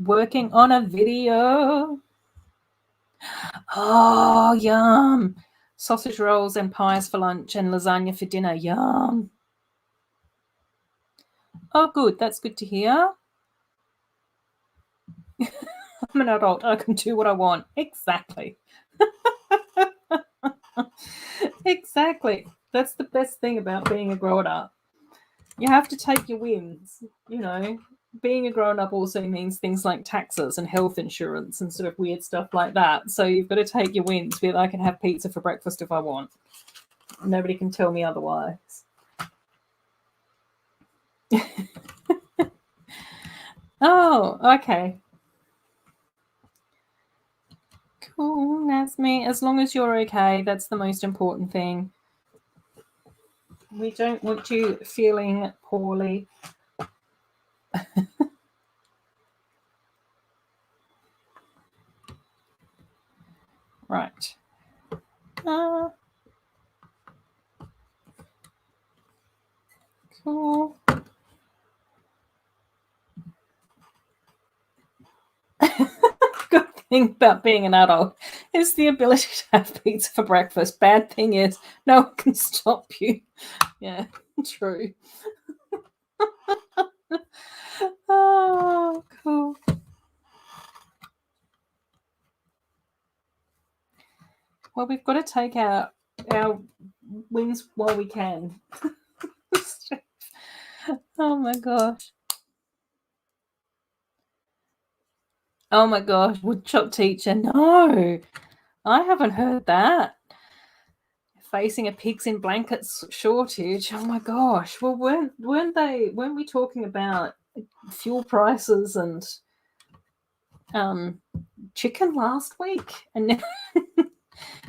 Working on a video. Oh, yum. Sausage rolls and pies for lunch and lasagna for dinner. Yum. Oh, good. That's good to hear. I'm an adult. I can do what I want. Exactly. Exactly. That's the best thing about being a grown-up. You have to take your wins. You know, being a grown-up also means things like taxes and health insurance and sort of weird stuff like that. So you've got to take your wins. Be like, I can have pizza for breakfast if I want. Nobody can tell me otherwise. Oh, okay. Cool, Nasmi. As long as you're okay, that's the most important thing. We don't want you feeling poorly. Right. Cool. thing about being an adult is the ability to have pizza for breakfast. Bad thing is no one can stop you. Yeah, true. Oh, cool. Well, we've got to take our wins while we can. Oh my gosh. Oh my gosh, woodshop teacher. No, I haven't heard that. Facing a pigs in blankets shortage. Oh my gosh. Well, weren't we talking about fuel prices and chicken last week? And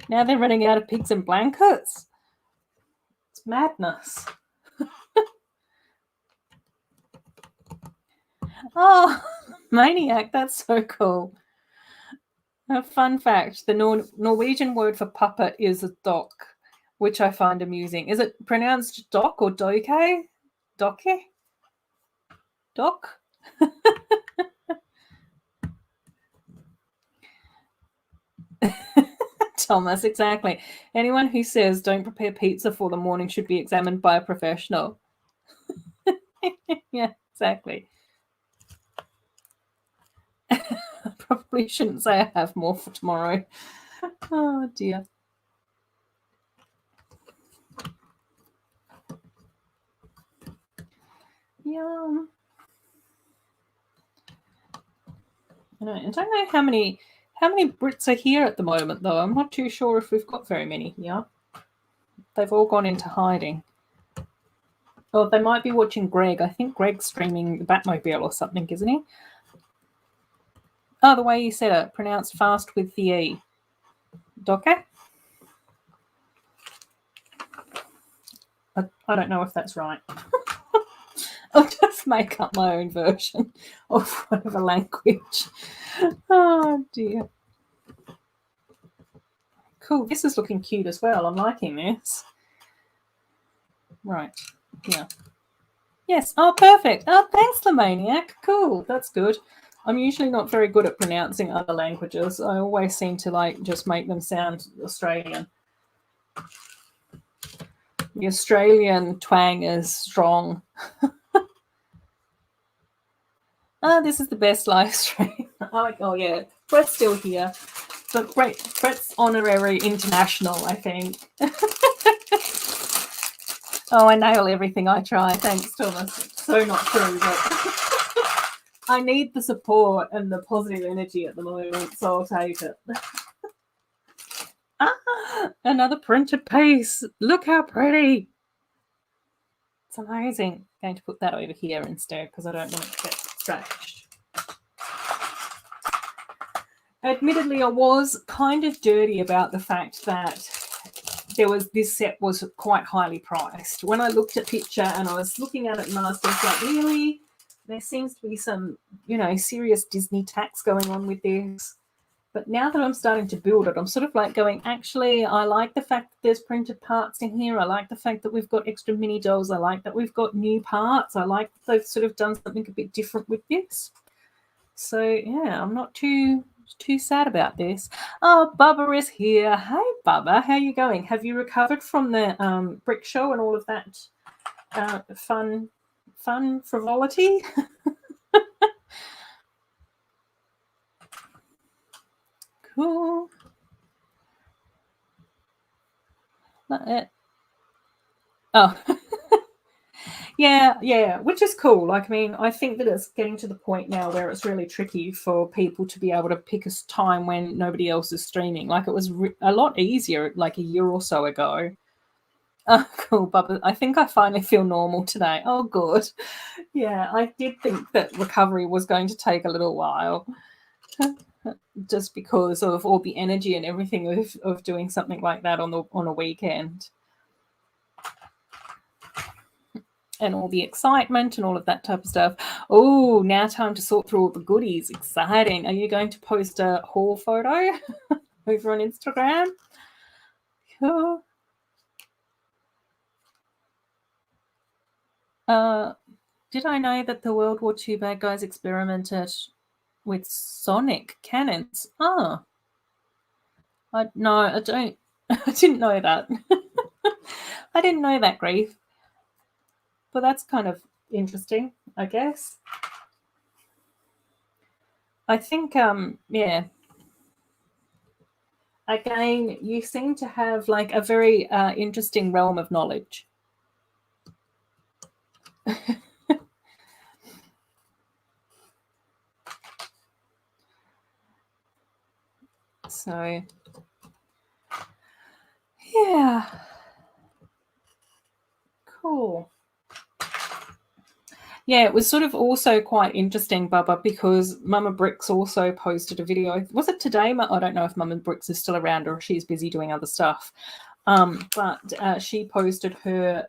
now they're running out of pigs and blankets. It's madness. Oh, maniac, that's so cool. A fun fact, the Norwegian word for puppet is a dock, which I find amusing. Is it pronounced dock or doke? Doke? Dock? Thomas, exactly. Anyone who says don't prepare pizza for the morning should be examined by a professional. Yeah, exactly. Probably shouldn't say I have more for tomorrow. Oh dear. Yum. I don't know how many Brits are here at the moment, though. I'm not too sure if we've got very many here. They've all gone into hiding. Oh, they might be watching Greg. I think Greg's streaming the Batmobile or something, isn't he? Oh, the way you said it, pronounced fast with the E. Doke? I don't know if that's right. I'll just make up my own version of whatever language. Oh, dear. Cool. This is looking cute as well. I'm liking this. Right. Yeah. Yes. Oh, perfect. Oh, thanks, the maniac. Cool. That's good. I'm usually not very good at pronouncing other languages. I always seem to just make them sound Australian. The Australian twang is strong. This is the best live stream. Oh yeah, Brett's still here. But Brett's honorary international, I think. Oh, I nail everything I try. Thanks, Thomas. It's so not true, but I need the support and the positive energy at the moment, so I'll take it. Another printed piece. Look how pretty. It's amazing. I'm going to put that over here instead because I don't want it to get scratched. Admittedly, I was kind of dirty about the fact that this set was quite highly priced. When I looked at picture and I was looking at it and I was just like, really? There seems to be some, serious Disney tax going on with this. But now that I'm starting to build it, I'm sort of like going, actually, I like the fact that there's printed parts in here. I like the fact that we've got extra mini dolls. I like that we've got new parts. I like that they've sort of done something a bit different with this. So, yeah, I'm not too sad about this. Oh, Bubba is here. Hey, Bubba, how are you going? Have you recovered from the brick show and all of that fun frivolity? Cool. Oh. Yeah, which is cool. I think that it's getting to the point now where it's really tricky for people to be able to pick a time when nobody else is streaming. Like it was a lot easier like a year or so ago. Oh, cool, Bubba. I think I finally feel normal today. Oh, good. Yeah, I did think that recovery was going to take a little while. Just because of all the energy and everything of doing something like that on a weekend. And all the excitement and all of that type of stuff. Oh, now time to sort through all the goodies. Exciting. Are you going to post a haul photo over on Instagram? Cool. Did I know that the World War II bad guys experimented with sonic cannons. Oh, I don't. I didn't know that. I didn't know that, Grief. But that's kind of interesting, I guess. I think, yeah. Again, you seem to have like a very interesting realm of knowledge. So, yeah. Cool. Yeah, it was sort of also quite interesting, Bubba, because Mama Bricks also posted a video. Was it today? I don't know if Mama Bricks is still around or she's busy doing other stuff. But she posted her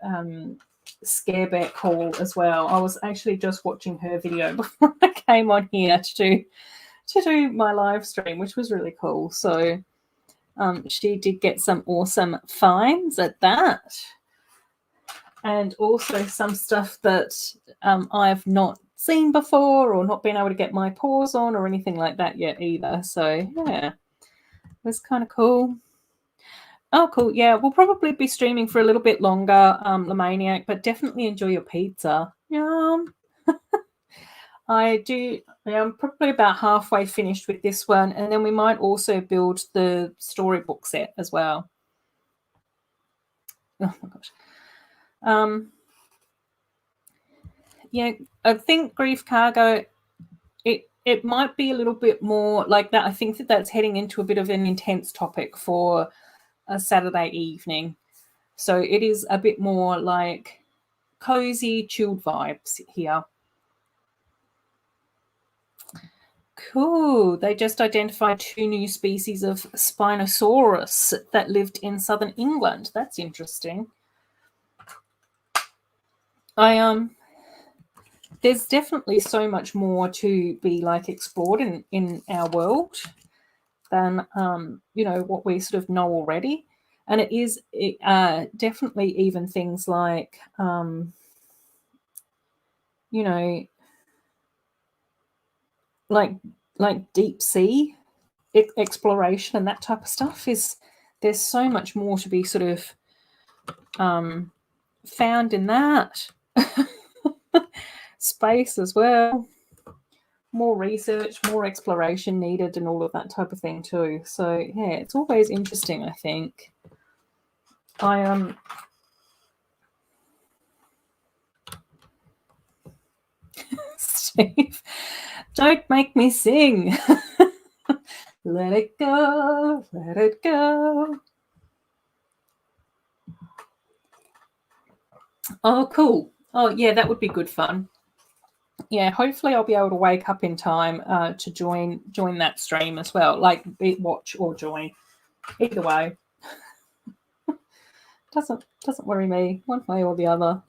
scare bear call as well. I was actually just watching her video before I came on here to do my live stream, which was really cool. So she did get some awesome finds at that. And also some stuff that I've not seen before or not been able to get my paws on or anything like that yet either. So, yeah, it was kind of cool. Oh, cool. Yeah, we'll probably be streaming for a little bit longer, The Maniac, but definitely enjoy your pizza. I do. I'm probably about halfway finished with this one, and then we might also build the storybook set as well. Oh my gosh. Yeah, I think Grief Cargo, it might be a little bit more like that. I think that's heading into a bit of an intense topic for a Saturday evening. So it is a bit more like cozy, chilled vibes here. Cool. They just identified 2 new species of Spinosaurus that lived in southern England. That's interesting. There's definitely so much more to be like explored in our world than what we sort of know already. And it is definitely even things like like deep sea exploration and that type of stuff. There's so much more to be sort of found in that space as well. More research, more exploration needed, and all of that type of thing too. So yeah, it's always interesting, I think. Steve, don't make me sing. Let it go, let it go. Oh, cool. Oh, yeah, that would be good fun. Yeah, hopefully I'll be able to wake up in time to join that stream as well. Like watch or join, either way. Doesn't worry me one way or the other.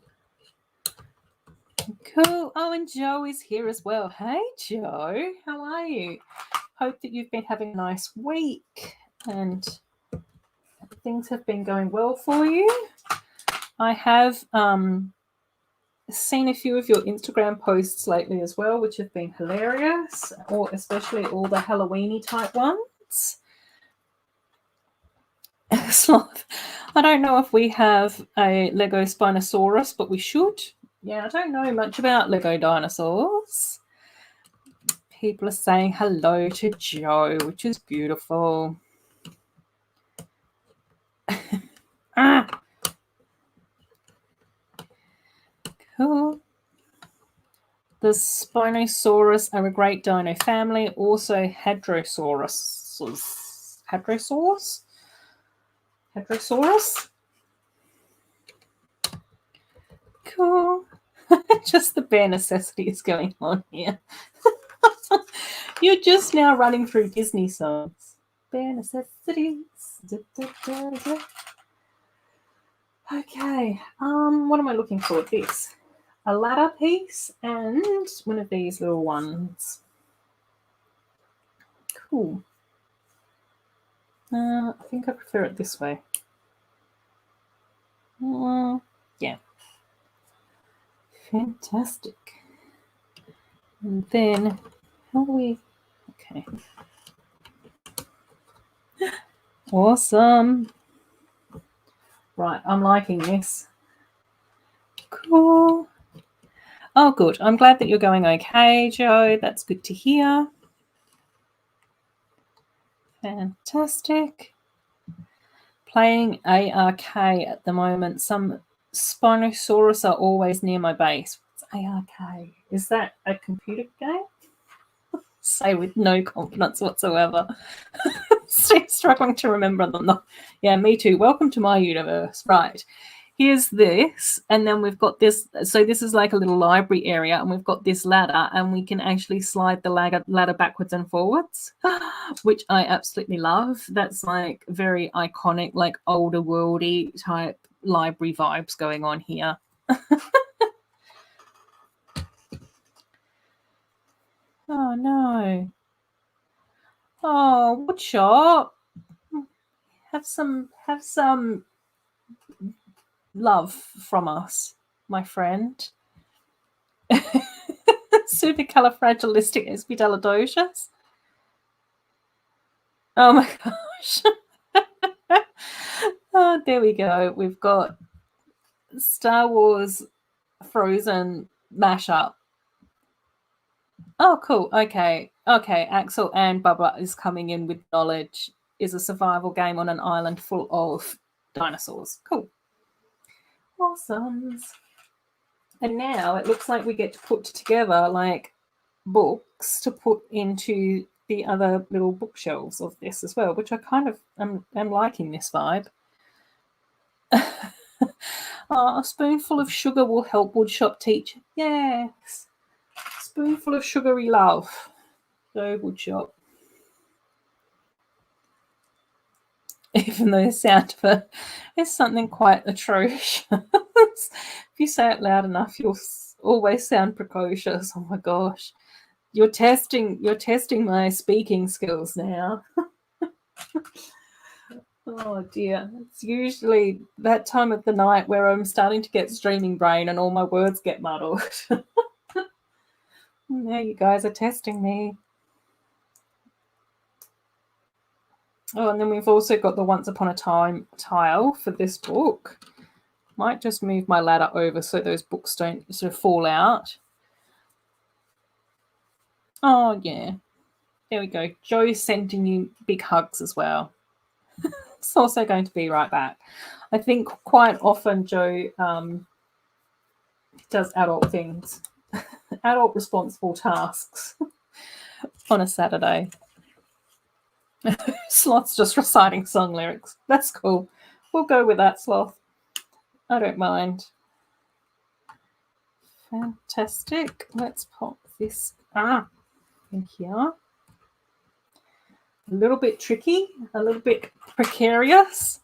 Cool. Oh, and Joe is here as well. Hey, Joe, how are you? Hope that you've been having a nice week and things have been going well for you. I have seen a few of your Instagram posts lately as well, which have been hilarious, or especially all the Halloweeny type ones. Sloth. I don't know if we have a Lego Spinosaurus, but we should. Yeah, I don't know much about Lego dinosaurs. People are saying hello to Joe, which is beautiful. Cool. The Spinosaurus are a great dino family. Also, Hadrosaurus. Hadrosaurus? Cool. Just the bare necessities going on here. You're just now running through Disney songs. Bare necessities. Da, da, da, da. Okay. What am I looking for? This. A ladder piece and one of these little ones. Cool. I think I prefer it this way. Yeah. Fantastic. And then how do we Okay. Awesome. Right, I'm liking this. Cool. Oh, good. I'm glad that you're going okay, Joe. That's good to hear. Fantastic. Playing ARK at the moment. Some Spinosaurus are always near my base. What's ARK? Is that a computer game? Say with no confidence whatsoever. Still struggling to remember them. Yeah, me too. Welcome to my universe. Right. Here's this, and then we've got this. So this is like a little library area, and we've got this ladder, and we can actually slide the ladder backwards and forwards, which I absolutely love. That's like very iconic, like older worldy type library vibes going on here. Oh no. Oh, woodshop. Have some love from us, my friend. Supercalifragilisticexpialidocious. Oh my gosh. Oh, there we go. We've got Star Wars Frozen mashup. Oh, cool. Okay. Axel and Bubba is coming in with knowledge. Is a survival game on an island full of dinosaurs. Cool. Awesome. And now it looks like we get to put together like books to put into the other little bookshelves of this as well, which I kind of am liking this vibe. Oh, a spoonful of sugar will help woodshop teach. Yes. Spoonful of sugary love. Go woodshop. Even though the sound of it is something quite atrocious. If you say it loud enough, you'll always sound precocious. Oh my gosh. You're testing my speaking skills now. Oh dear. It's usually that time of the night where I'm starting to get streaming brain and all my words get muddled. Now you guys are testing me. Oh, and then we've also got the Once Upon a Time tile for this book. Might just move my ladder over so those books don't sort of fall out. Oh, yeah. There we go. Joe's sending you big hugs as well. It's also going to be right back. I think quite often Joe does adult things, adult responsible tasks on a Saturday. Sloth's just reciting song lyrics. That's cool. We'll go with that, Sloth. I don't mind. Fantastic. Let's pop this in here. A little bit tricky, a little bit precarious.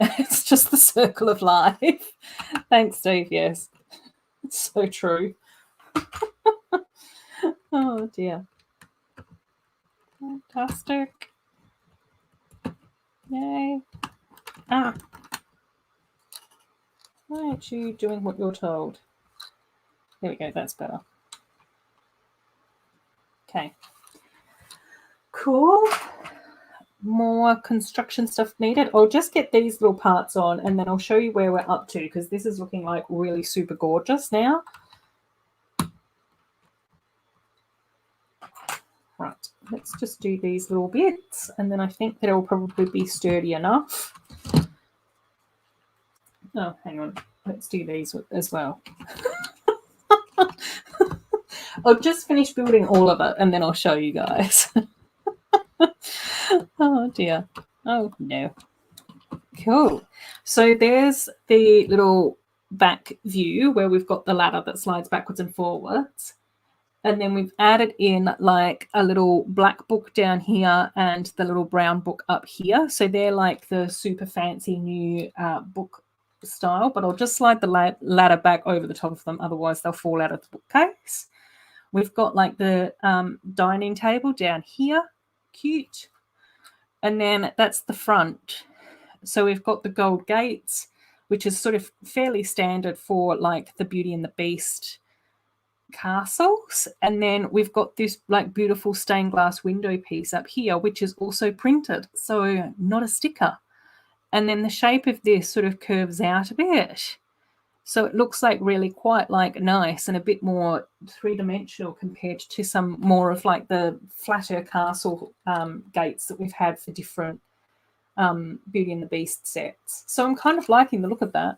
It's just the circle of life. Thanks, Steve. Yes, it's so true. Oh dear. Fantastic. Yay. Why aren't you doing what you're told? There we go, that's better. Okay. Cool. More construction stuff needed. I'll just get these little parts on and then I'll show you where we're up to because this is looking like really super gorgeous now. Right, let's just do these little bits and then I think that it'll probably be sturdy enough. Oh, hang on. Let's do these as well. I'll just finish building all of it and then I'll show you guys. Oh dear. Oh no. Cool. So there's the little back view where we've got the ladder that slides backwards and forwards. And then we've added in like a little black book down here and the little brown book up here. So they're like the super fancy new book style, but I'll just slide the ladder back over the top of them. Otherwise they'll fall out of the bookcase. We've got like the dining table down here. Cute. And then that's the front. So we've got the gold gates, which is sort of fairly standard for like the Beauty and the Beast castles, and then we've got this like beautiful stained glass window piece up here, which is also printed, so not a sticker. And then the shape of this sort of curves out a bit, so it looks like really quite like nice and a bit more three-dimensional compared to some more of like the flatter castle gates that we've had for different Beauty and the Beast sets. So I'm kind of liking the look of that.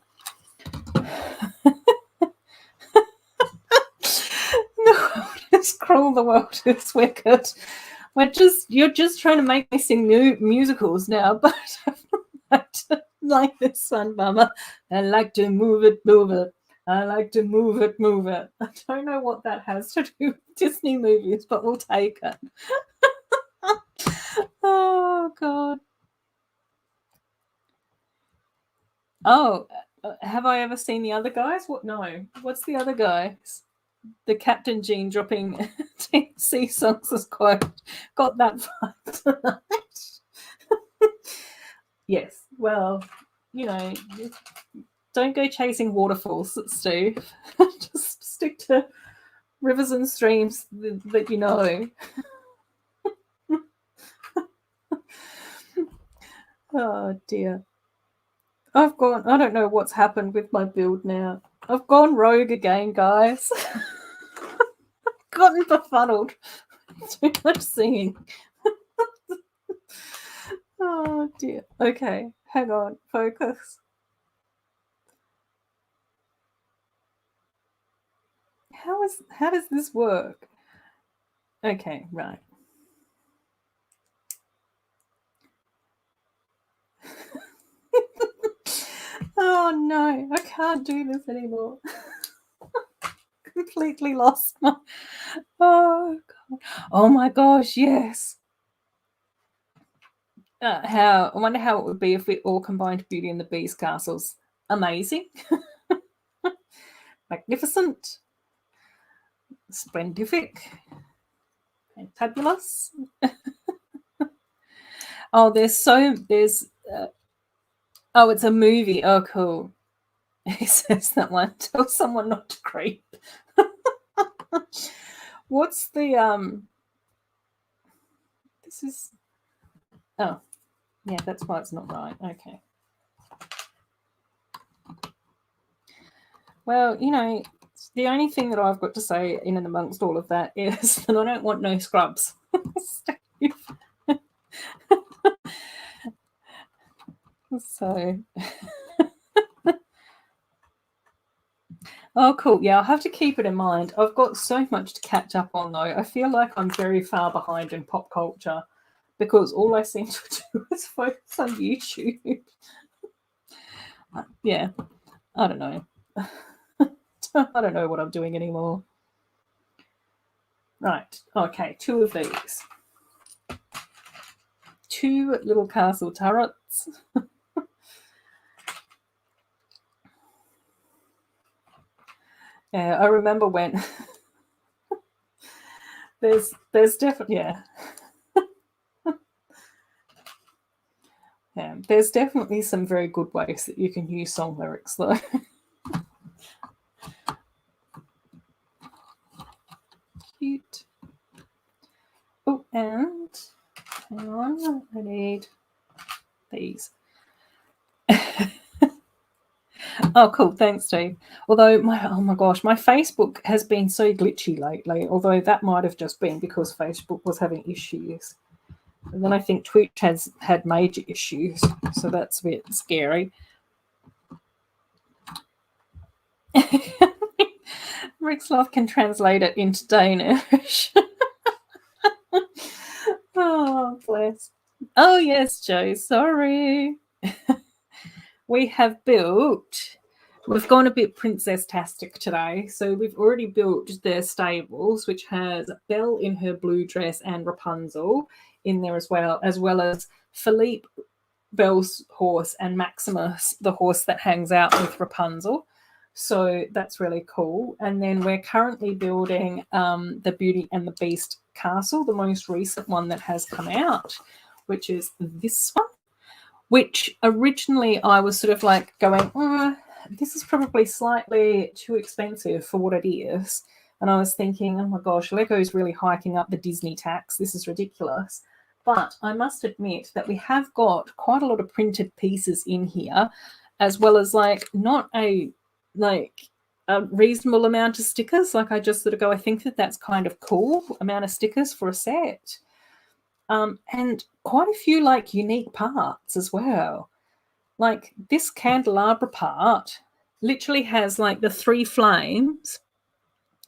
The world is cruel, the world is wicked. You're just trying to make me sing musicals now, but I don't like this one, Mama. I like to move it, move it. I like to move it, move it. I don't know what that has to do with Disney movies, but we'll take it. Oh, God. Oh, have I ever seen the other guys? What? No. What's the other guys? The Captain Gene dropping TC songs as quote. Got that vibe. Yes. Well, you know, don't go chasing waterfalls, Steve. Just stick to rivers and streams that you know. Oh, dear. I don't know what's happened with my build now. I've gone rogue again, guys. Gotten befuddled. Too much singing. Oh, dear. Okay, hang on. Focus. How does this work? Okay, right. Oh no, I can't do this anymore. Completely lost my. Oh God. Oh my gosh, yes. I wonder how it would be if we all combined Beauty and the Beast castles. Amazing. Magnificent. Splendific. Fantabulous. Oh, there's oh, it's a movie. Oh, cool. He says that one. Tell someone not to creep. What's the This is. Oh, yeah. That's why it's not right. Okay. Well, you know, the only thing that I've got to say in and amongst all of that is that I don't want no scrubs. So. Oh, cool. Yeah, I'll have to keep it in mind. I've got so much to catch up on, though. I feel like I'm very far behind in pop culture because all I seem to do is focus on YouTube. Yeah, I don't know. I don't know what I'm doing anymore. Right. Okay, 2 of these. 2 little castle turrets. Yeah, I remember when there's definitely yeah, there's definitely some very good ways that you can use song lyrics though. Cute. Oh, and hang on, I need these. Oh, cool. Thanks, Steve. Although oh my gosh, my Facebook has been so glitchy lately. Although that might have just been because Facebook was having issues, and then I think Twitch has had major issues, so that's a bit scary. Rixloff can translate it into Danish. Oh, bless. Oh yes, Joe. Sorry. We've gone a bit princess-tastic today. So we've already built their stables, which has Belle in her blue dress and Rapunzel in there as well as Philippe, Belle's horse, and Maximus, the horse that hangs out with Rapunzel. So that's really cool. And then we're currently building the Beauty and the Beast castle, the most recent one that has come out, which is this one. Which originally I was sort of like going, this is probably slightly too expensive for what it is. And I was thinking, oh my gosh, Lego's really hiking up the Disney tax. This is ridiculous. But I must admit that we have got quite a lot of printed pieces in here, as well as like not a reasonable amount of stickers. Like I just sort of go, I think that that's kind of cool amount of stickers for a set. And quite a few like unique parts as well. Like this candelabra part literally has like the 3 flames,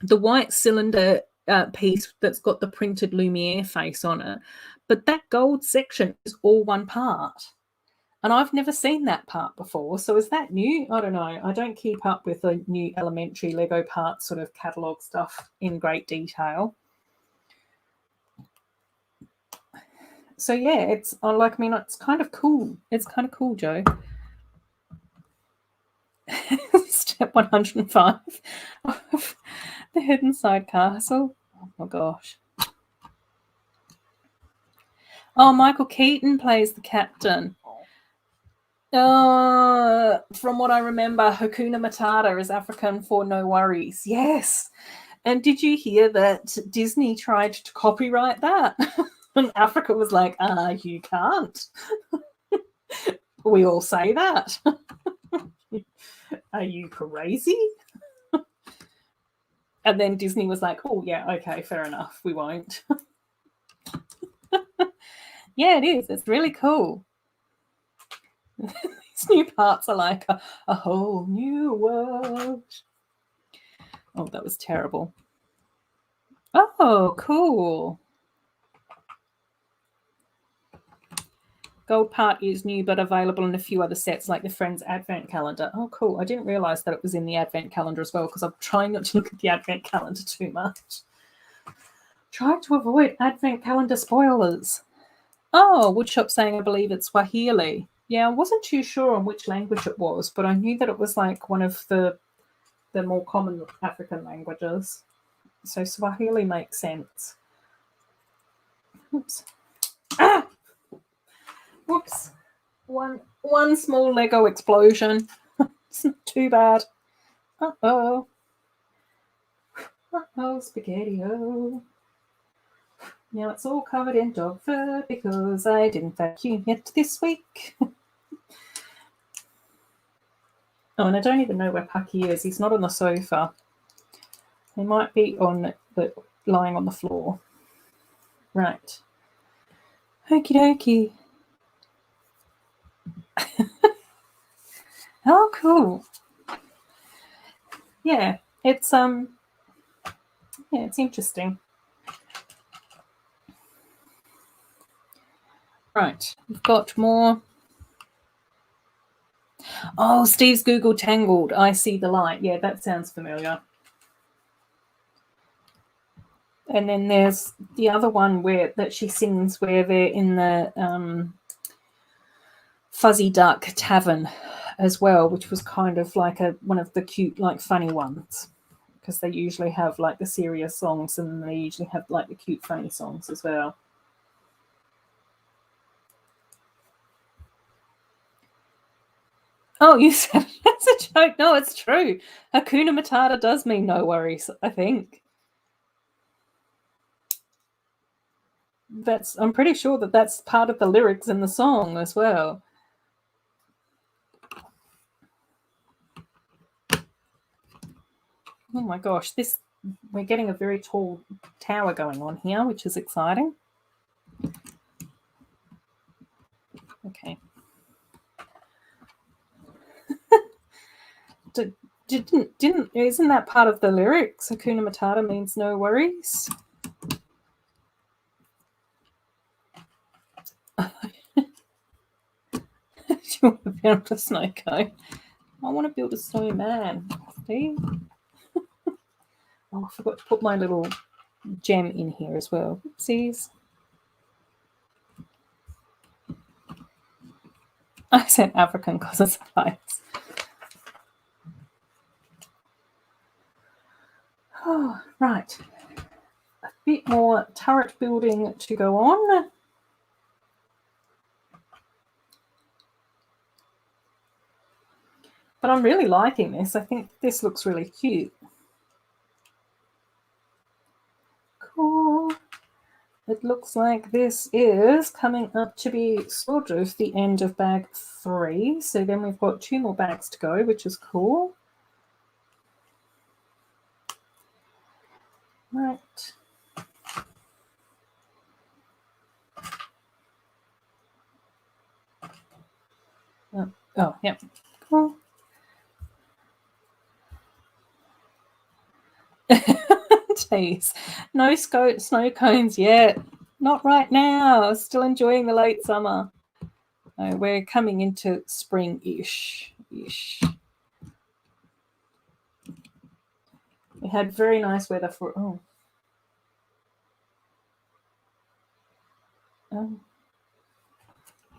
the white cylinder piece that's got the printed Lumiere face on it, but that gold section is all one part. And I've never seen that part before. So is that new? I don't know. I don't keep up with the new elementary Lego parts sort of catalogue stuff in great detail. So yeah, it's like, I mean, it's kind of cool. It's kind of cool, Joe. Step 105 of the Hidden Side Castle. Oh my gosh. Oh, Michael Keaton plays the captain. From what I remember, Hakuna Matata is African for no worries. Yes. And did you hear that Disney tried to copyright that? And Africa was like, you can't. We all say that. Are you crazy? And then Disney was like, oh, yeah, okay, fair enough. We won't. Yeah, it is. It's really cool. These new parts are like a whole new world. Oh, that was terrible. Oh, cool. Gold part is new but available in a few other sets like the Friends Advent Calendar. Oh, cool. I didn't realise that it was in the Advent Calendar as well because I'm trying not to look at the Advent Calendar too much. Try to avoid Advent Calendar spoilers. Oh, Woodshop saying I believe it's Swahili. Yeah, I wasn't too sure on which language it was, but I knew that it was like one of the more common African languages. So Swahili makes sense. Oops. Ah! Whoops. One small Lego explosion. It's not too bad. Uh-oh. Uh-oh, spaghetti-o. Now it's all covered in dog fur because I didn't vacuum it this week. Oh, and I don't even know where Pucky is. He's not on the sofa. He might be lying on the floor. Right. Okie dokie. Oh, cool. Yeah, it's it's interesting. Right, we've got more. Oh, Steve's Google Tangled. I see the light. Yeah, that sounds familiar. And then there's the other one that she sings where they're in the Fuzzy Duck Tavern as well, which was kind of like one of the cute, like funny ones, because they usually have like the serious songs and they usually have like the cute funny songs as well. Oh, you said that's a joke. No, it's true. Hakuna Matata does mean no worries, I think. I'm pretty sure that's part of the lyrics in the song as well. Oh my gosh, we're getting a very tall tower going on here, which is exciting. Okay. Isn't that part of the lyrics? Hakuna Matata means no worries. Do you want to build a snow cone? I want to build a snowman. Steve. Oh, I forgot to put my little gem in here as well. Oopsies. I said African because it's ice. Oh, right. A bit more turret building to go on. But I'm really liking this. I think this looks really cute. It looks like this is coming up to be sort of the end of bag 3. So then we've got 2 more bags to go, which is cool. Right. Oh, yeah. Cool. Jeez. No snow cones yet. Not right now. Still enjoying the late summer. No, we're coming into spring-ish. We had very nice weather for... Oh.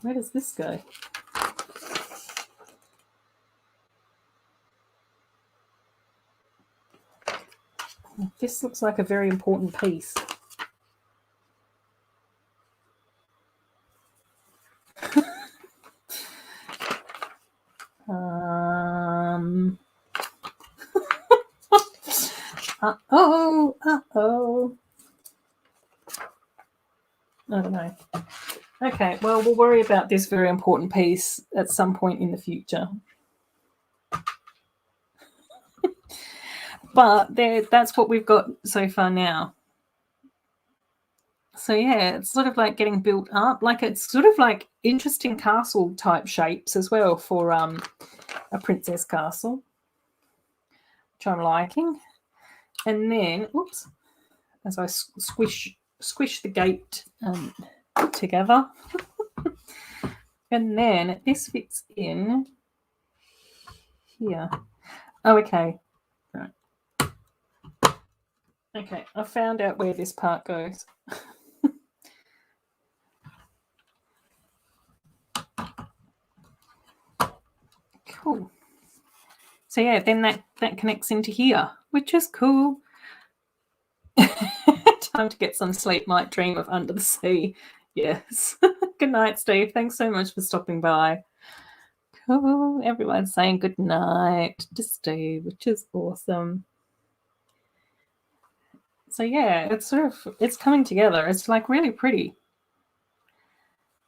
Where does this go? This looks like a very important piece. Uh-oh. I don't know. Okay, well, we'll worry about this very important piece at some point in the future. But that's what we've got so far now. So yeah, it's sort of like getting built up. Like it's sort of like interesting castle type shapes as well for a princess castle, which I'm liking. And then, oops, as I squish the gate together. And then this fits in here. Oh, okay. Right. Okay, I found out where this part goes. Cool. So yeah, then that connects into here, which is cool. Time to get some sleep. Might dream of under the sea. Yes. Good night, Steve. Thanks so much for stopping by. Cool. Everyone's saying good night to Steve, which is awesome. So yeah, it's coming together. It's like really pretty.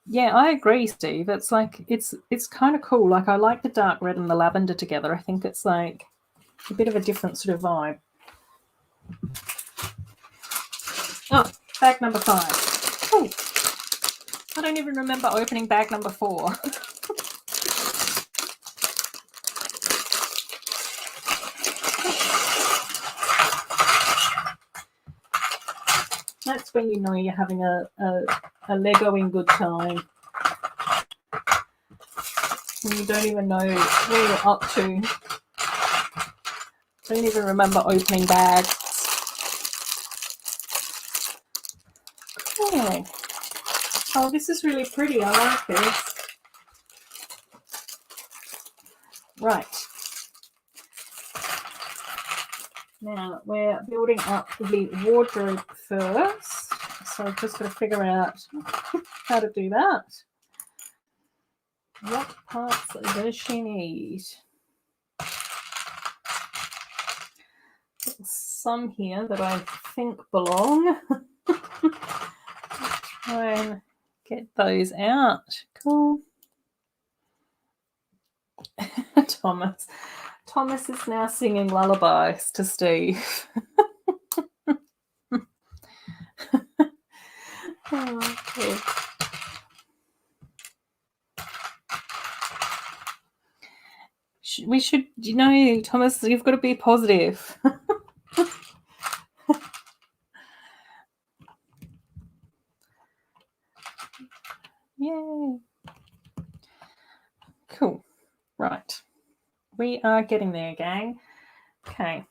Yeah, I agree, Steve. It's like it's kind of cool. Like I like the dark red and the lavender together. I think it's like a bit of a different sort of vibe. Oh, bag number 5. Oh, I don't even remember opening bag number 4. That's when you know you're having a Legoing good time. When you don't even know where you're up to. Don't even remember opening bags. Okay. Oh, this is really pretty. I like this. Right. Now we're building up the wardrobe first. So I've just got to figure out how to do that. What parts does she need? Some here that I think belong. Try and get those out. Cool. Thomas is now singing lullabies to Steve. Oh, cool. We should, Thomas, you've got to be positive. Yay. Cool. Right. We are getting there, gang. Okay.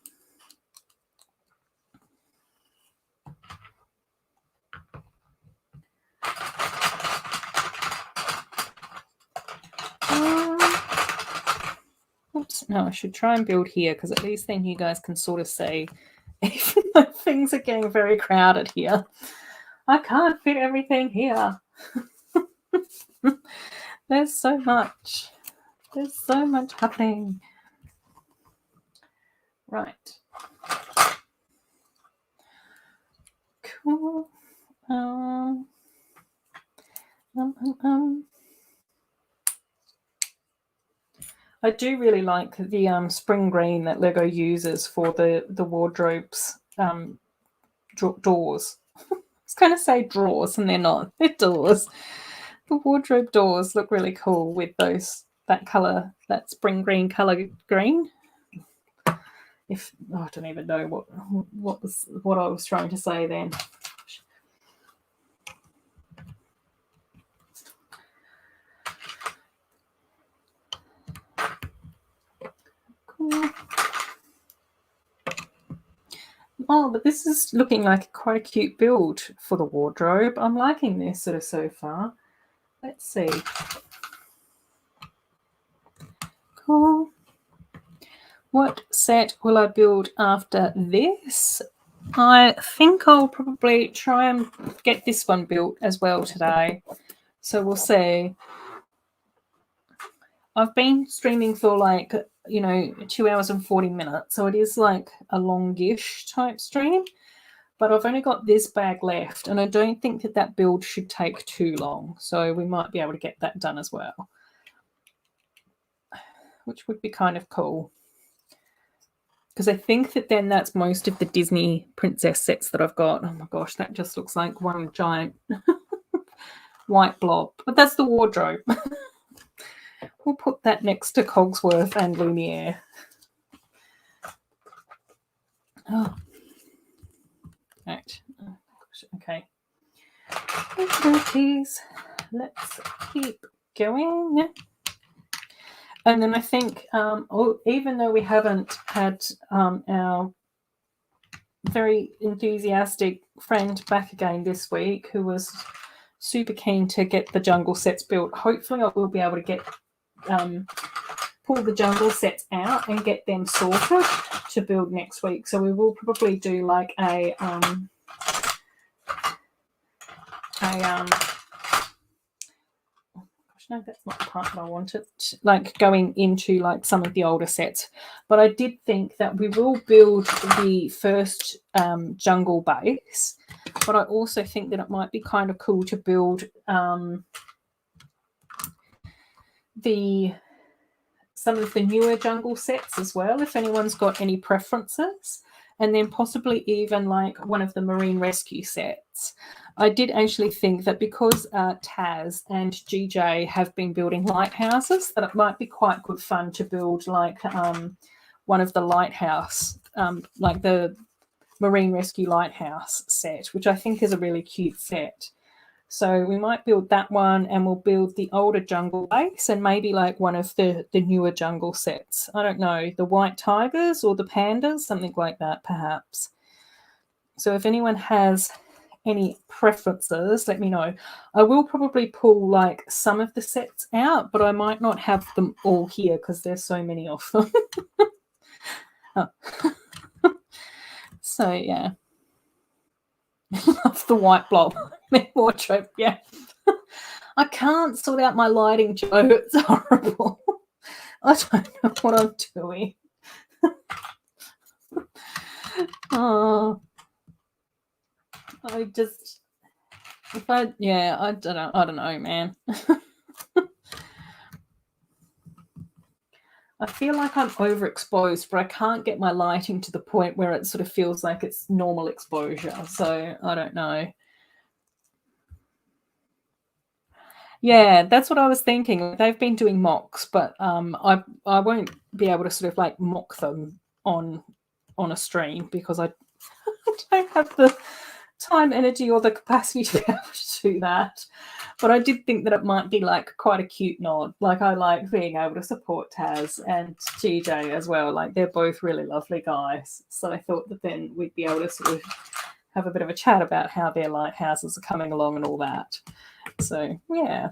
Oops. No, I should try and build here because at least then you guys can sort of see, even though things are getting very crowded here. I can't fit everything here. There's so much. There's so much happening. Right. Cool. I do really like the spring green that Lego uses for the wardrobes doors. I was going to say drawers, and they're not. They're doors. The wardrobe doors look really cool with that color, that spring green color green. I don't even know what I was trying to say then. Cool. Oh, but this is looking like quite a cute build for the wardrobe. I'm liking this sort of so far. Let's see. Cool. What set will I build after this? I think I'll probably try and get this one built as well today. So we'll see. I've been streaming for 2 hours and 40 minutes. So it is like a longish type stream. But I've only got this bag left. And I don't think that build should take too long. So we might be able to get that done as well, which would be kind of cool. Because I think that then that's most of the Disney princess sets that I've got. Oh my gosh, that just looks like one giant white blob. But that's the wardrobe. We'll put that next to Cogsworth and Lumiere. Oh. Right. Oh, okay. Please. Let's keep going. And then I think, even though we haven't had our very enthusiastic friend back again this week, who was super keen to get the jungle sets built, hopefully I will be able to get pull the jungle sets out and get them sorted to build next week. So we will probably do like a no, that's not the part that I wanted, like going into like some of the older sets. But I did think that we will build the first jungle base, but I also think that it might be kind of cool to build some of the newer jungle sets as well, if anyone's got any preferences. And then possibly even like one of the marine rescue sets. I did actually think that because Taz and GJ have been building lighthouses, that it might be quite good fun to build like one of the lighthouse, like the marine rescue lighthouse set, which I think is a really cute set. So we might build that one, and we'll build the older jungle base and maybe like one of the newer jungle sets. I don't know, the white tigers or the pandas, something like that perhaps. So if anyone has any preferences, let me know. I will probably pull like some of the sets out, but I might not have them all here because there's so many of them. Oh. So yeah. Love the white blob. Wardrobe, yeah. I can't sort out my lighting, Joe. It's horrible. I don't know what I'm doing. Oh, I don't know, man. I feel like I'm overexposed, but I can't get my lighting to the point where it sort of feels like it's normal exposure. So I don't know. Yeah, that's what I was thinking. They've been doing mocks, but I won't be able to sort of like mock them on a stream because I don't have the time, energy, or the capacity to be able to do that. But I did think that it might be like quite a cute nod. Like I like being able to support Taz and GJ as well. Like they're both really lovely guys. So I thought that then we'd be able to sort of have a bit of a chat about how their lighthouses are coming along and all that. So yeah.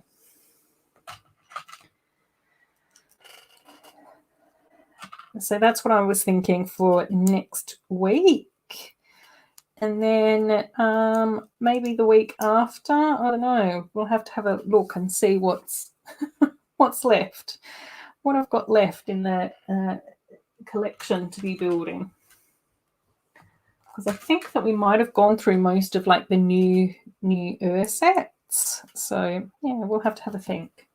So that's what I was thinking for next week. And then maybe the week after, I don't know, we'll have to have a look and see what's left, what I've got left in the collection to be building. Because I think that we might have gone through most of like the new newer sets. So yeah, we'll have to have a think.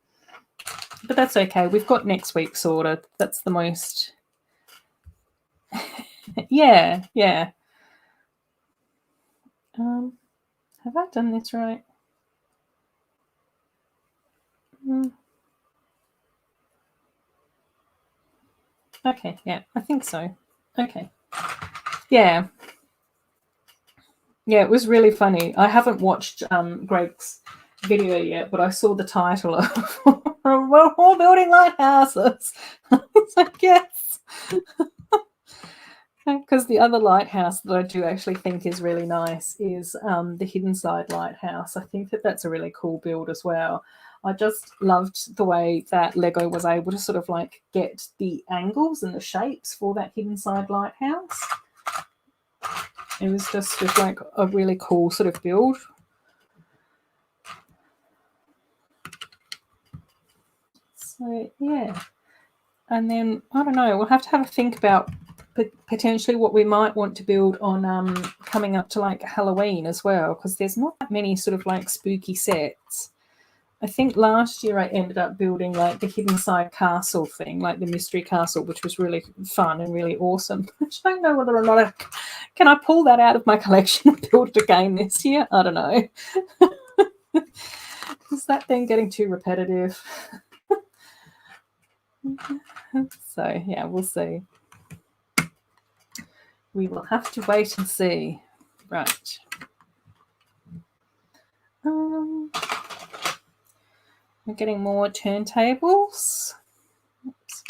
But that's okay. We've got next week sorted. That's the most. Yeah. Have I done this right? Okay, yeah, I think so. Okay. Yeah. Yeah, it was really funny. I haven't watched Greg's video yet, but I saw the title of We're all building lighthouses. It's like, yes. Because the other lighthouse that I do actually think is really nice is the Hidden Side Lighthouse. I think that that's a really cool build as well. I just loved the way that Lego was able to sort of like get the angles and the shapes for that Hidden Side Lighthouse. It was just like a really cool sort of build. So yeah, and then I don't know. We'll have to have a think about potentially what we might want to build on coming up to like Halloween as well, because there's not that many sort of like spooky sets. I think last year I ended up building like the Hidden Side Castle thing, like the Mystery Castle, which was really fun and really awesome. I don't know whether or not can I pull that out of my collection and build it again this year. I don't know. Is that then getting too repetitive? So yeah, we'll see. We will have to wait and see. Right. We're getting more turntables. Oops.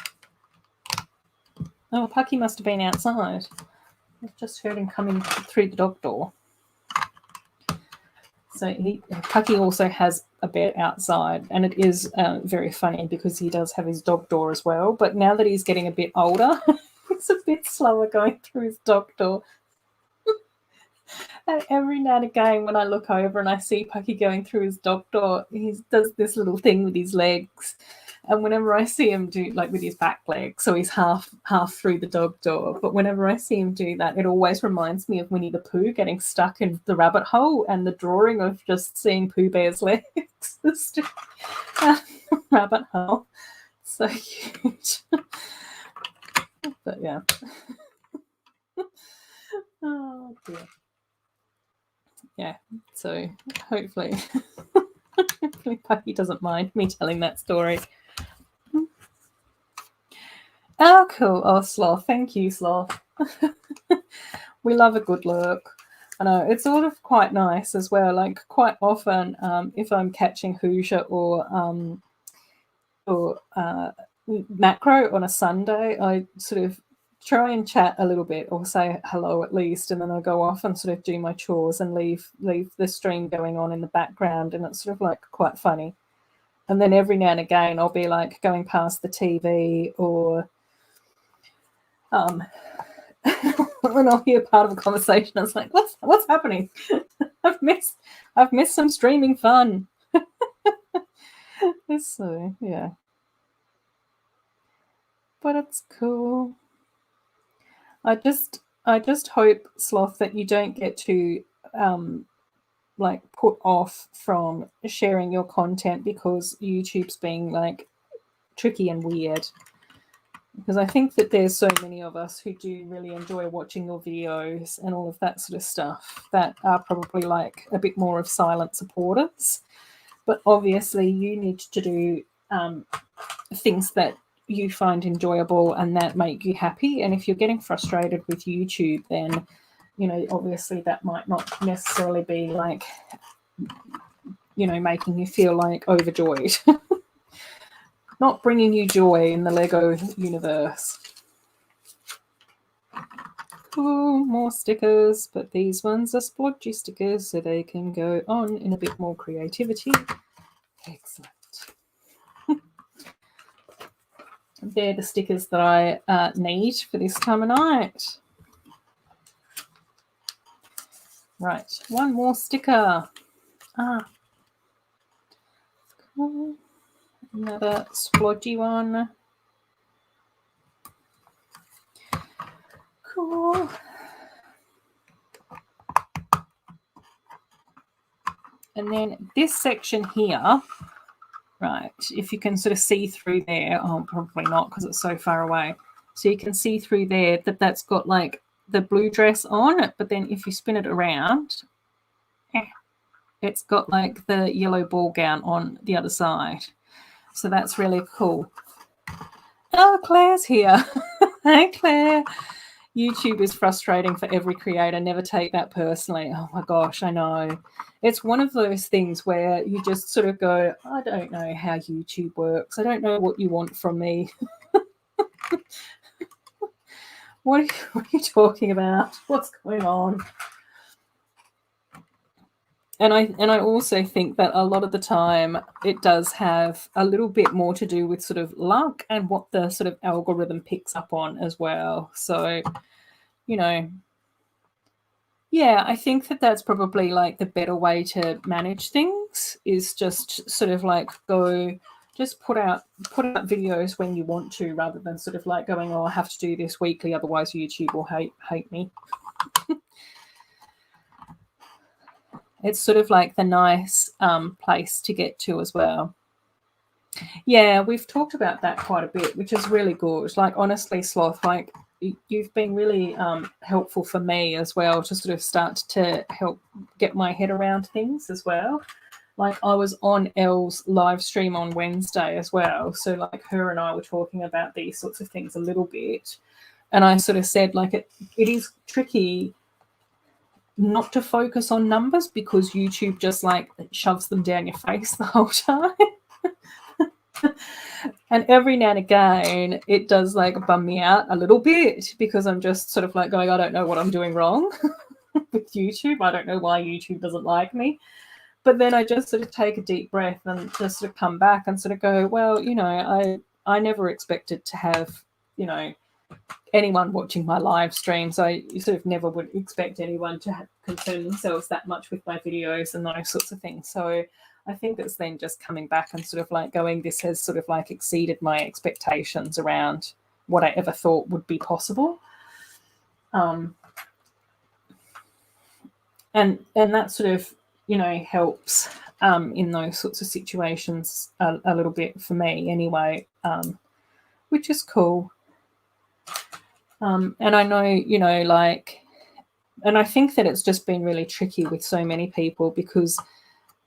Oh, Pucky must have been outside. I've just heard him coming through the dog door. So Pucky also has a bed outside, and it is very funny because he does have his dog door as well. But now that he's getting a bit older, it's a bit slower going through his dog door. And every now and again, when I look over and I see Pucky going through his dog door, he does this little thing with his legs. And whenever I see him do, like with his back leg, so he's half through the dog door. But whenever I see him do that, it always reminds me of Winnie the Pooh getting stuck in the rabbit hole and the drawing of just seeing Pooh Bear's legs. Rabbit hole. So cute. But yeah. Oh dear. Yeah, so hopefully Pucky doesn't mind me telling that story. Oh, cool. Oh, Sloth. Thank you, Sloth. We love a good look. I know, it's sort of quite nice as well. Like quite often, if I'm catching Hoosier or macro on a Sunday, I sort of try and chat a little bit or say hello at least, and then I go off and sort of do my chores and leave the stream going on in the background, and it's sort of like quite funny. And then every now and again I'll be like going past the TV or and I'll hear part of a conversation. I was like, what's happening? I've missed some streaming fun. So yeah. But it's cool. I just hope, Sloth, that you don't get too like put off from sharing your content because YouTube's being like tricky and weird. Because I think that there's so many of us who do really enjoy watching your videos and all of that sort of stuff that are probably like a bit more of silent supporters. But obviously you need to do things that you find enjoyable and that make you happy. And if you're getting frustrated with YouTube, then, you know, obviously that might not necessarily be like, you know, making you feel like overjoyed. Not bringing you joy in the Lego universe. Oh, more stickers, but these ones are splodgy stickers, so they can go on in a bit more creativity. Excellent. They're the stickers that I need for this time of night. Right, one more sticker. Cool. Another splodgy one. Cool. And then this section here, right, if you can sort of see through there, oh, probably not because it's so far away. So you can see through there that that's got like the blue dress on it, but then if you spin it around, it's got like the yellow ball gown on the other side. So that's really cool. Oh, Claire's here. Hey, Claire. YouTube is frustrating for every creator. Never take that personally. Oh my gosh, I know. It's one of those things where you just sort of go, I don't know how YouTube works. I don't know what you want from me. What are you talking about? What's going on? And I also think that a lot of the time it does have a little bit more to do with sort of luck and what the sort of algorithm picks up on as well. So, you know, yeah, I think that that's probably like the better way to manage things is just sort of like just put out videos when you want to, rather than sort of like going, oh, I have to do this weekly, otherwise YouTube will hate me. It's sort of like the nice place to get to as well. Yeah, we've talked about that quite a bit, which is really good. Like, honestly, Sloth, like, you've been really helpful for me as well to sort of start to help get my head around things as well. Like, I was on Elle's live stream on Wednesday as well. So, like, her and I were talking about these sorts of things a little bit. And I sort of said, like, it is tricky not to focus on numbers because YouTube just, like, shoves them down your face the whole time. And every now and again, it does like bum me out a little bit because I'm just sort of like going, I don't know what I'm doing wrong with YouTube. I don't know why YouTube doesn't like me. But then I just sort of take a deep breath and just sort of come back and sort of go, well, you know, I never expected to have, you know, anyone watching my live streams. I sort of never would expect anyone to concern themselves that much with my videos and those sorts of things. So I think it's then just coming back and sort of like going, this has sort of like exceeded my expectations around what I ever thought would be possible. And that sort of, you know, helps in those sorts of situations a little bit for me anyway, which is cool. And I know, you know, like, and I think that it's just been really tricky with so many people because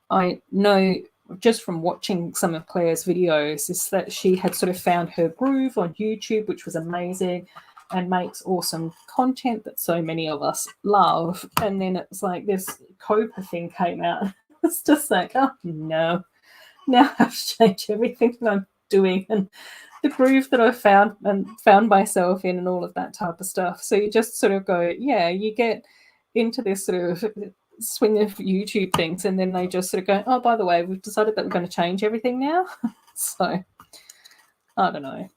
I know just from watching some of Claire's videos is that she had sort of found her groove on YouTube, which was amazing, and makes awesome content that so many of us love. And then it's like this Copa thing came out. It's just like, oh no, now I have to change everything that I'm doing and the groove that I found myself in and all of that type of stuff. So you just sort of go, yeah, you get into this sort of swing of YouTube things, and then they just sort of go, oh, by the way, we've decided that we're going to change everything now. So I don't know.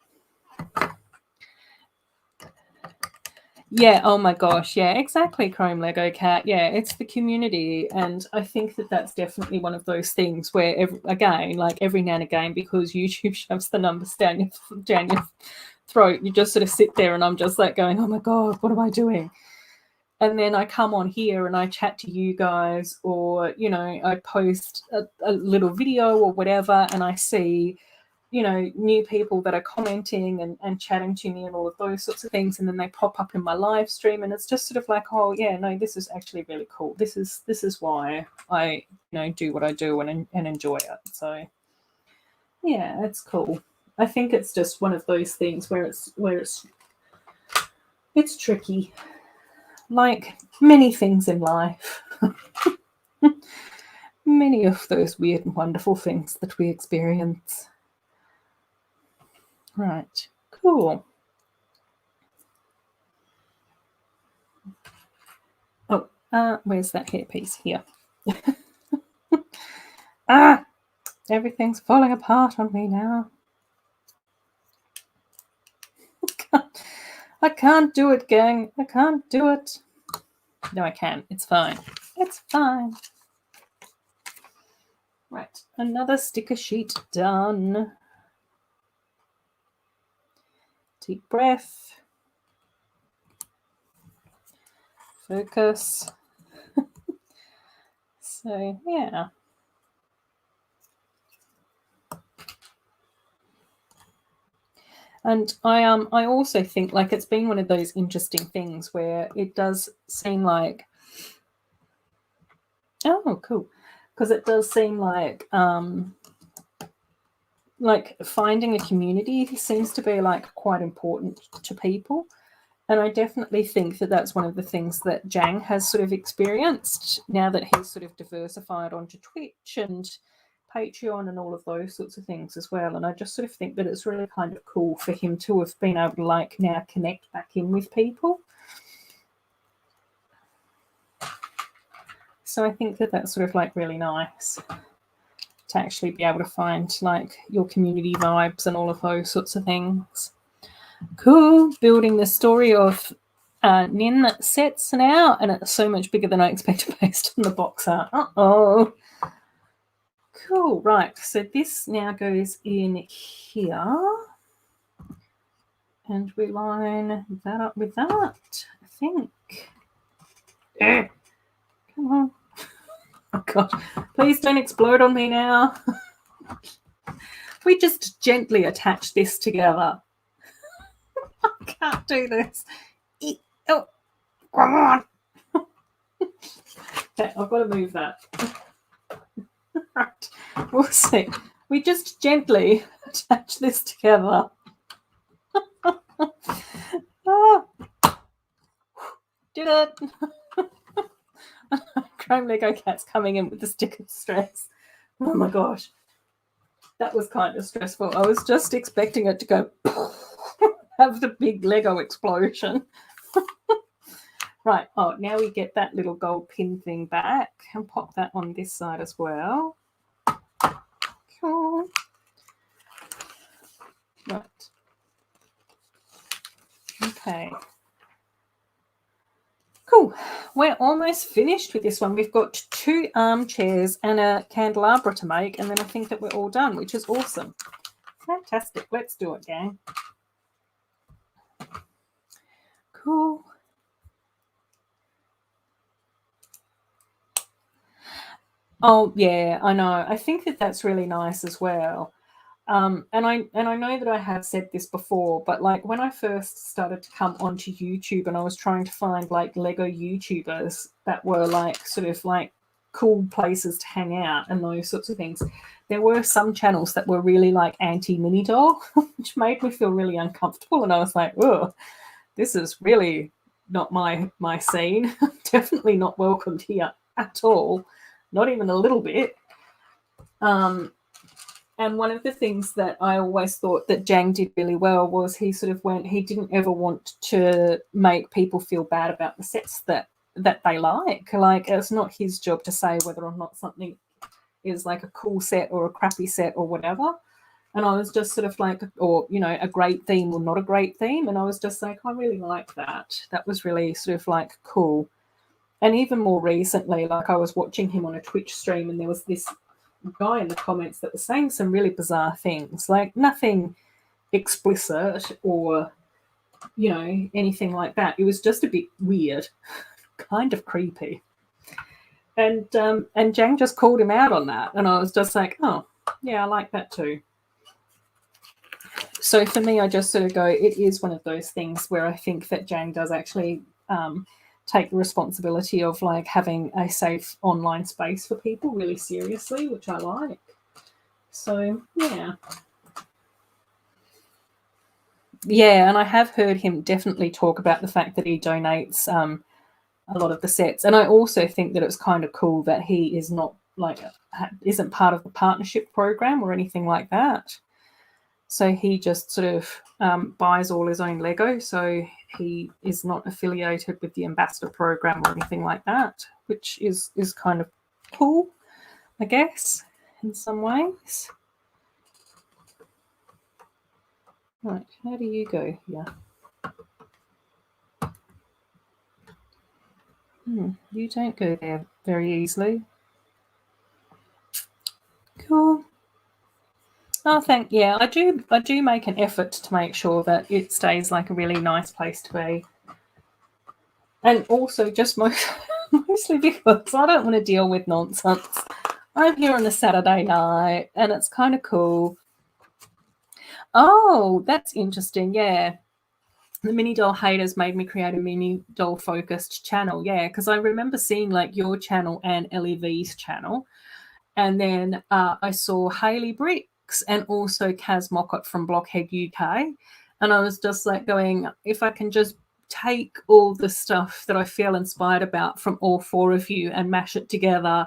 Yeah, oh my gosh, yeah, exactly, Chrome Lego Cat. Yeah, it's the community, and I think that that's definitely one of those things where, again, like every now and again, because YouTube shoves the numbers down your throat, you just sort of sit there, and I'm just like going, oh my god, what am I doing? And then I come on here and I chat to you guys, or, you know, I post a little video or whatever, and I see, you know, new people that are commenting and chatting to me and all of those sorts of things, and then they pop up in my live stream, and it's just sort of like, oh yeah, no, this is actually really cool. This is why I, you know, do what I do and enjoy it. So yeah, it's cool. I think it's just one of those things where it's tricky, like many things in life. Many of those weird and wonderful things that we experience. Right, cool. Oh, where's that hairpiece? Here. Everything's falling apart on me now. I can't do it, gang. I can't do it. No, I can. It's fine. It's fine. Right, another sticker sheet done. Deep breath. Focus. So, yeah. And I also think like it's been one of those interesting things where it does seem like, oh, cool, because it does seem like finding a community seems to be like quite important to people. And I definitely think that that's one of the things that Jang has sort of experienced now that he's sort of diversified onto Twitch and Patreon and all of those sorts of things as well. And I just sort of think that it's really kind of cool for him to have been able to like now connect back in with people. So I think that that's sort of like really nice to actually be able to find like your community vibes and all of those sorts of things. Cool. Building the story of Nin sets now, and it's so much bigger than I expected based on the box art. Uh-oh. Cool. Right. So this now goes in here. And we line that up with that, I think. Come on. Oh, God. Please don't explode on me now. We just gently attach this together. I can't do this. Oh, come on. Okay, I've got to move that. Right. We'll see. We just gently attach this together. Oh. Did it. Chrome Lego Cat's coming in with the stick of stress. Oh my gosh. That was kind of stressful. I was just expecting it to go have the big Lego explosion. Right. Oh, now we get that little gold pin thing back and pop that on this side as well. Cool. Right. Okay. Cool. We're almost finished with this one. We've got 2 armchairs and a candelabra to make, and then I think that we're all done, which is awesome. Fantastic. Let's do it, gang. Cool. Oh, yeah, I know. I think that that's really nice as well. And I know that I have said this before, but like when I first started to come onto YouTube and I was trying to find like Lego YouTubers that were like sort of like cool places to hang out and those sorts of things, there were some channels that were really like anti-mini doll, which made me feel really uncomfortable. And I was like, oh, this is really not my scene. Definitely not welcomed here at all. Not even a little bit. And one of the things that I always thought that Jang did really well was he sort of he didn't ever want to make people feel bad about the sets that they like. Like, it's not his job to say whether or not something is like a cool set or a crappy set or whatever. And I was just sort of like, or, you know, a great theme or not a great theme. And I was just like, I really like that. That was really sort of like cool. And even more recently, like I was watching him on a Twitch stream and there was this guy in the comments that was saying some really bizarre things, like nothing explicit or, you know, anything like that. It was just a bit weird, kind of creepy. And Jang just called him out on that. And I was just like, oh, yeah, I like that too. So for me, I just sort of go, it is one of those things where I think that Jang does actually take the responsibility of like having a safe online space for people really seriously, which I like. So yeah. Yeah, and I have heard him definitely talk about the fact that he donates a lot of the sets. And I also think that it's kind of cool that he is not like, isn't part of the partnership program or anything like that. So he just sort of buys all his own Lego. So he is not affiliated with the ambassador program or anything like that, which is kind of cool, I guess, in some ways. Right, how do you go here? You don't go there very easily. Cool. Oh, yeah, I do make an effort to make sure that it stays like a really nice place to be. And also just mostly because I don't want to deal with nonsense. I'm here on a Saturday night and it's kind of cool. Oh, that's interesting. Yeah. The mini doll haters made me create a mini doll focused channel. Yeah, because I remember seeing like your channel and LEV's channel. And then I saw Hayley Bricks and also Kaz Mockott from Blockhead UK. And I was just like going, if I can just take all the stuff that I feel inspired about from all four of you and mash it together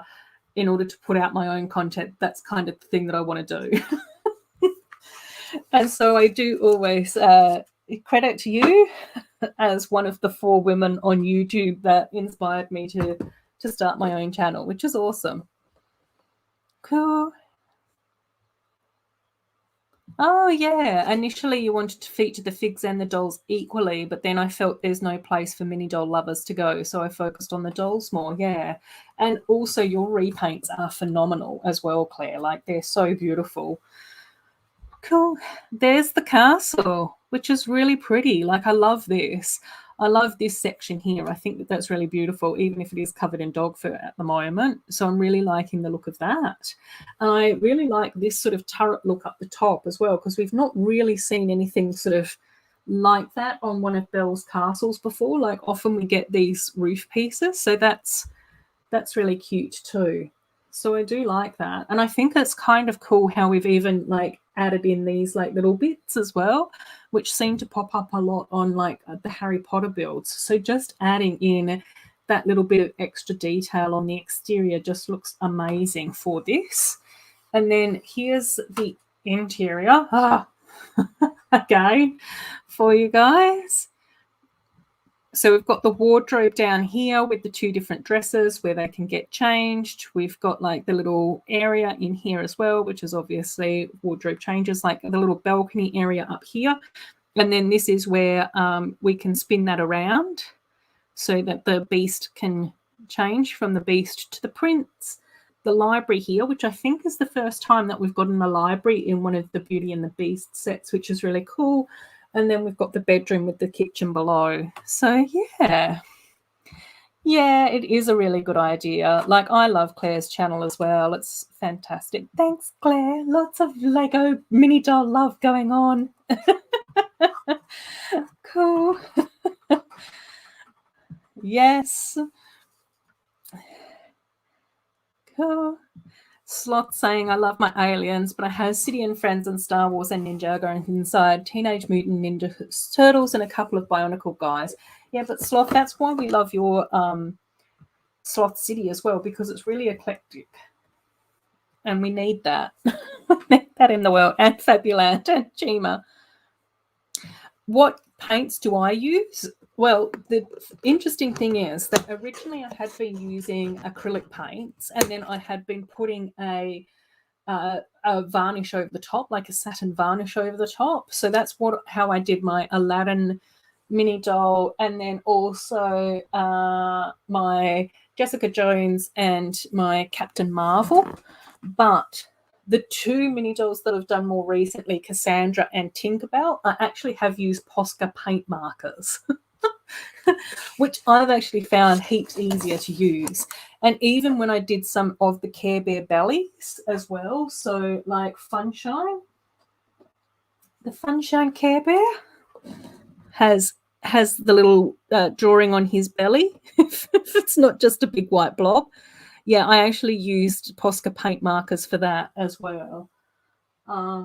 in order to put out my own content, that's kind of the thing that I want to do. And so I do always credit to you as one of the four women on YouTube that inspired me to start my own channel, which is awesome. Cool. Oh, yeah. Initially, you wanted to feature the figs and the dolls equally, but then I felt there's no place for mini doll lovers to go, so I focused on the dolls more, yeah. And also, your repaints are phenomenal as well, Claire. Like, they're so beautiful. Cool. There's the castle, which is really pretty. Like, I love this. I love this section here. I think that that's really beautiful, even if it is covered in dog fur at the moment. So I'm really liking the look of that. And I really like this sort of turret look up the top as well, because we've not really seen anything sort of like that on one of Belle's castles before. Like, often we get these roof pieces. So that's really cute too. So I do like that. And I think it's kind of cool how we've even like added in these like little bits as well, which seem to pop up a lot on like the Harry Potter builds. So just adding in that little bit of extra detail on the exterior just looks amazing for this. And then here's the interior. Again for you guys. So we've got the wardrobe down here with the two different dresses where they can get changed. We've got like the little area in here as well, which is obviously wardrobe changes, like the little balcony area up here. And then this is where we can spin that around so that the beast can change from the beast to the prince. The library here, which I think is the first time that we've gotten a library in one of the Beauty and the Beast sets, which is really cool. And then we've got the bedroom with the kitchen below. So, yeah. Yeah, it is a really good idea. Like, I love Claire's channel as well. It's fantastic. Thanks, Claire. Lots of Lego mini doll love going on. Cool. Yes. Cool. Slot saying, I love my aliens, but I have City and Friends and Star Wars and Ninjago inside, Teenage Mutant Ninja Turtles and a couple of Bionicle guys. Yeah, but Sloth, that's why we love your Sloth City as well, because it's really eclectic. And we need that. We need that in the world. And Fabulant and Chima. What paints do I use? Well, the interesting thing is that originally I had been using acrylic paints, and then I had been putting a varnish over the top, like a satin varnish over the top. So that's how I did my Aladdin mini doll, and then also my Jessica Jones and my Captain Marvel. But the two mini dolls that I've done more recently, Cassandra and Tinkerbell, I actually have used Posca paint markers, which I've actually found heaps easier to use. And even when I did some of the Care Bear bellies as well, so like Funshine, the Funshine Care Bear has the little drawing on his belly. If it's not just a big white blob. Yeah, I actually used Posca paint markers for that as well. Yeah,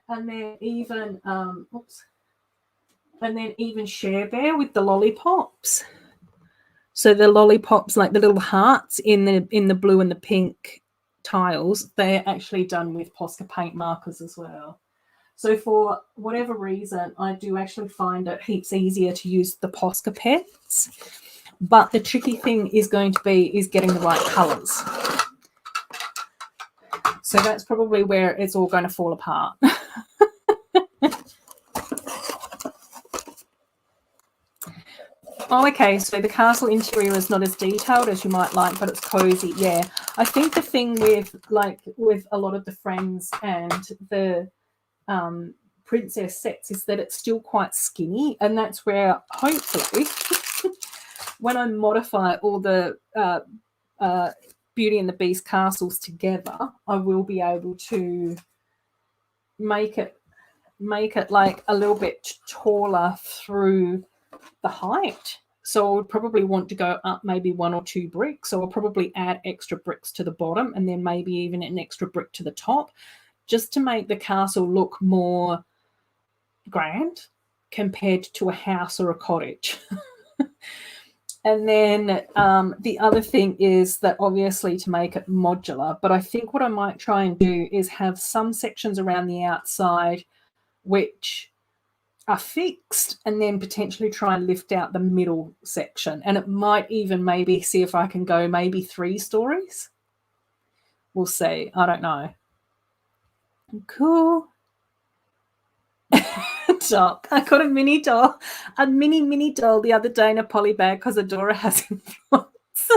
and then even Share Bear with the lollipops. So the lollipops, like the little hearts in the blue and the pink tiles, they're actually done with Posca paint markers as well. So for whatever reason, I do actually find it heaps easier to use the Posca pens. But the tricky thing is going to be getting the right colours. So that's probably where it's all going to fall apart. Oh, okay, so the castle interior is not as detailed as you might like, but it's cozy. Yeah, I think the thing with a lot of the Friends and the princess sets is that it's still quite skinny, and that's where hopefully when I modify all the Beauty and the Beast castles together, I will be able to make it like a little bit taller through the height. So I would probably want to go up maybe 1 or 2 bricks. So I'll probably add extra bricks to the bottom and then maybe even an extra brick to the top, just to make the castle look more grand compared to a house or a cottage. And then the other thing is that obviously to make it modular, but I think what I might try and do is have some sections around the outside which are fixed, and then potentially try and lift out the middle section. And it might even maybe see if I can go maybe 3 stories. We'll see. I don't know. Cool. Doll. I got a mini doll, a mini doll the other day in a poly bag because Adora has influence.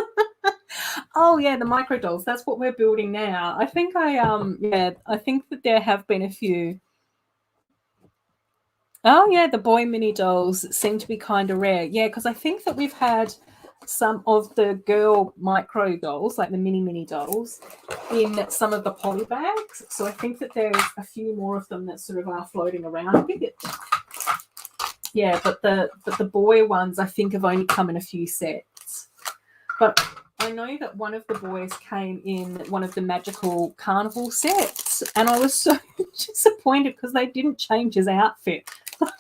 Oh yeah, the micro dolls. That's what we're building now. I think I think that there have been a few. Oh yeah, the boy mini dolls seem to be kind of rare. Yeah, because I think that we've had some of the girl micro dolls, like the mini dolls, in some of the poly bags. So I think that there's a few more of them that sort of are floating around. Yeah, but the boy ones I think have only come in a few sets. But I know that one of the boys came in one of the magical carnival sets, and I was so disappointed because they didn't change his outfit.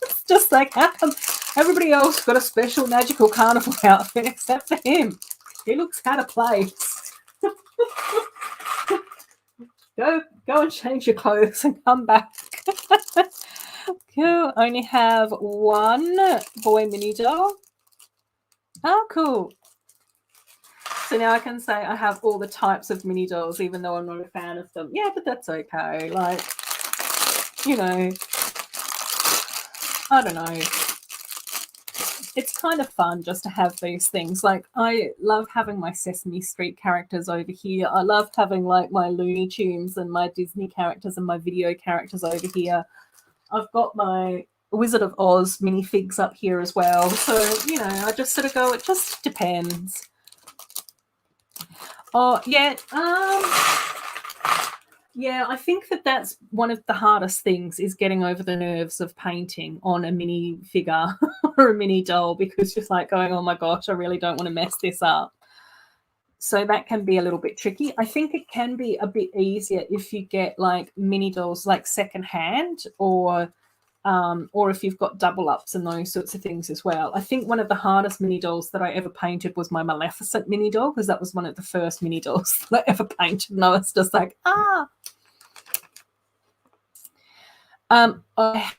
It's just like, how come everybody else got a special magical carnival outfit except for him? He looks out of place. Go and change your clothes and come back. Cool. Only have 1 boy mini doll. Oh, cool. So now I can say I have all the types of mini dolls, even though I'm not a fan of them. Yeah, but that's okay. Like, you know, I don't know. It's kind of fun just to have these things. Like, I love having my Sesame Street characters over here. I love having like my Looney Tunes and my Disney characters and my video characters over here. I've got my Wizard of Oz minifigs up here as well. So, you know, I just sort of go, it just depends. Oh, yeah. Yeah, I think that that's one of the hardest things, is getting over the nerves of painting on a mini figure or a mini doll, because just like going, oh my gosh, I really don't want to mess this up. So that can be a little bit tricky. I think it can be a bit easier if you get like mini dolls like secondhand, or if you've got double ups and those sorts of things as well. I think one of the hardest mini dolls that I ever painted was my Maleficent mini doll, because that was one of the first mini dolls that I ever painted, and I was just like, I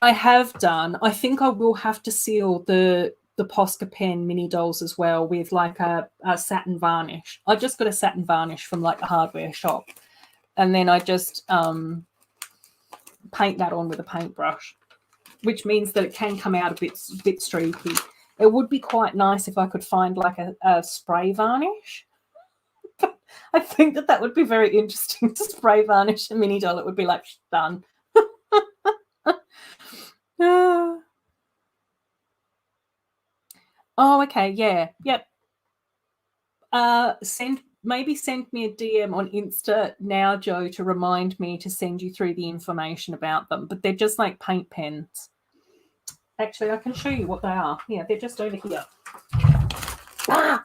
have done. I think I will have to seal the Posca pen mini dolls as well with like a satin varnish. I just got a satin varnish from like a hardware shop, and then I just paint that on with a paintbrush, which means that it can come out a bit streaky. It would be quite nice if I could find like a spray varnish. I think that would be very interesting to spray varnish a mini doll. It would be like, done. Oh, okay, yeah, yep. Send me a DM on Insta now, Joe, to remind me to send you through the information about them. But they're just like paint pens. Actually, I can show you what they are. Yeah, they're just over here. Ah!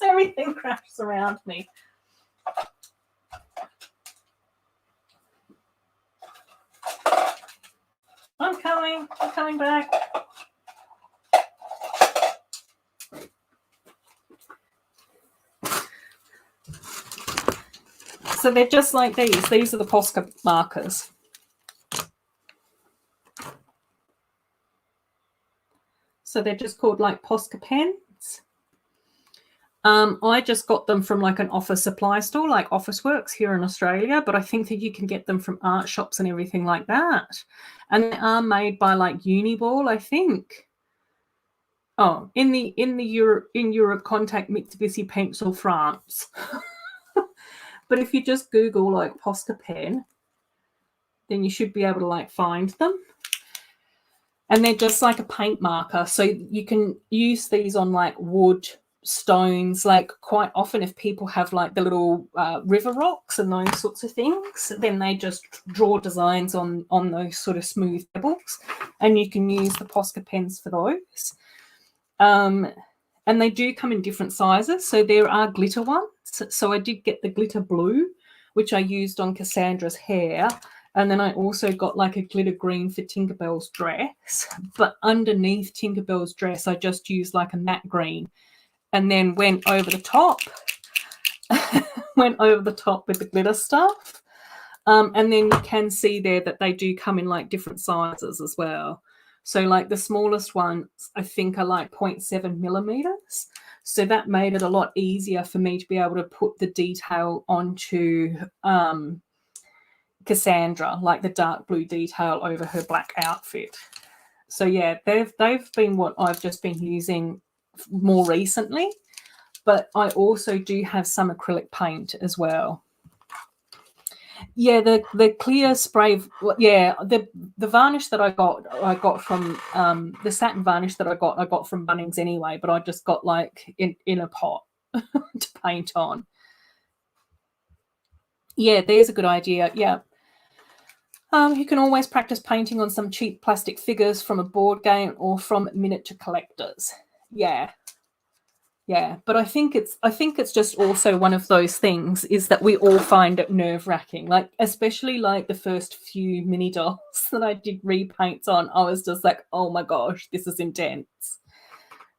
Everything crashes around me. I'm coming back. So they're just like these. These are the Posca markers. So they're just called like Posca pens. I just got them from like an office supply store, like Officeworks here in Australia, but I think that you can get them from art shops and everything like that. And they are made by like Uniball, I think. Oh, in Europe, contact Mitsubishi Pencil France. But if you just Google like Posca pen, then you should be able to like find them. And they're just like a paint marker. So you can use these on like wood, stones, like quite often if people have like the little river rocks and those sorts of things, then they just draw designs on those sort of smooth pebbles, and you can use the Posca pens for those. And they do come in different sizes, so there are glitter ones. So I did get the glitter blue, which I used on Cassandra's hair, and then I also got like a glitter green for Tinkerbell's dress, but underneath Tinkerbell's dress I just used like a matte green, and then went over the top with the glitter stuff. And then you can see there that they do come in like different sizes as well. So like the smallest ones I think are like 0.7 millimeters. So that made it a lot easier for me to be able to put the detail onto Cassandra, like the dark blue detail over her black outfit. So yeah, they've been what I've just been using more recently, but I also do have some acrylic paint as well. Yeah, the clear spray. Yeah, the varnish that I got from the satin varnish that I got from Bunnings anyway. But I just got like in a pot to paint on. Yeah, there's a good idea. Yeah. You can always practice painting on some cheap plastic figures from a board game or from miniature collectors. Yeah. Yeah, but I think it's just also one of those things is that we all find it nerve-wracking. Like especially like the first few mini dolls that I did repaints on, I was just like, oh my gosh, this is intense.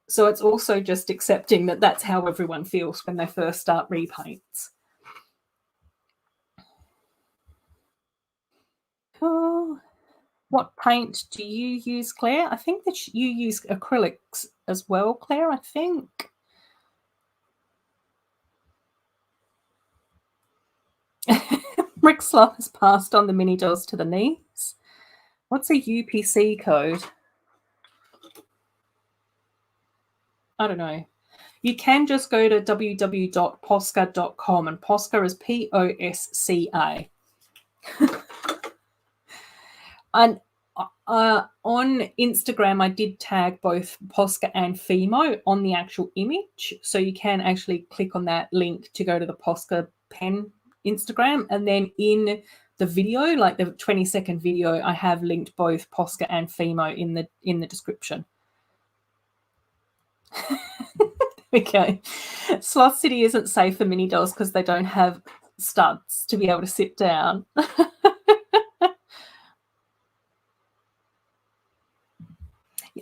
So it's also just accepting that that's how everyone feels when they first start repaints. Oh, what paint do you use, Claire? I think that you use acrylics as well, Claire, I think. Rick Sloth has passed on the mini dolls to the niece. What's a UPC code? I don't know. You can just go to www.posca.com, and Posca is POSCA. And on Instagram, I did tag both Posca and Fimo on the actual image. So you can actually click on that link to go to the Posca pen Instagram. And then in the video, like the 20-second video, I have linked both Posca and Fimo in the description. Okay. Sloth City isn't safe for mini dolls because they don't have studs to be able to sit down.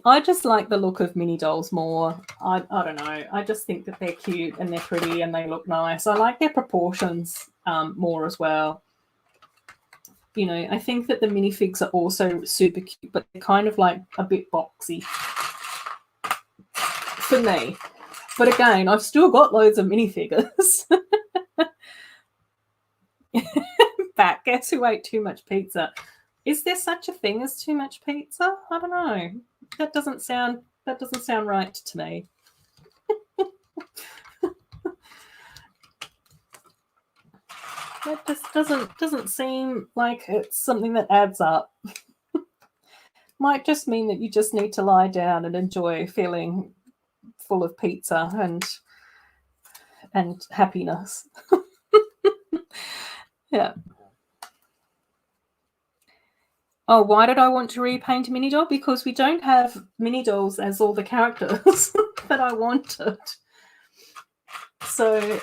I just like the look of mini dolls more. I don't know. I just think that they're cute and they're pretty and they look nice. I like their proportions more as well. You know, I think that the minifigs are also super cute, but they're kind of like a bit boxy for me. But again, I've still got loads of minifigures. Back, guess who ate too much pizza? Is there such a thing as too much pizza? I don't know. That doesn't sound right to me. That just doesn't seem like it's something that adds up. Might just mean that you just need to lie down and enjoy feeling full of pizza and happiness. Yeah. Oh, why did I want to repaint a mini doll? Because we don't have mini dolls as all the characters that I wanted. So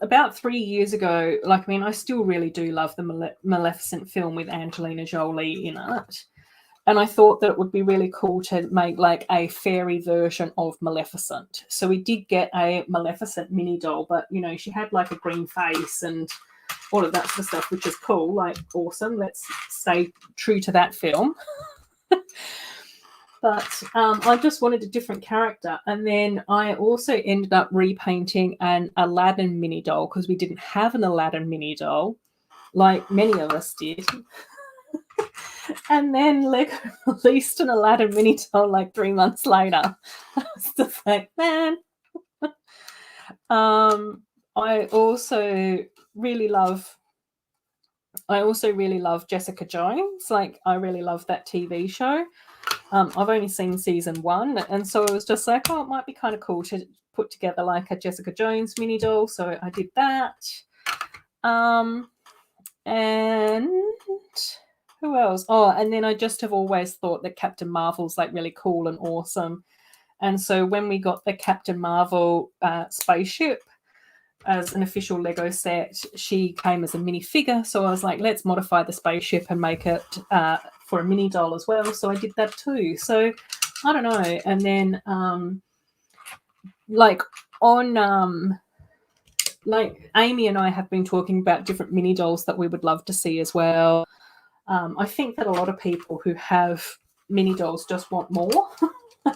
about 3 years ago, like, I mean, I still really do love the Maleficent film with Angelina Jolie in it. And I thought that it would be really cool to make like a fairy version of Maleficent. So we did get a Maleficent mini doll, but, you know, she had like a green face and all of that sort of stuff, which is cool, like awesome. Let's stay true to that film. But I just wanted a different character. And then I also ended up repainting an Aladdin mini doll because we didn't have an Aladdin mini doll, like many of us did. And then Lego released an Aladdin mini doll like 3 months later. I was just like, man. I also really love Jessica Jones. Like, I really love that TV show. I've only seen season 1, and so I was just like, oh, it might be kind of cool to put together like a Jessica Jones mini doll. So I did that. And who else? Oh, and then I just have always thought that Captain Marvel's like really cool and awesome. And so when we got the Captain Marvel spaceship as an official Lego set, she came as a mini figure. So I was like, let's modify the spaceship and make it for a mini doll as well. So I did that too. So I don't know. And then like on like Amy and I have been talking about different mini dolls that we would love to see as well. I think that a lot of people who have mini dolls just want more.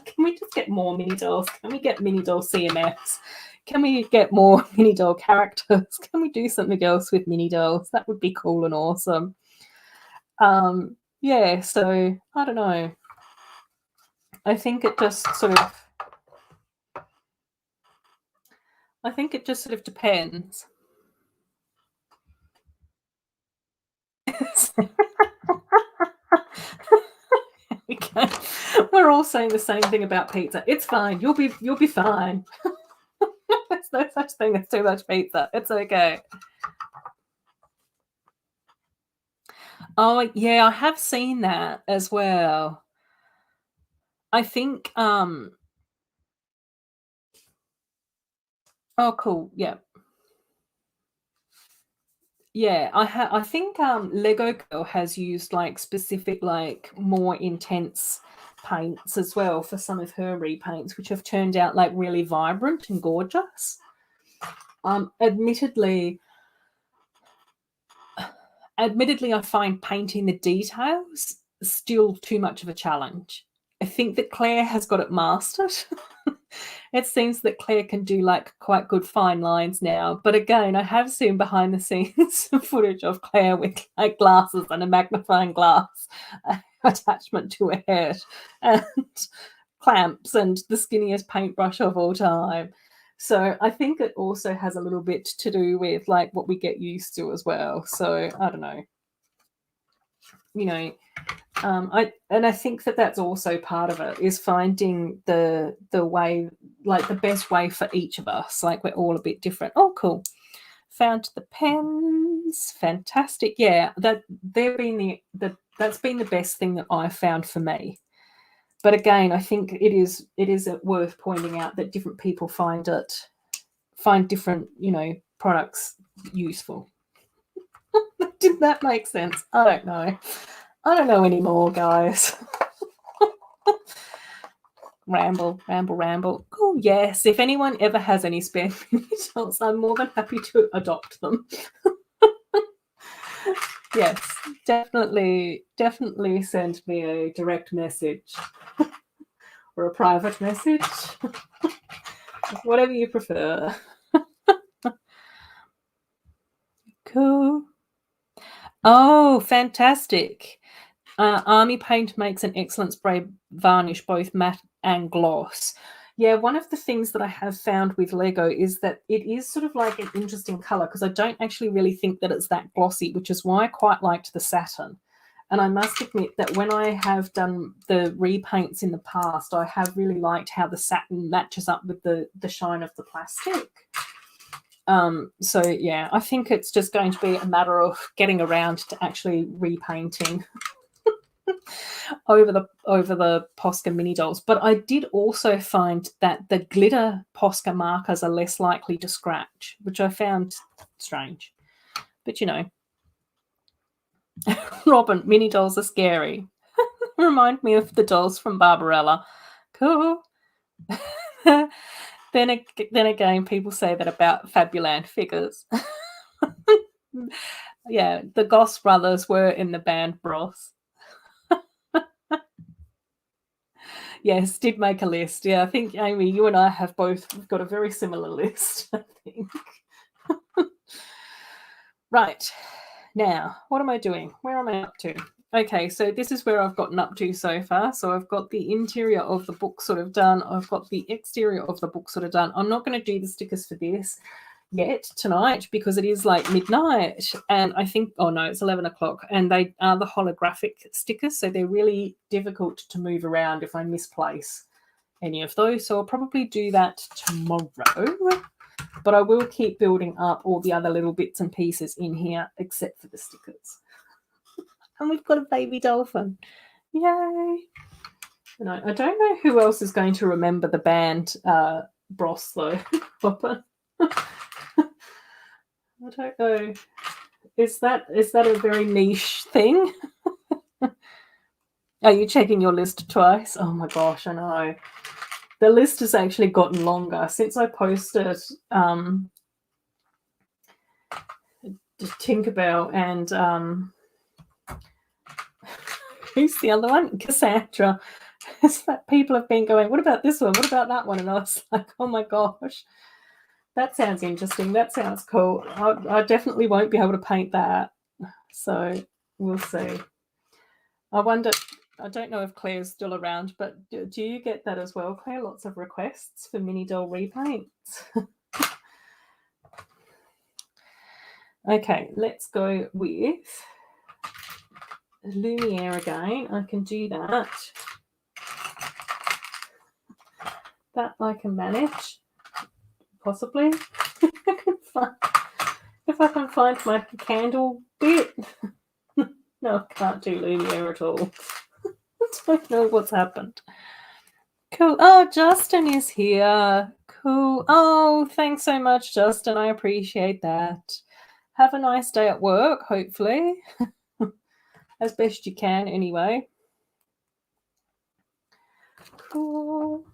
Can we just get more mini dolls? Can we get mini doll CMFs? Can we get more mini doll characters? Can we do something else with mini dolls? That would be cool and awesome. Yeah, so I don't know. I think it just sort of depends. Okay. We're all saying the same thing about pizza. It's fine. You'll be fine. There's no such thing as too much pizza. It's okay. Oh yeah, I have seen that as well. I think oh cool. Yeah. Yeah, I think Lego Girl has used like specific like more intense paints as well for some of her repaints, which have turned out like really vibrant and gorgeous. Admittedly, I find painting the details still too much of a challenge. I think that Claire has got it mastered. It seems that Claire can do like quite good fine lines now. But again, I have seen behind the scenes footage of Claire with like glasses and a magnifying glass attachment to her head and clamps and the skinniest paintbrush of all time. So I think it also has a little bit to do with like what we get used to as well. So I don't know. You know, I think that that's also part of it, is finding the way, like the best way for each of us. Like we're all a bit different. Oh, cool! Found the pens. Fantastic. Yeah, they've been that's been the best thing that I've found for me. But again, I think it is worth pointing out that different people find different products useful. Did that make sense? I don't know. I don't know anymore, guys. Ramble. Oh, yes. If anyone ever has any spare mini-dolls, I'm more than happy to adopt them. Yes, definitely send me a direct message or a private message. Whatever you prefer. Cool. Oh, fantastic. Army Paint makes an excellent spray varnish, both matte and gloss. Yeah, one of the things that I have found with Lego is that it is sort of like an interesting color, because I don't actually really think that it's that glossy, which is why I quite liked the satin. And I must admit that when I have done the repaints in the past, I have really liked how the satin matches up with the shine of the plastic. So yeah, I think it's just going to be a matter of getting around to actually repainting over the Posca mini dolls. But I did also find that the glitter Posca markers are less likely to scratch, which I found strange. But Robin, mini dolls are scary. Remind me of the dolls from Barbarella. Cool. Then again, people say that about Fabuland figures. Yeah, the Goss brothers were in the band Bros. Yes, did make a list. Yeah, I think, Amy, you and I have both got a very similar list, I think. Right. Now, what am I doing? Where am I up to? Okay, so this is where I've gotten up to so far. So I've got the interior of the book sort of done. I've got the exterior of the book sort of done. I'm not going to do the stickers for this yet tonight because it is like midnight, and I think, oh no, it's 11 o'clock, and they are the holographic stickers, so they're really difficult to move around if I misplace any of those. So I'll probably do that tomorrow, but I will keep building up all the other little bits and pieces in here except for the stickers. And we've got a baby dolphin. Yay! And I don't know who else is going to remember the band Bros though. I don't know. Is that a very niche thing? Are you checking your list twice? Oh my gosh, I know. The list has actually gotten longer since I posted Tinkerbell and who's the other one? Cassandra. It's that people have been going, what about this one? What about that one? And I was like, oh my gosh, that sounds interesting. That sounds cool. I definitely won't be able to paint that. So we'll see. I wonder, I don't know if Claire's still around, but do you get that as well, Claire? Lots of requests for mini doll repaints. Okay, let's go with Lumiere again. I can do that. That I can manage, possibly. If I can find my candle bit. No, I can't do Lumiere at all. I don't know what's happened. Cool. Oh, Justin is here. Cool. Oh, thanks so much, Justin. I appreciate that. Have a nice day at work, hopefully. As best you can, anyway. Cool.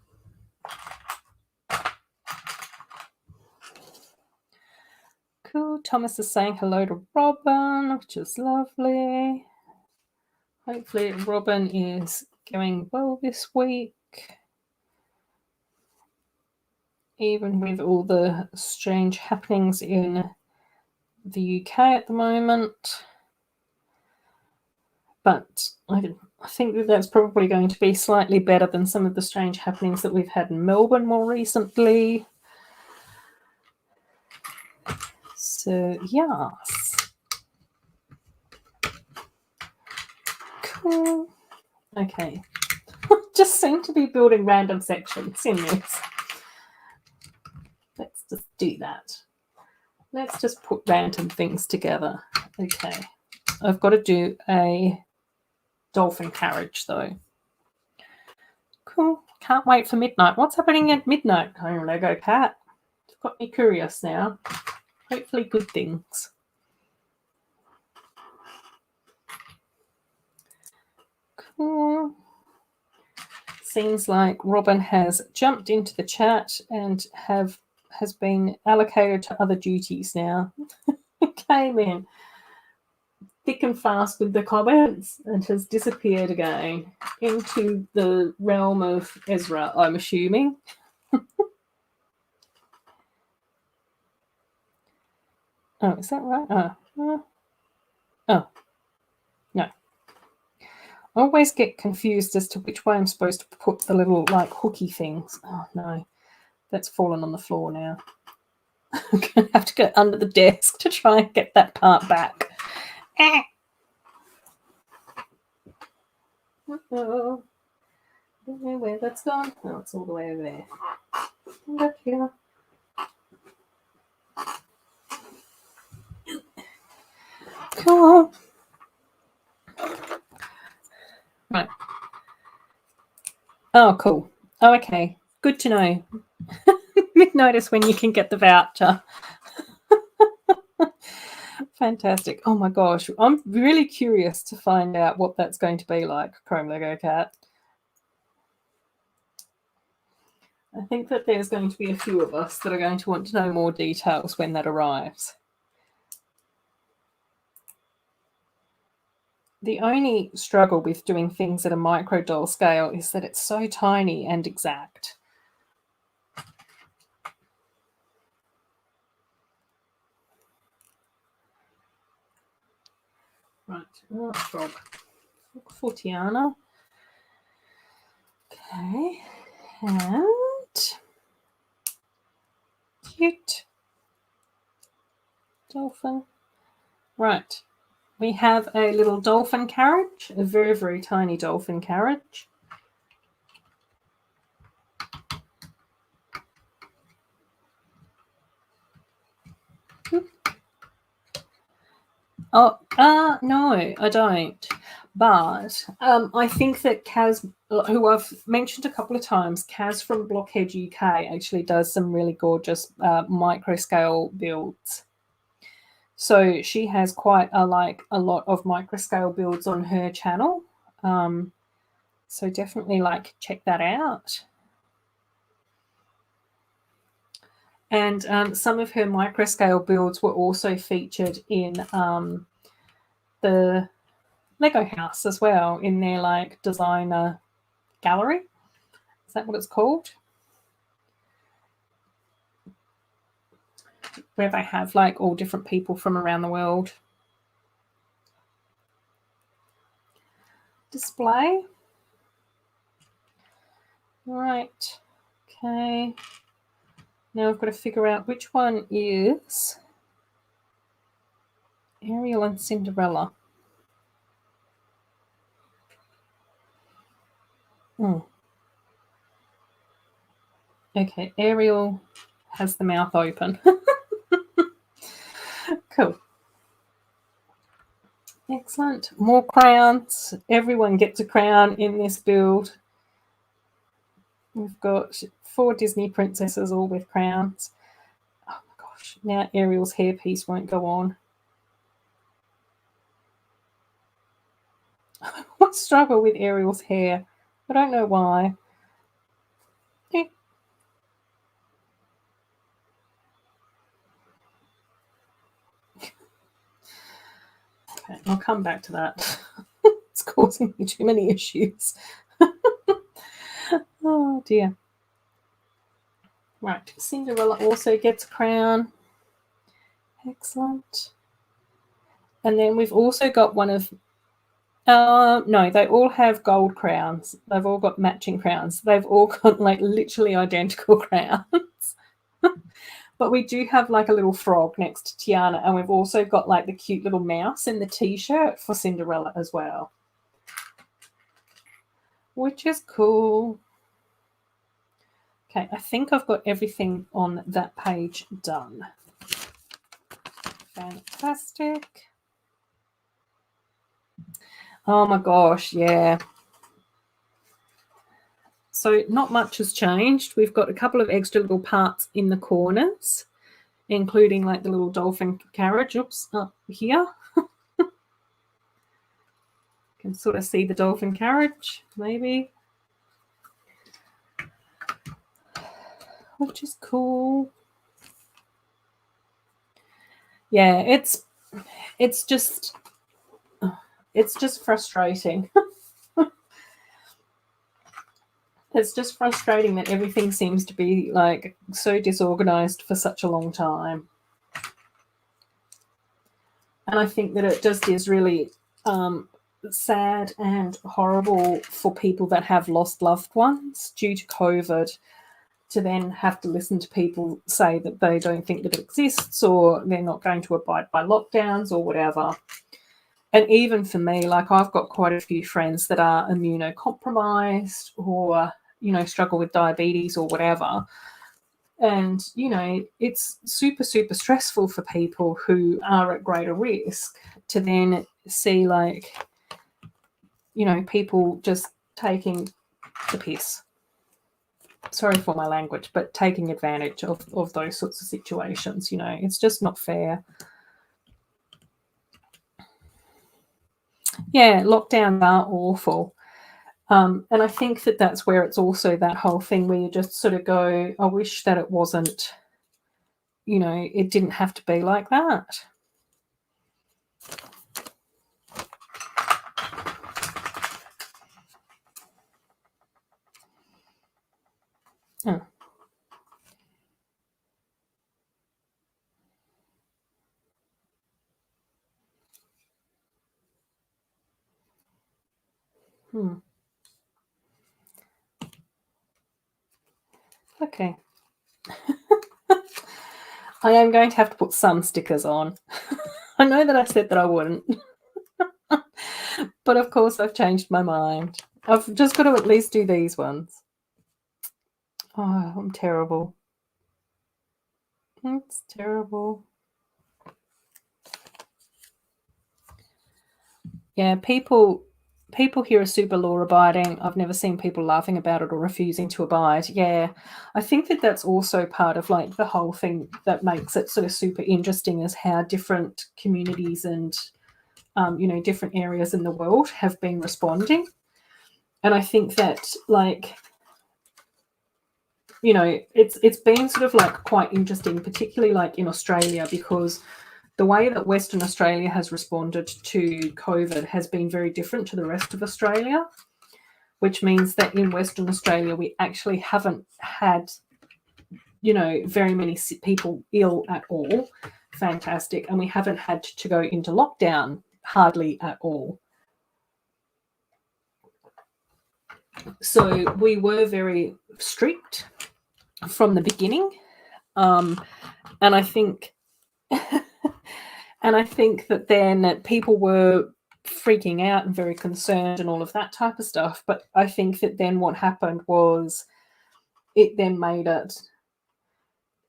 Cool. Thomas is saying hello to Robin, which is lovely. Hopefully Robin is going well this week, even with all the strange happenings in the UK at the moment. But I think that that's probably going to be slightly better than some of the strange happenings that we've had in Melbourne more recently. So, yes. Cool. Okay. Just seem to be building random sections in this. Let's just do that. Let's just put random things together. Okay. I've got to do a dolphin carriage, though. Cool. Can't wait for midnight. What's happening at midnight? Oh, Lego cat. It's got me curious now. Hopefully good things. Cool. Seems like Robin has jumped into the chat and has been allocated to other duties now. Came in thick and fast with the comments and has disappeared again into the realm of Ezra, I'm assuming. Oh, is that right? Oh, no. I always get confused as to which way I'm supposed to put the little, like, hooky things. Oh, no. That's fallen on the floor now. I'm going to have to go under the desk to try and get that part back. Uh-oh. I don't know where that's gone. Oh, it's all the way over there. Back here. Cool. Right. Oh, cool. Oh, okay. Good to know. Notice when you can get the voucher. Fantastic. Oh my gosh. I'm really curious to find out what that's going to be like, Chrome Lego Cat. I think that there's going to be a few of us that are going to want to know more details when that arrives. The only struggle with doing things at a micro doll scale is that it's so tiny and exact. Right, oh, frog for Tiana. Okay, and cute. Dolphin. Right. We have a little dolphin carriage, a very, very tiny dolphin carriage. Oh, no, I don't. But I think that Kaz, who I've mentioned a couple of times, Kaz from Blockhead UK actually does some really gorgeous micro scale builds. So she has quite a lot of micro scale builds on her channel. So definitely check that out. And some of her micro scale builds were also featured in the Lego house as well, in their designer gallery. Is that what it's called? Where they have all different people from around the world display. Right. Okay. Now I've got to figure out which one is Ariel and Cinderella. Okay, Ariel has the mouth open. Cool. Excellent. More crowns. Everyone gets a crown in this build. We've got 4 Disney princesses all with crowns. Oh my gosh. Now Ariel's hairpiece won't go on. I struggle with Ariel's hair. I don't know why. Okay, I'll come back to that. It's causing me too many issues. Oh dear. Right, Cinderella also gets a crown. Excellent. And then we've also got one of no, they all have gold crowns. They've all got matching crowns. They've all got literally identical crowns. But we do have a little frog next to Tiana, and we've also got the cute little mouse in the t-shirt for Cinderella as well, which is cool. Okay, I think I've got everything on that page done. Fantastic. Oh my gosh, yeah. So not much has changed. We've got a couple of extra little parts in the corners, including the little dolphin carriage. Oops, up here. You can sort of see the dolphin carriage, maybe. Which is cool. Yeah, it's just frustrating. It's just frustrating that everything seems to be so disorganized for such a long time. And I think that it just is really sad and horrible for people that have lost loved ones due to COVID, to then have to listen to people say that they don't think that it exists, or they're not going to abide by lockdowns or whatever. And even for me, I've got quite a few friends that are immunocompromised, or struggle with diabetes or whatever. And it's super, super stressful for people who are at greater risk to then see people just taking the piss. Sorry for my language, but taking advantage of those sorts of situations. It's just not fair. Yeah, lockdowns are awful. And I think that that's where it's also that whole thing where you just sort of go, I wish that it wasn't, it didn't have to be like that. Oh. Okay. I am going to have to put some stickers on. I know that I said that I wouldn't. But of course I've changed my mind. I've just got to at least do these ones. Oh, I'm terrible. It's terrible. Yeah, people here are super law-abiding. I've never seen people laughing about it or refusing to abide. Yeah, I think that that's also part of like the whole thing that makes it sort of super interesting is how different communities and different areas in the world have been responding. And I think that like it's been sort of like quite interesting, particularly like in Australia, because the way that Western Australia has responded to COVID has been very different to the rest of Australia, which means that in Western Australia, we actually haven't had, very many people ill at all. Fantastic. And we haven't had to go into lockdown hardly at all. So we were very strict from the beginning. And I think that then people were freaking out and very concerned and all of that type of stuff. But I think that then what happened was it then made it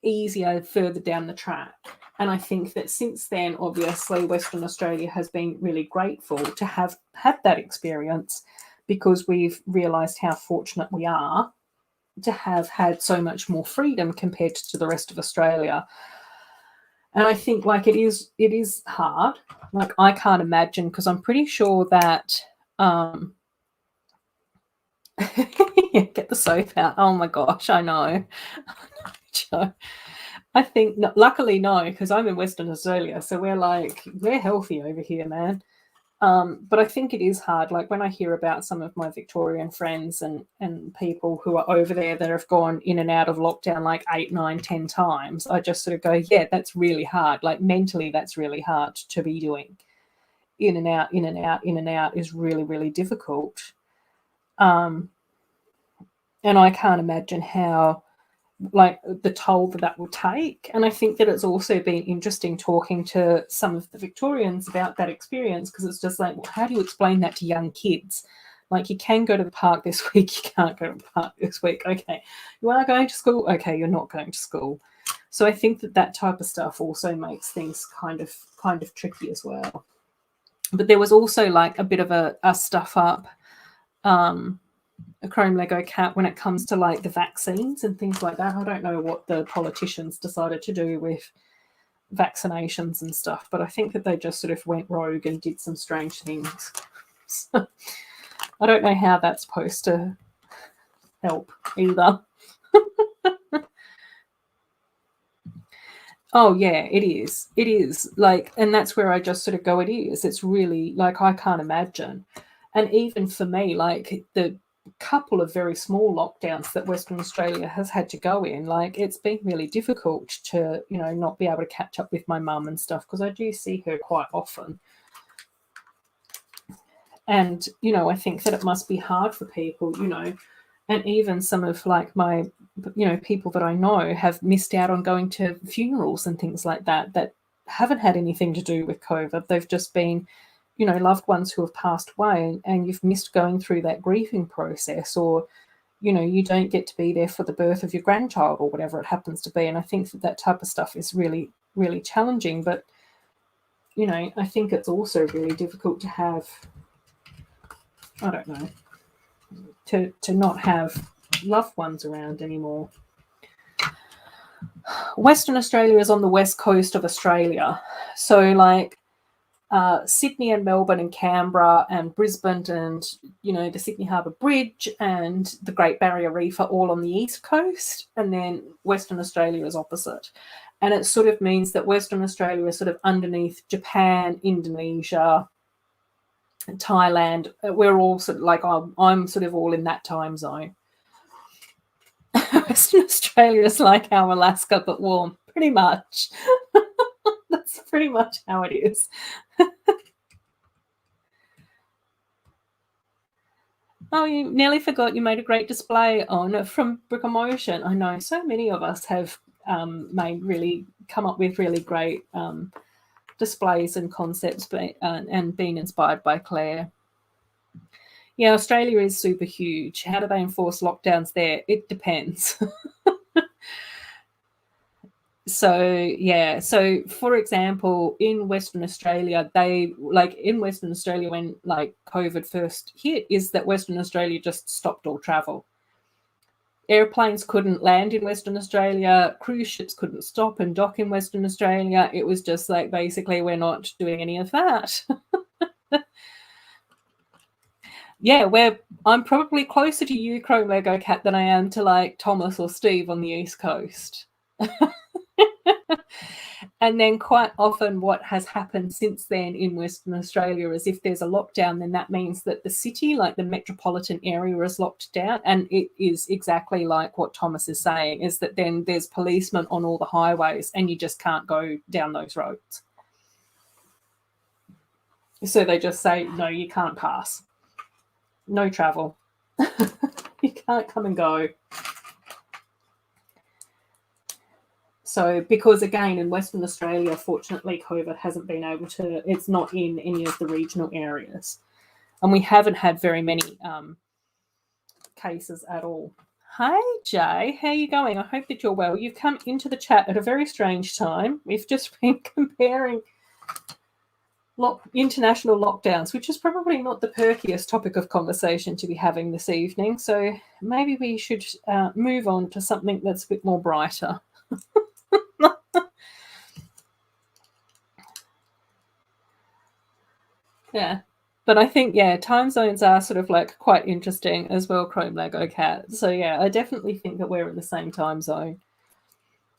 easier further down the track. And I think that since then, obviously, Western Australia has been really grateful to have had that experience, because we've realised how fortunate we are to have had so much more freedom compared to the rest of Australia. And I think like it is hard. Like I can't imagine, because I'm pretty sure that get the soap out. Oh my gosh, I know. I think luckily no, because I'm in Western Australia, so we're healthy over here, man. But I think it is hard. Like when I hear about some of my Victorian friends and people who are over there that have gone in and out of lockdown like 8, 9, 10 times, I just sort of go, yeah, that's really hard. Like mentally, that's really hard to be doing. In and out, in and out, in and out is really, really difficult. And I can't imagine how like the toll that will take. And I think that it's also been interesting talking to some of the Victorians about that experience, because it's just like, well, how do you explain that to young kids? Like, you can go to the park this week, you can't go to the park this week. Okay, you are going to school? Okay, you're not going to school. So I think that type of stuff also makes things kind of tricky as well. But there was also like a bit of a stuff up a chrome Lego cat when it comes to like the vaccines and things like that. I don't know what the politicians decided to do with vaccinations and stuff, but I think that they just sort of went rogue and did some strange things. So, I don't know how that's supposed to help either. Oh yeah, it is. It is like, and that's where I just sort of go, it is. It's really like, I can't imagine. And even for me, like the couple of very small lockdowns that Western Australia has had to go in, like it's been really difficult to, not be able to catch up with my mum and stuff, because I do see her quite often. And, I think that it must be hard for people, and even some of like my, people that I know have missed out on going to funerals and things like that haven't had anything to do with COVID. They've just been, loved ones who have passed away, and you've missed going through that grieving process, or, you don't get to be there for the birth of your grandchild or whatever it happens to be. And I think that type of stuff is really, really challenging. But, I think it's also really difficult to have, I don't know, to not have loved ones around anymore. Western Australia is on the west coast of Australia. So like Sydney and Melbourne and Canberra and Brisbane and, the Sydney Harbour Bridge and the Great Barrier Reef are all on the east coast, and then Western Australia is opposite. And it sort of means that Western Australia is sort of underneath Japan, Indonesia, Thailand. We're all sort of like, I'm sort of all in that time zone. Western Australia is like our Alaska, but warm, pretty much. That's pretty much how it is. Oh, you nearly forgot you made a great display on from Brick Emotion. I know so many of us have made really come up with really great displays and concepts, and being inspired by Claire. Yeah, Australia is super huge. How do they enforce lockdowns there? It depends. So yeah, so for example, in Western Australia, when like COVID first hit, is that Western Australia just stopped all travel. Airplanes couldn't land in Western Australia, cruise ships couldn't stop and dock in Western Australia. It was just like, basically, we're not doing any of that. Yeah, I'm probably closer to you, Chrome Lego Cat, than I am to like Thomas or Steve on the East Coast. And then quite often what has happened since then in Western Australia is, if there's a lockdown, then that means that the city, like the metropolitan area, is locked down. And it is exactly like what Thomas is saying, is that then there's policemen on all the highways and you just can't go down those roads. So they just say, no, you can't pass. No travel. You can't come and go. So, because again, in Western Australia, fortunately, COVID hasn't been able to, it's not in any of the regional areas. And we haven't had very many cases at all. Hi, Jay. How are you going? I hope that you're well. You've come into the chat at a very strange time. We've just been comparing international lockdowns, which is probably not the perkiest topic of conversation to be having this evening. So maybe we should move on to something that's a bit more brighter. Yeah, but I think, yeah, time zones are sort of like quite interesting as well, Chrome Lego Cat. So yeah, I definitely think that we're in the same time zone.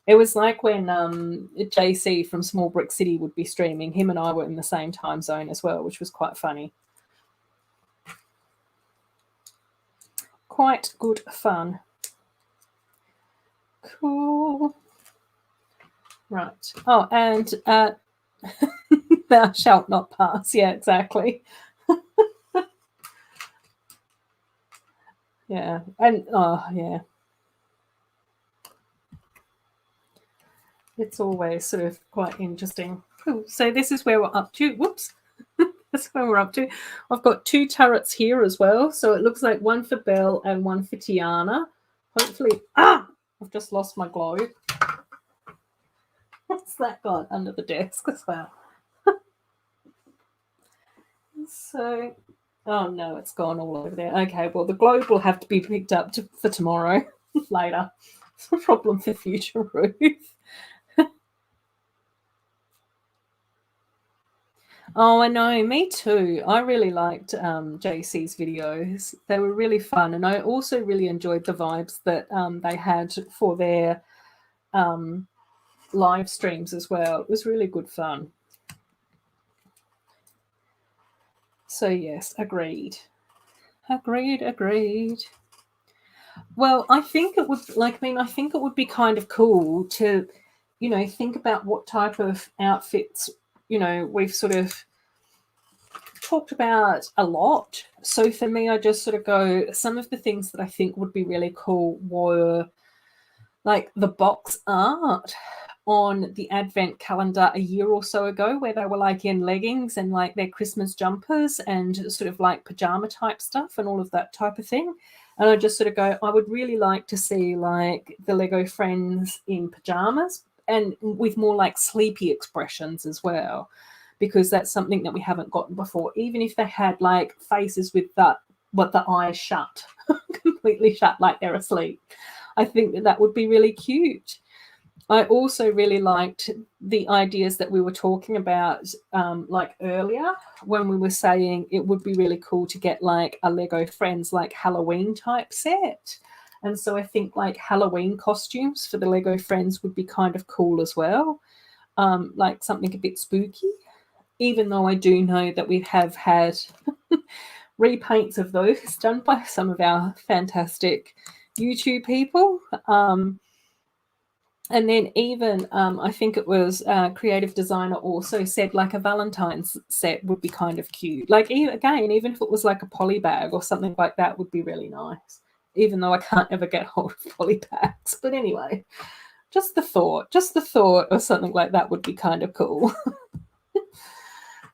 It was like when JC from Small Brick City would be streaming, him and I were in the same time zone as well, which was quite funny. Quite good fun. Cool. Right. Oh, and thou shalt not pass. Yeah, exactly. Yeah. And yeah. It's always sort of quite interesting. Cool. So this is where we're up to. Whoops. That's where we're up to. I've got 2 turrets here as well. So it looks like one for Belle and one for Tiana. Hopefully, I've just lost my globe. What's that got under the desk as well? So, oh no, it's gone all over there. Okay, well, the globe will have to be picked up for tomorrow later. It's a problem for future Ruth. Oh, I know, me too. I really liked JC's videos. They were really fun. And I also really enjoyed the vibes that they had for their live streams as well. It was really good fun. So yes, agreed. Agreed. Well, I think it would, I think it would be kind of cool to, think about what type of outfits, we've sort of talked about a lot. So for me, I just sort of go, some of the things that I think would be really cool were like the box art on the advent calendar a year or so ago, where they were like in leggings and like their Christmas jumpers and sort of like pajama type stuff and all of that type of thing. And I just sort of go, I would really like to see like the Lego friends in pajamas and with more like sleepy expressions as well, because that's something that we haven't gotten before. Even if they had like faces with the eyes shut, completely shut, like they're asleep, I think that would be really cute. I also really liked the ideas that we were talking about like earlier, when we were saying it would be really cool to get like a Lego Friends like Halloween type set. And so I think like Halloween costumes for the Lego Friends would be kind of cool as well, like something a bit spooky, even though I do know that we have had repaints of those done by some of our fantastic YouTube people. And then even I think it was creative designer also said like a Valentine's set would be kind of cute. Like even if it was like a poly bag or something like that would be really nice, even though I can't ever get hold of poly bags. But anyway, Just the thought of something like that would be kind of cool.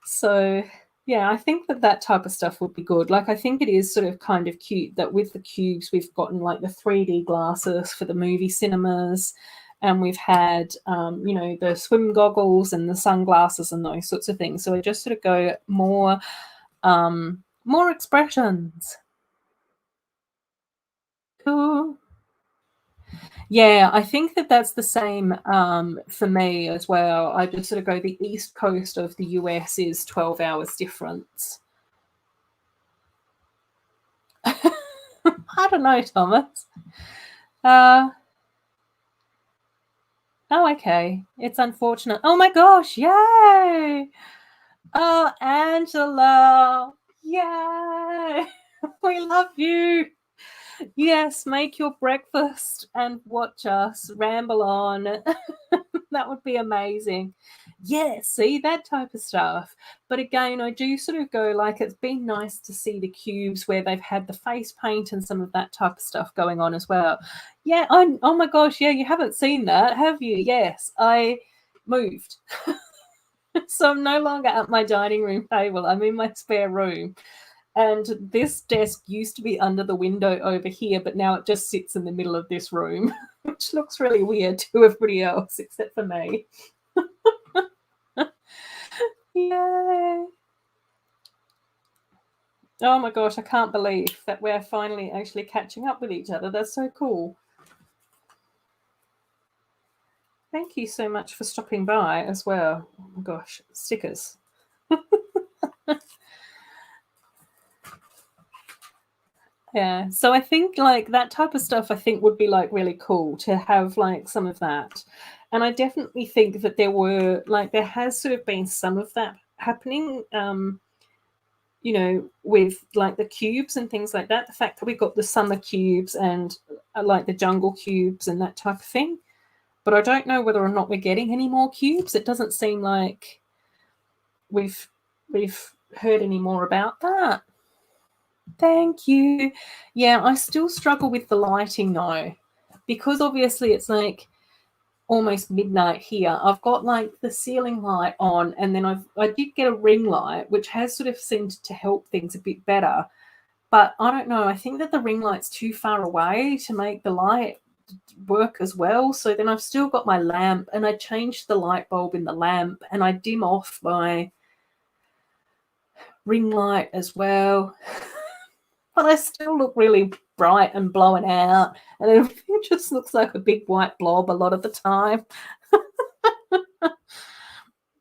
So yeah, I think that type of stuff would be good. Like, I think it is sort of kind of cute that with the cubes we've gotten like the 3D glasses for the movie cinemas, and we've had the swim goggles and the sunglasses and those sorts of things. So we just sort of go more expressions. Cool. Yeah, I think that's the same for me as well. I just sort of go, the east coast of the US is 12 hours difference. I don't know, Thomas. Oh, okay. It's unfortunate. Oh my gosh, yay! Oh, Angela, yay! We love you. Yes, make your breakfast and watch us ramble on. That would be amazing. Yeah, see, that type of stuff. But again, I do sort of go, like, it's been nice to see the cubes where they've had the face paint and some of that type of stuff going on as well. Yeah, oh my gosh, yeah, you haven't seen that, have you? Yes, I moved. So I'm no longer at my dining room table. I'm in my spare room. And this desk used to be under the window over here, but now it just sits in the middle of this room, which looks really weird to everybody else except for me. Yay! Oh my gosh, I can't believe that we're finally actually catching up with each other. That's so cool. Thank you so much for stopping by as well. Oh my gosh, stickers. Yeah, so I think like that type of stuff I think would be like really cool to have, like some of that. And I definitely think that there has sort of been some of that happening, with like the cubes and things like that. The fact that we got the summer cubes and like the jungle cubes and that type of thing. But I don't know whether or not we're getting any more cubes. It doesn't seem like we've heard any more about that. Thank you. Yeah, I still struggle with the lighting though, because obviously it's like almost midnight here. I've got like the ceiling light on, and then I did get a ring light, which has sort of seemed to help things a bit better. But I don't know. I think that the ring light's too far away to make the light work as well. So then I've still got my lamp, and I changed the light bulb in the lamp, and I dim off my ring light as well. But I still look really bright and blown out, and it just looks like a big white blob a lot of the time.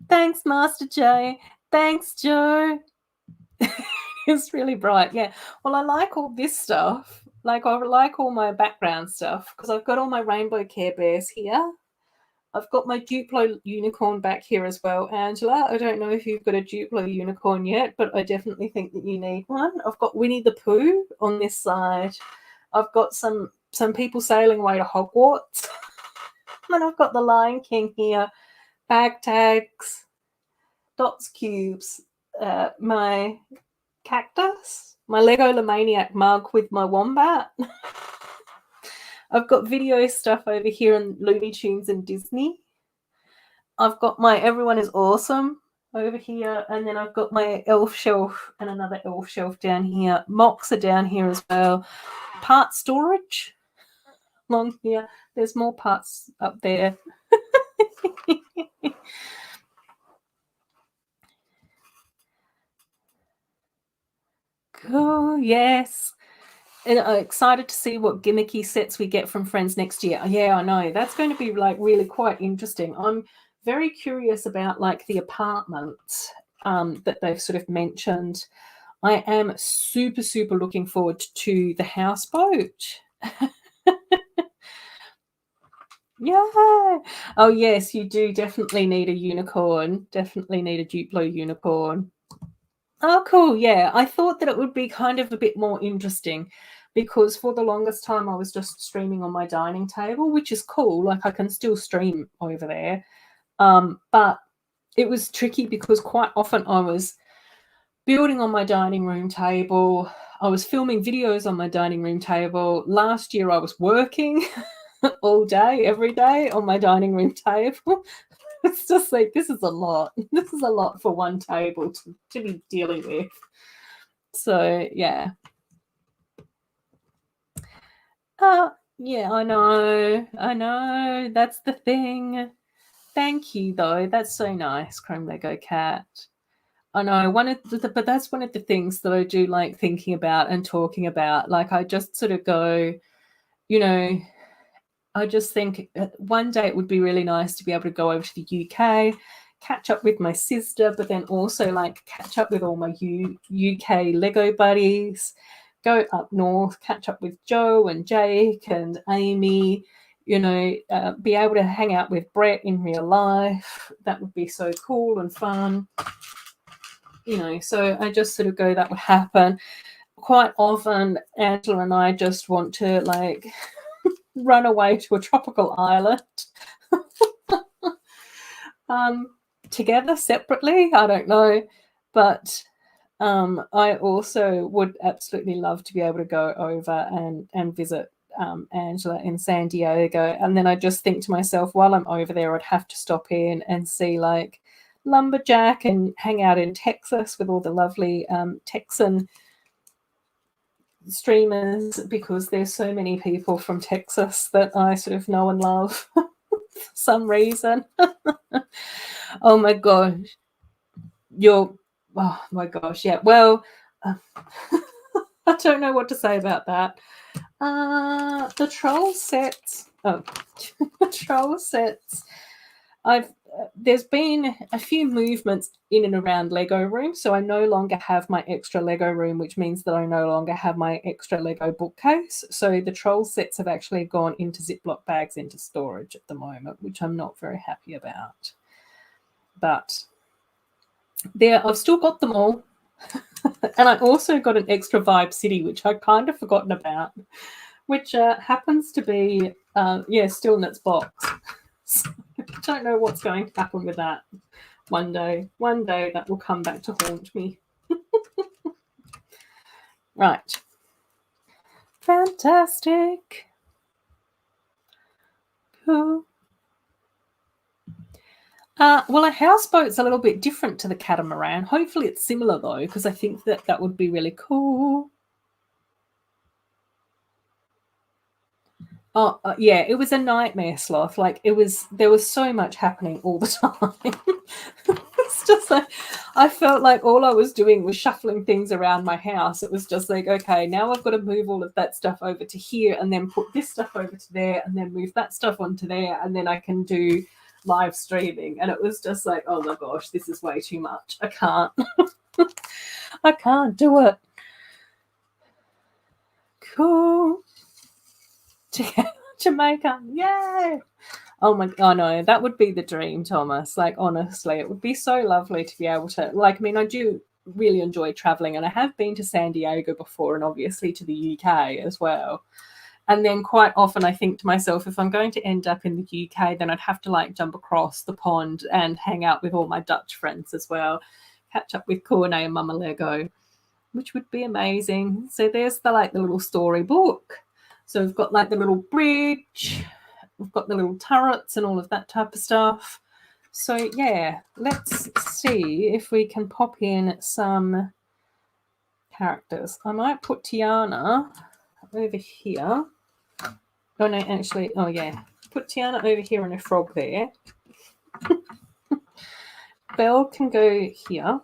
Thanks, Master J. Thanks, Joe. It's really bright. Yeah. Well, I like all this stuff. Like, I like all my background stuff because I've got all my rainbow Care Bears here. I've got my Duplo unicorn back here as well, Angela. I don't know if you've got a Duplo unicorn yet, but I definitely think that you need one. I've got Winnie the Pooh on this side. I've got some people sailing away to Hogwarts. And I've got the Lion King here, bag tags, dots cubes, my cactus, my Lego Lemaniac mug with my wombat. I've got video stuff over here in Looney Tunes and Disney. I've got my Everyone is Awesome over here, and then I've got my elf shelf and another elf shelf down here. Mocks are down here as well. Part storage along here. There's more parts up there. Cool, yes. And I'm excited to see what gimmicky sets we get from Friends next year. Yeah, I know. That's going to be like really quite interesting. I'm very curious about like the apartments that they've sort of mentioned. I am super, super looking forward to the houseboat. Yeah. Oh, yes, you do definitely need a unicorn. Definitely need a Duplo unicorn. Oh, cool. Yeah. I thought that it would be kind of a bit more interesting because for the longest time I was just streaming on my dining table, which is cool. Like, I can still stream over there. But it was tricky because quite often I was building on my dining room table. I was filming videos on my dining room table. Last year I was working. all day, every day on my dining room table. It's just like, this is a lot. This is a lot for one table to be dealing with. So, yeah. Yeah, I know. That's the thing. Thank you, though. That's so nice, Chrome Lego Cat. I know but that's one of the things that I do like thinking about and talking about. Like, I just sort of go, you know, I just think one day it would be really nice to be able to go over to the UK, catch up with my sister, but then also like catch up with all my UK Lego buddies, go up north, catch up with Joe and Jake and Amy, be able to hang out with Brett in real life. That would be so cool and fun. So I just sort of go, that would happen. Quite often, Angela and I just want to like run away to a tropical island together, separately. I don't know. But I also would absolutely love to be able to go over and visit Angela in San Diego. And then I just think to myself, while I'm over there, I'd have to stop in and see like Lumberjack and hang out in Texas with all the lovely Texan streamers, because there's so many people from Texas that I sort of know and love for some reason. Oh my gosh. Oh my gosh, yeah. Well, I don't know what to say about that. The troll sets. Oh, the troll sets. There's been a few movements in and around Lego room, so I no longer have my extra Lego room, which means that I no longer have my extra Lego bookcase. So the troll sets have actually gone into Ziploc bags into storage at the moment, which I'm not very happy about. But I've still got them all. And I also got an extra Vibe City, which I'd kind of forgotten about, which happens to be, still in its box. So I don't know what's going to happen with that. One day that will come back to haunt me. Right. Fantastic. Cool. Well, a houseboat's a little bit different to the catamaran. Hopefully it's similar, though, because I think that would be really cool. Oh, yeah, it was a nightmare, Sloth. Like, there was so much happening all the time. It's just like, I felt like all I was doing was shuffling things around my house. It was just like, okay, now I've got to move all of that stuff over to here and then put this stuff over to there and then move that stuff onto there, and then I can do live streaming. And it was just like, oh my gosh, this is way too much. I can't. I can't do it. Cool. Jamaica, yay! Oh no, that would be the dream, Thomas. Like, honestly, it would be so lovely to be able to, like, I mean, I do really enjoy traveling, and I have been to San Diego before, and obviously to the UK as well. And then quite often I think to myself, if I'm going to end up in the UK, then I'd have to like jump across the pond and hang out with all my Dutch friends as well, catch up with Corne and Mama Lego, which would be amazing. So there's the little storybook. So we've got like the little bridge, we've got the little turrets and all of that type of stuff. So yeah, let's see if we can pop in some characters. I might put Tiana over here. Oh no, actually, oh yeah. Put Tiana over here and a frog there. Belle can go here.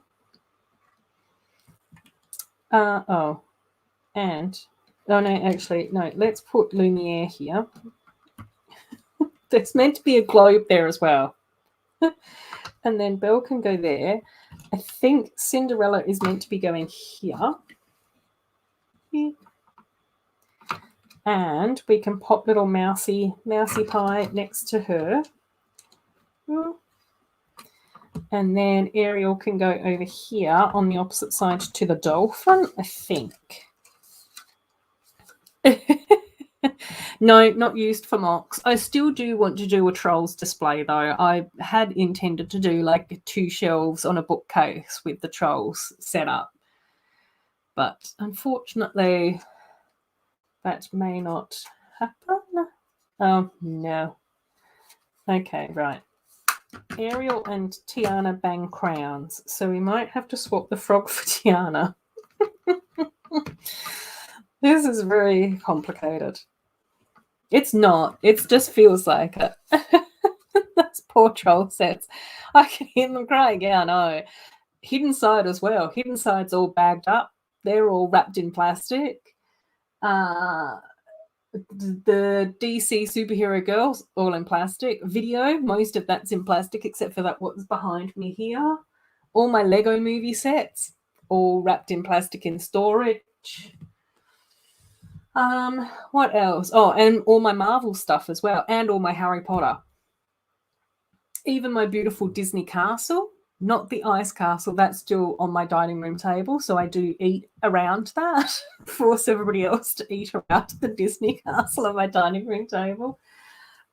Let's put Lumiere here. There's meant to be a globe there as well. And then Belle can go there. I think Cinderella is meant to be going here. And we can pop little Mousy Pie next to her. And then Ariel can go over here on the opposite side to the dolphin, I think. No, not used for mocks. I still do want to do a trolls display, though. I had intended to do like 2 shelves on a bookcase with the trolls set up. But unfortunately, that may not happen. Oh, no. Okay, right. Ariel and Tiana bang crowns, so we might have to swap the frog for Tiana. This is very complicated. It's not. It just feels like it. Those poor troll sets. I can hear them crying. Yeah, I know. Hidden Side as well. Hidden Side's all bagged up. They're all wrapped in plastic. The DC superhero girls, all in plastic. Video, most of that's in plastic except for that what's behind me here. All my Lego movie sets, all wrapped in plastic in storage. What else? Oh, and all my Marvel stuff as well, and all my Harry Potter. Even my beautiful Disney castle, not the ice castle, that's still on my dining room table, so I do eat around that. Force everybody else to eat around the Disney castle on my dining room table.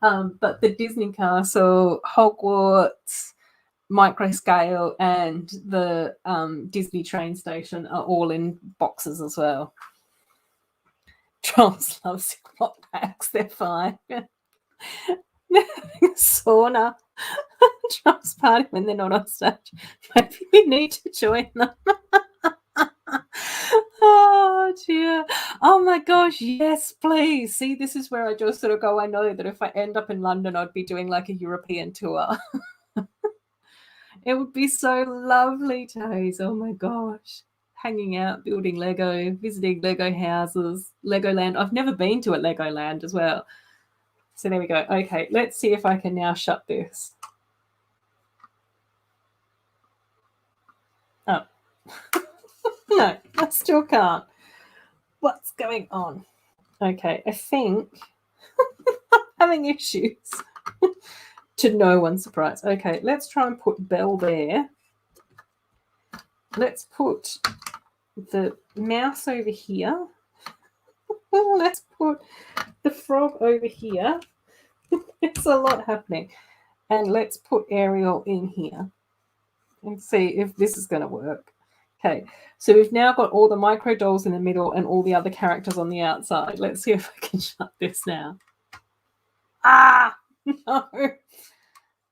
But the Disney castle, Hogwarts, microscale, and the Disney train station are all in boxes as well. Trolls love Ziploc bags, they're fine. Sauna. Trump's party when they're not on stage. Maybe we need to join them. Oh dear. Oh my gosh, yes, please. See, this is where I just sort of go, I know that if I end up in London, I'd be doing like a European tour. It would be so lovely, Toes. Oh my gosh. Hanging out, building Lego, visiting Lego houses, Legoland. I've never been to a Legoland as well. So there we go. Okay, let's see if I can now shut this. Oh. No, I still can't. What's going on? Okay, I think I'm having issues. To no one's surprise. Okay, let's try and put Belle there. Let's put the mouse over here. Let's put the frog over here. There's a lot happening. And let's put Ariel in here and see if this is going to work. Okay, so we've now got all the micro dolls in the middle and all the other characters on the outside. Let's see if I can shut this now. Ah, no.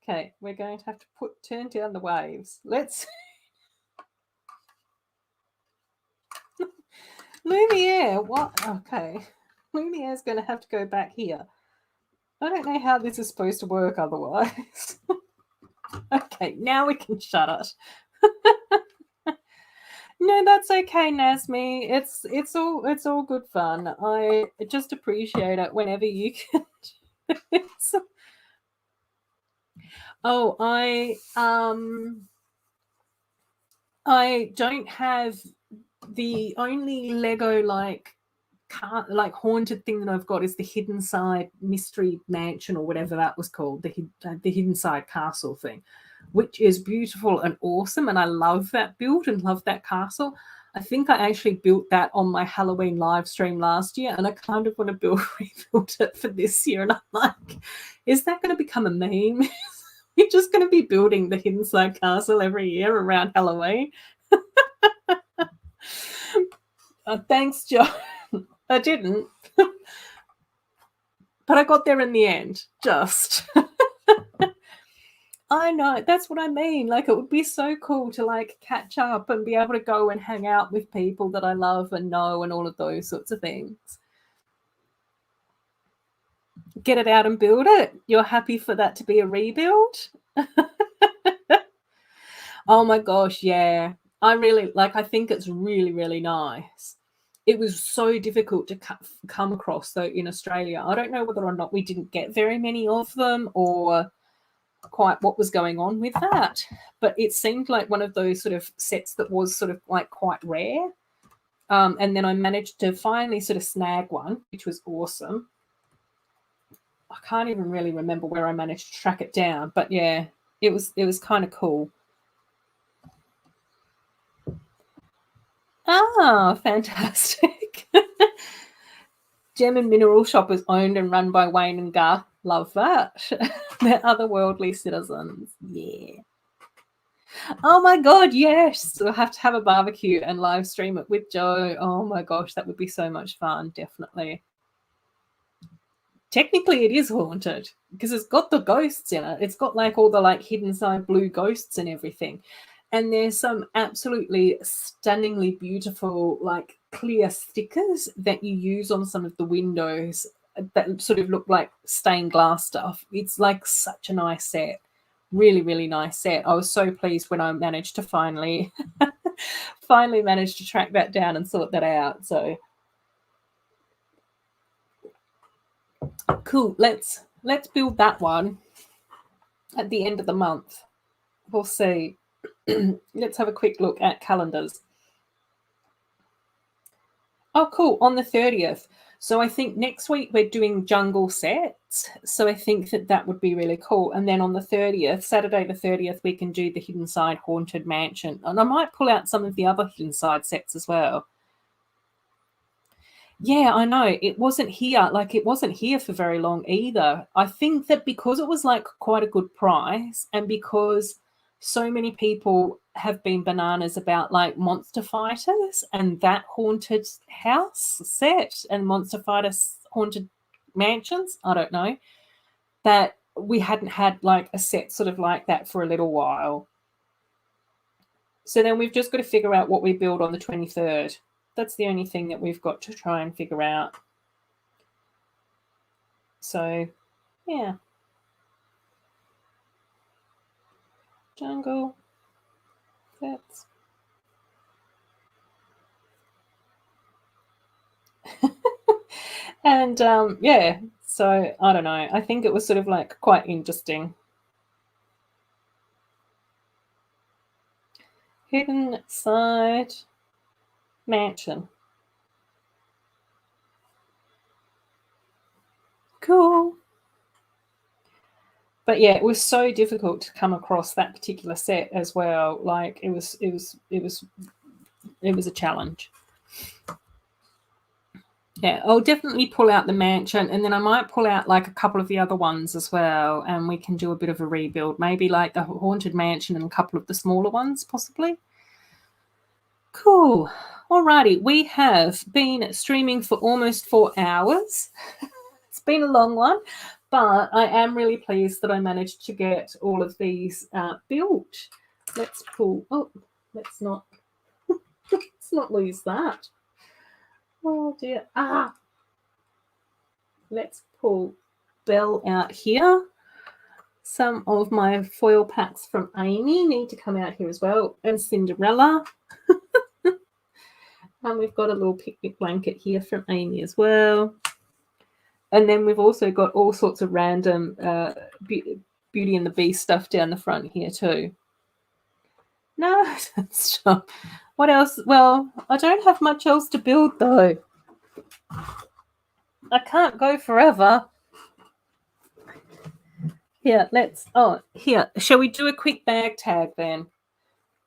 Okay, we're going to have to turn down the waves. Let's... Lumiere, what? Okay. Lumiere's going to have to go back here. I don't know how this is supposed to work otherwise. Okay, now we can shut it. No, that's okay, Nasmi. It's all good fun. I just appreciate it whenever you can do this. Oh, I don't have the only Lego like haunted thing that I've got is the Hidden Side Mystery Mansion or whatever that was called, the Hidden Side Castle thing, which is beautiful and awesome, and I love that build and love that castle. I think I actually built that on my Halloween live stream last year, and I kind of want to rebuild it for this year, and I'm like, is that going to become a meme? You're just going to be building the Hidden Side Castle every year around Halloween? Thanks, John. I didn't. But I got there in the end, just. I know, that's what I mean. Like, it would be so cool to, like, catch up and be able to go and hang out with people that I love and know and all of those sorts of things. Get it out and build it. You're happy for that to be a rebuild? Oh my gosh, yeah. I really, like, I think it's really, really nice. It was so difficult to come across, though, in Australia. I don't know whether or not we didn't get very many of them or quite what was going on with that. But it seemed like one of those sort of sets that was sort of like quite rare. And then I managed to finally sort of snag one, which was awesome. I can't even really remember where I managed to track it down. But, yeah, it was kind of cool. Ah, fantastic. Gem and Mineral Shop is owned and run by Wayne and Garth. Love that. They're otherworldly citizens. Yeah. Oh my God, yes. We'll have to have a barbecue and live stream it with Joe. Oh my gosh, that would be so much fun, definitely. technically it is haunted because it's got the ghosts in it. It's got like all the like hidden side blue ghosts and everything. And there's some absolutely stunningly beautiful like clear stickers that you use on some of the windows that sort of look like stained glass stuff. It's like such a nice set. Really, really nice set. I was so pleased when I managed to finally managed to track that down and sort that out. So cool. Let's build that one at the end of the month. We'll see. Let's have a quick look at calendars. Oh, cool. On the 30th. So I think next week we're doing jungle sets. So I think that would be really cool. And then on the 30th, Saturday the 30th, we can do the Hidden Side Haunted Mansion. And I might pull out some of the other Hidden Side sets as well. Yeah, I know. It wasn't here. Like, it wasn't here for very long either. I think that because it was like quite a good price and because so many people have been bananas about like Monster Fighters and that haunted house set and Monster Fighters haunted mansions, I don't know, that we hadn't had like a set sort of like that for a little while. So then we've just got to figure out what we build on the 23rd. That's the only thing that we've got to try and figure out. So, yeah. Jungle. That's. And, yeah, so I don't know. I think it was sort of like quite interesting. Hidden Side Mansion. Cool. But yeah, it was so difficult to come across that particular set as well. Like it was a challenge. Yeah, I'll definitely pull out the mansion and then I might pull out like a couple of the other ones as well and we can do a bit of a rebuild. Maybe like the haunted mansion and a couple of the smaller ones possibly. Cool. Alrighty, we have been streaming for almost 4 hours. It's been a long one, but I am really pleased that I managed to get all of these built. Let's pull. Oh, let's not lose that. Oh dear. Let's pull Belle out here. Some of my foil packs from Amy need to come out here as well, and Cinderella. And we've got a little picnic blanket here from Amy as well. And then we've also got all sorts of random Beauty and the Beast stuff down the front here too. No, stop. What else? Well, I don't have much else to build though. I can't go forever. Here, here. Shall we do a quick bag tag then?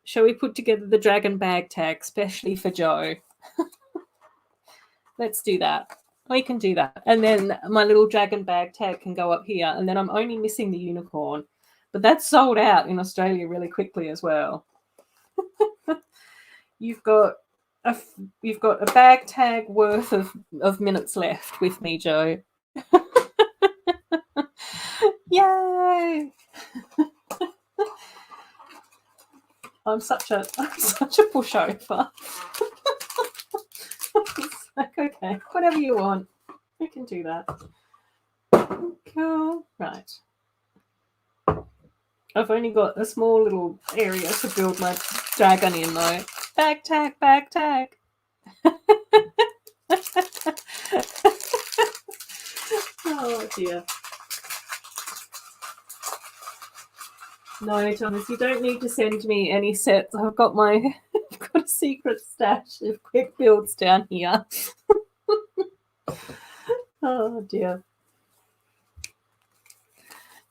Shall we put together the dragon bag tag, especially for Joe? Let's do that. We can do that. And then my little dragon bag tag can go up here. And then I'm only missing the unicorn. But that's sold out in Australia really quickly as well. You've got a bag tag worth of minutes left with me, Joe. Yay! I'm such a pushover. It's like, okay, whatever you want. We can do that. Cool. Right. I've only got a small little area to build my dragon in though. Bag tag, bag tag. Oh dear. No, Thomas, you don't need to send me any sets. I've got a secret stash of quick builds down here. Oh dear.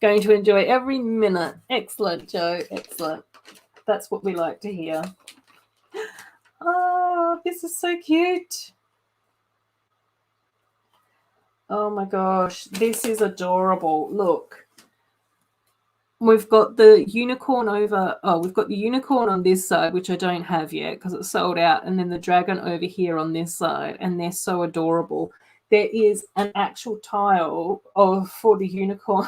Going to enjoy every minute. Excellent, Joe. Excellent. That's what we like to hear. Oh, this is so cute. Oh my gosh, this is adorable. Look. We've got the unicorn we've got the unicorn on this side, which I don't have yet because it's sold out, and then the dragon over here on this side, and they're so adorable. there is an actual tile for the unicorn.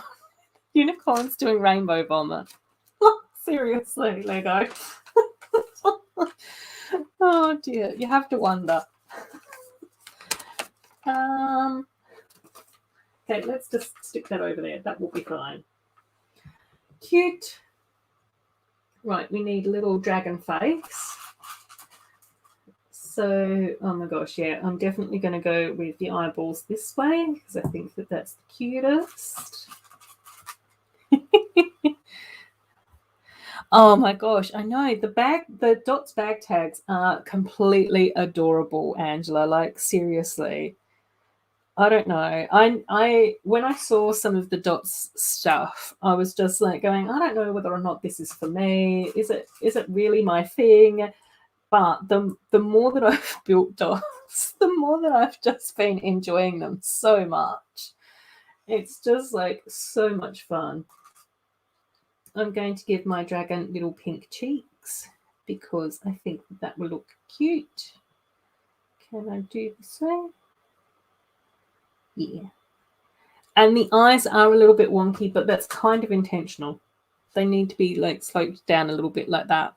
Unicorns doing rainbow vomit. Seriously, Lego. Oh dear, you have to wonder. Okay, let's just stick that over there. That will be fine. Cute. Right, we need a little dragon face. So, oh my gosh, yeah, I'm definitely going to go with the eyeballs this way because I think that that's the cutest. Oh my gosh, I know the Dots bag tags are completely adorable, Angela. Like seriously, I don't know. I when I saw some of the Dots stuff, I was just like going, I don't know whether or not this is for me. Is it really my thing? But the more that I've built Dots, the more that I've just been enjoying them so much. It's just like so much fun. I'm going to give my dragon little pink cheeks because I think that will look cute. Can I do this way? Yeah. And the eyes are a little bit wonky, but that's kind of intentional. They need to be like sloped down a little bit like that.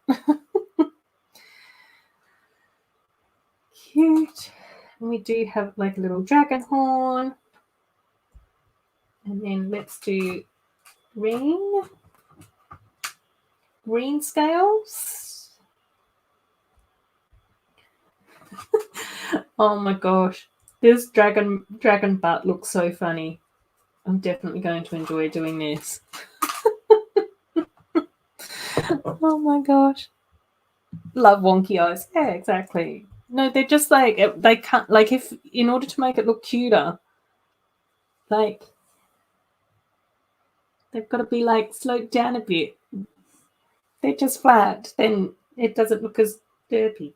Cute. And we do have like a little dragon horn. And then let's do green scales. Oh my gosh. This dragon butt looks so funny. I'm definitely going to enjoy doing this. Oh my gosh. Love wonky eyes. Yeah, exactly. No, they're just like, they can't, like, if in order to make it look cuter, like, they've got to be like sloped down a bit. They're just flat, then it doesn't look as derpy.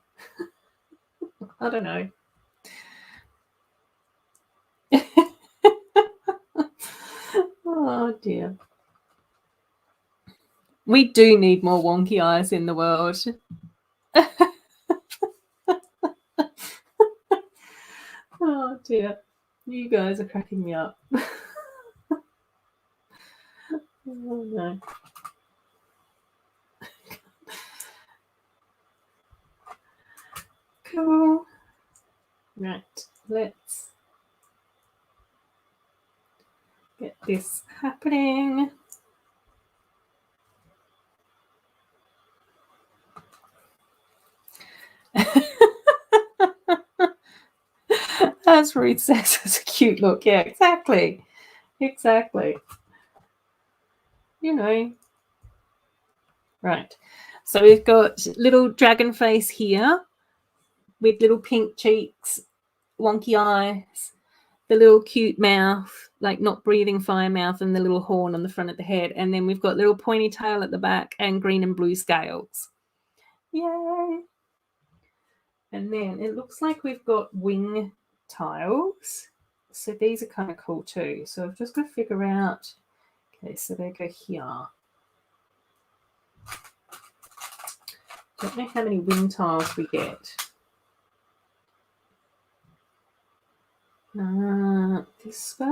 I don't know. Oh dear. We do need more wonky eyes in the world. Oh dear. You guys are cracking me up. Oh no. Cool. Right, let's get this happening. As Ruth says, it's a cute look. Yeah, exactly. Exactly. You know. Right. So we've got little dragon face here with little pink cheeks, wonky eyes, the little cute mouth, like not breathing fire mouth, and the little horn on the front of the head. And then we've got little pointy tail at the back and green and blue scales. Yay! And then it looks like we've got wing tiles. So these are kind of cool too. So I've just got to figure out, okay, so they go here. Don't know how many wing tiles we get. This way.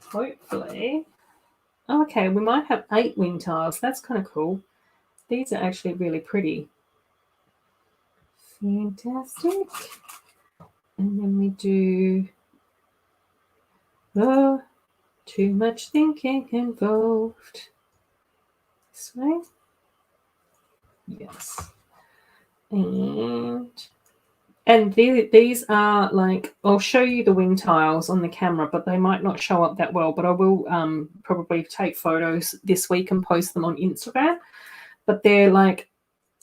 Hopefully. Oh, okay, we might have 8 wing tiles. That's kind of cool. These are actually really pretty. Fantastic. And then we do, oh, too much thinking involved. This way. Yes. And these are like, I'll show you the wing tiles on the camera, but they might not show up that well, but I will probably take photos this week and post them on Instagram. But they're like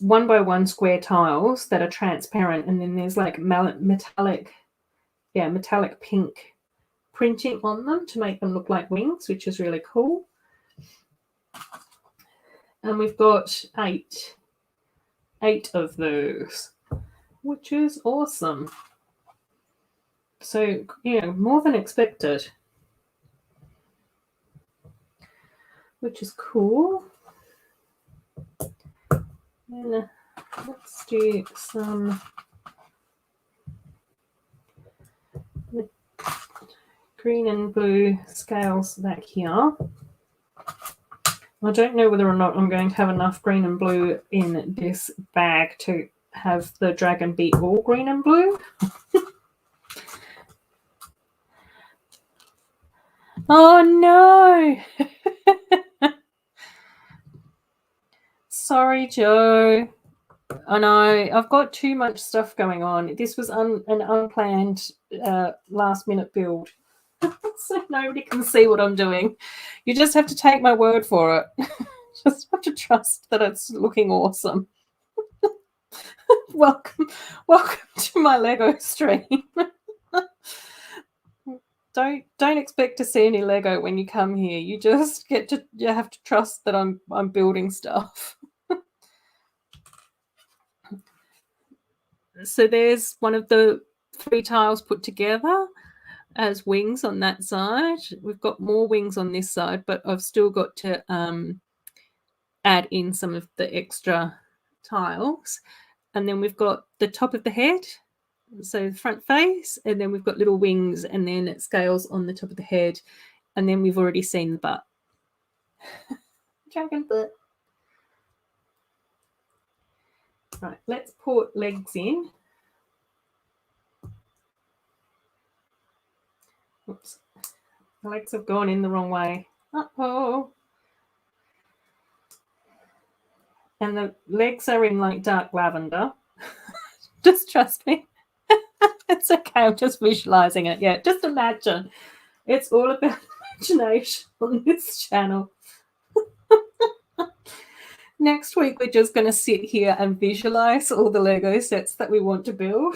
1x1 square tiles that are transparent, and then there's like metallic pink printing on them to make them look like wings, which is really cool. And we've got eight of those, which is awesome. So, yeah, more than expected, which is cool. And let's do some green and blue scales back here. I don't know whether or not I'm going to have enough green and blue in this bag to have the dragon be all green and blue. Oh no! Sorry, Joe. I know, I've got too much stuff going on. This was an unplanned last minute build. So nobody can see what I'm doing. You just have to take my word for it. Just have to trust that it's looking awesome. welcome to my Lego stream. Don't expect to see any Lego when you come here. You just you have to trust that I'm building stuff. So there's one of the 3 tiles put together as wings on that side. We've got more wings on this side, but I've still got to add in some of the extra tiles. And then we've got the top of the head, so the front face, and then we've got little wings, and then it scales on the top of the head, and then we've already seen the butt. Dragon butt. Right, let's put legs in. Oops, the legs have gone in the wrong way. Uh-oh. And the legs are in like dark lavender. Just trust me. It's okay, I'm just visualizing it. Yeah, just imagine. It's all about imagination on this channel. Next week, we're just going to sit here and visualize all the Lego sets that we want to build.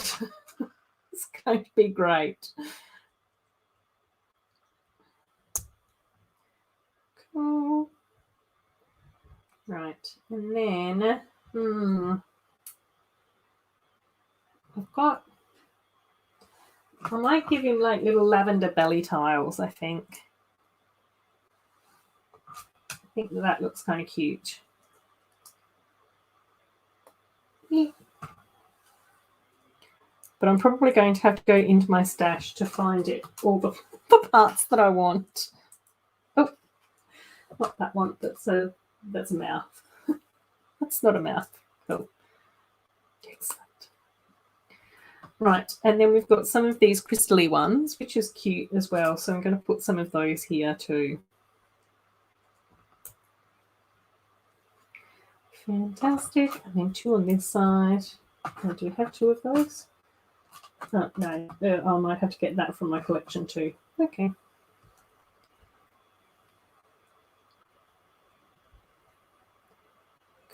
It's going to be great. Cool. Right, and then I might give him like little lavender belly tiles, I think. I think that looks kind of cute. Yeah. But I'm probably going to have to go into my stash to find all the parts that I want. Oh, not that one. That's a mouth. That's not a mouth. Cool. Excellent. Right, and then we've got some of these crystally ones, which is cute as well. So I'm going to put some of those here too. Fantastic. And then 2 on this side. I do have 2 of those. Oh, no, I might have to get that from my collection too. Okay.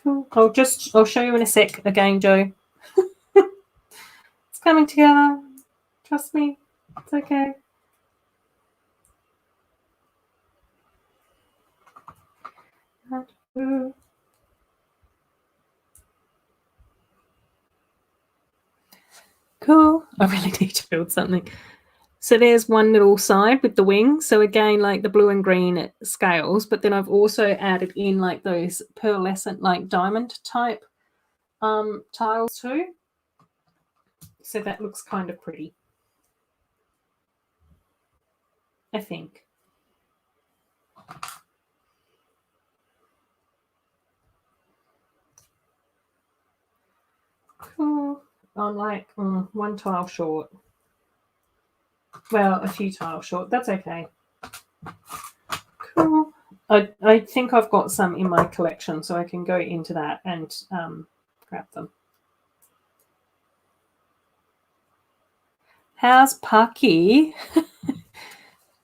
Cool. I'll show you in a sec again, Joe. It's coming together. Trust me. It's okay. Cool. I really need to build something. So there's one little side with the wings. So again, like the blue and green scales, but then I've also added in like those pearlescent, like diamond type tiles too. So that looks kind of pretty, I think. Cool. I'm like 1 tile short. Well, a few tiles short. That's okay. Cool. I think I've got some in my collection, so I can go into that and grab them. How's Pucky?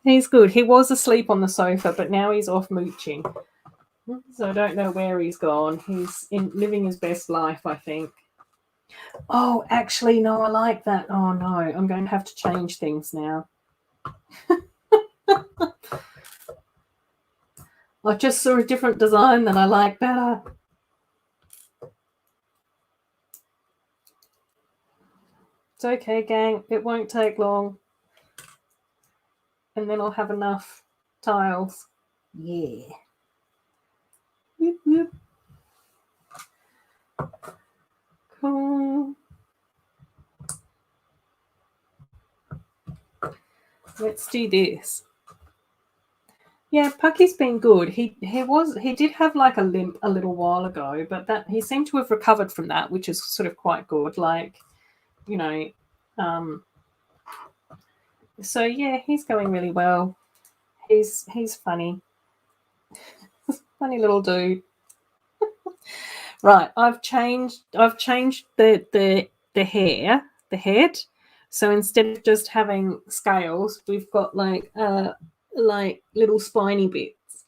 He's good. He was asleep on the sofa, but now he's off mooching. So I don't know where he's gone. He's living his best life, I think. Oh, actually, no, I like that. Oh, no, I'm going to have to change things now. I just saw a different design that I like better. It's okay, gang. It won't take long. And then I'll have enough tiles. Yeah. Whoop, whoop. Cool. Let's do this. Yeah, Pucky's been good. He did have like a limp a little while ago, but that he seemed to have recovered from that, which is sort of quite good. Like, you know, so yeah, he's going really well. He's funny. Funny little dude. Right, I've changed the head. So instead of just having scales, we've got like little spiny bits,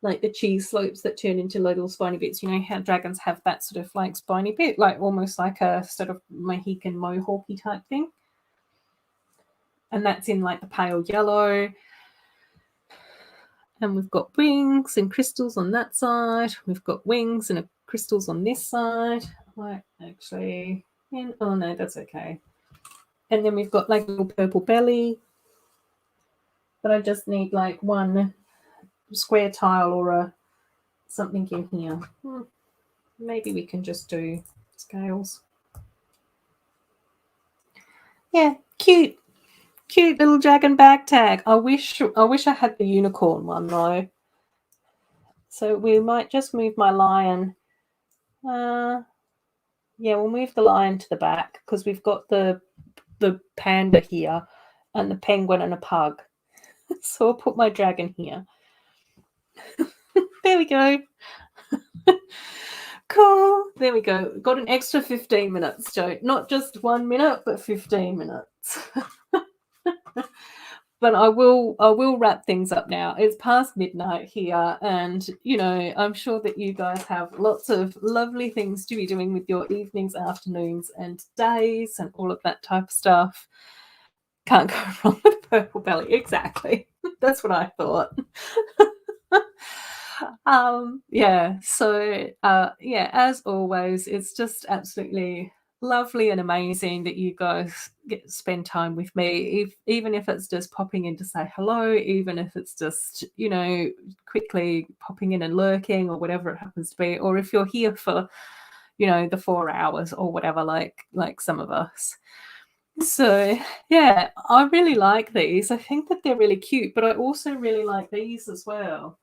like the cheese slopes that turn into little spiny bits. You know how dragons have that sort of like spiny bit, like almost like a sort of Mohican mohawky type thing. And that's in like the pale yellow. And we've got wings and crystals on that side. We've got wings and crystals on this side. Like actually, oh no, that's okay. And then we've got like a little purple belly. But I just need like one square tile or something in here. Maybe we can just do scales. Yeah, cute little dragon bag tag. I wish I had the unicorn one though. So we might just move my lion. Yeah, we'll move the lion to the back because we've got the panda here and the penguin and a pug. So I'll put my dragon here. There we go. Cool. There we go. Got an extra 15 minutes, Joe. Not just 1 minute, but 15 minutes. But I will wrap things up now. It's past midnight here, and I'm sure that you guys have lots of lovely things to be doing with your evenings, afternoons, and days, and all of that type of stuff. Can't go wrong with purple belly. Exactly. That's what I thought. As always, it's just absolutely lovely and amazing that you guys get to spend time with me, even if it's just popping in to say hello, even if it's just quickly popping in and lurking or whatever it happens to be, or if you're here for the 4 hours or whatever, like some of us. So yeah, I really like these. I think that they're really cute, but I also really like these as well.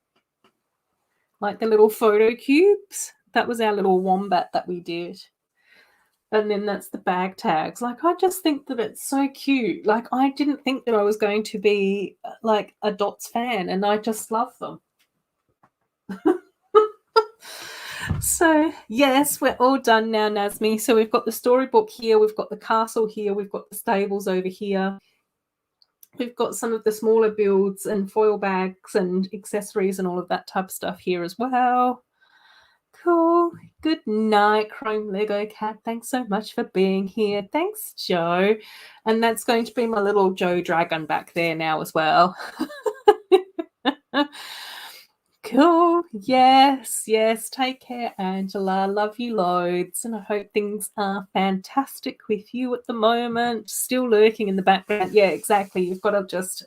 Like the little photo cubes. That was our little wombat that we did. And then that's the bag tags. Like, I just think that it's so cute. Like, I didn't think that I was going to be like a Dots fan, and I just love them. So yes, we're all done now, Nazmi. So we've got the storybook here, we've got the castle here, we've got the stables over here. We've got some of the smaller builds and foil bags and accessories and all of that type of stuff here as well. Cool. Good night, Chrome Lego Cat. Thanks so much for being here. Thanks, Joe. And that's going to be my little Joe dragon back there now as well. Cool. Yes. Take care, Angela. Love you loads. And I hope things are fantastic with you at the moment. Still lurking in the background. Yeah, exactly. You've got to just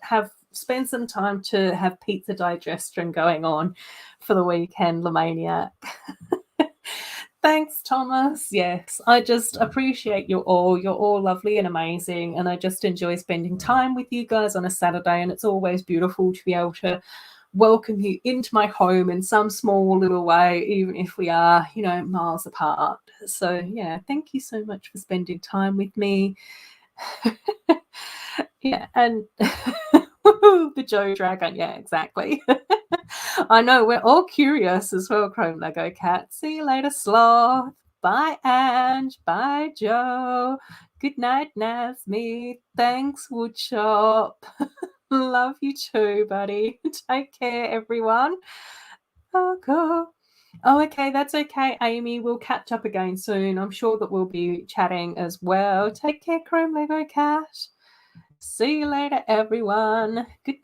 spend some time to have pizza digestion going on for the weekend, Lamaniac. Thanks, Thomas. Yes, I just appreciate you all. You're all lovely and amazing. And I just enjoy spending time with you guys on a Saturday. And it's always beautiful to be able to welcome you into my home in some small little way, even if we are, miles apart. So, yeah, thank you so much for spending time with me. Yeah, and the Joe Dragon. Yeah, exactly. I know, we're all curious as well, Chrome Lego Cat. See you later, Sloth. Bye, Ange. Bye, Joe. Good night, Nazmi. Thanks, Woodshop. Love you too, buddy. Take care, everyone. Oh, cool. Oh, okay, that's okay, Amy. We'll catch up again soon. I'm sure that we'll be chatting as well. Take care, Chrome Lego Cat. See you later, everyone. Good night.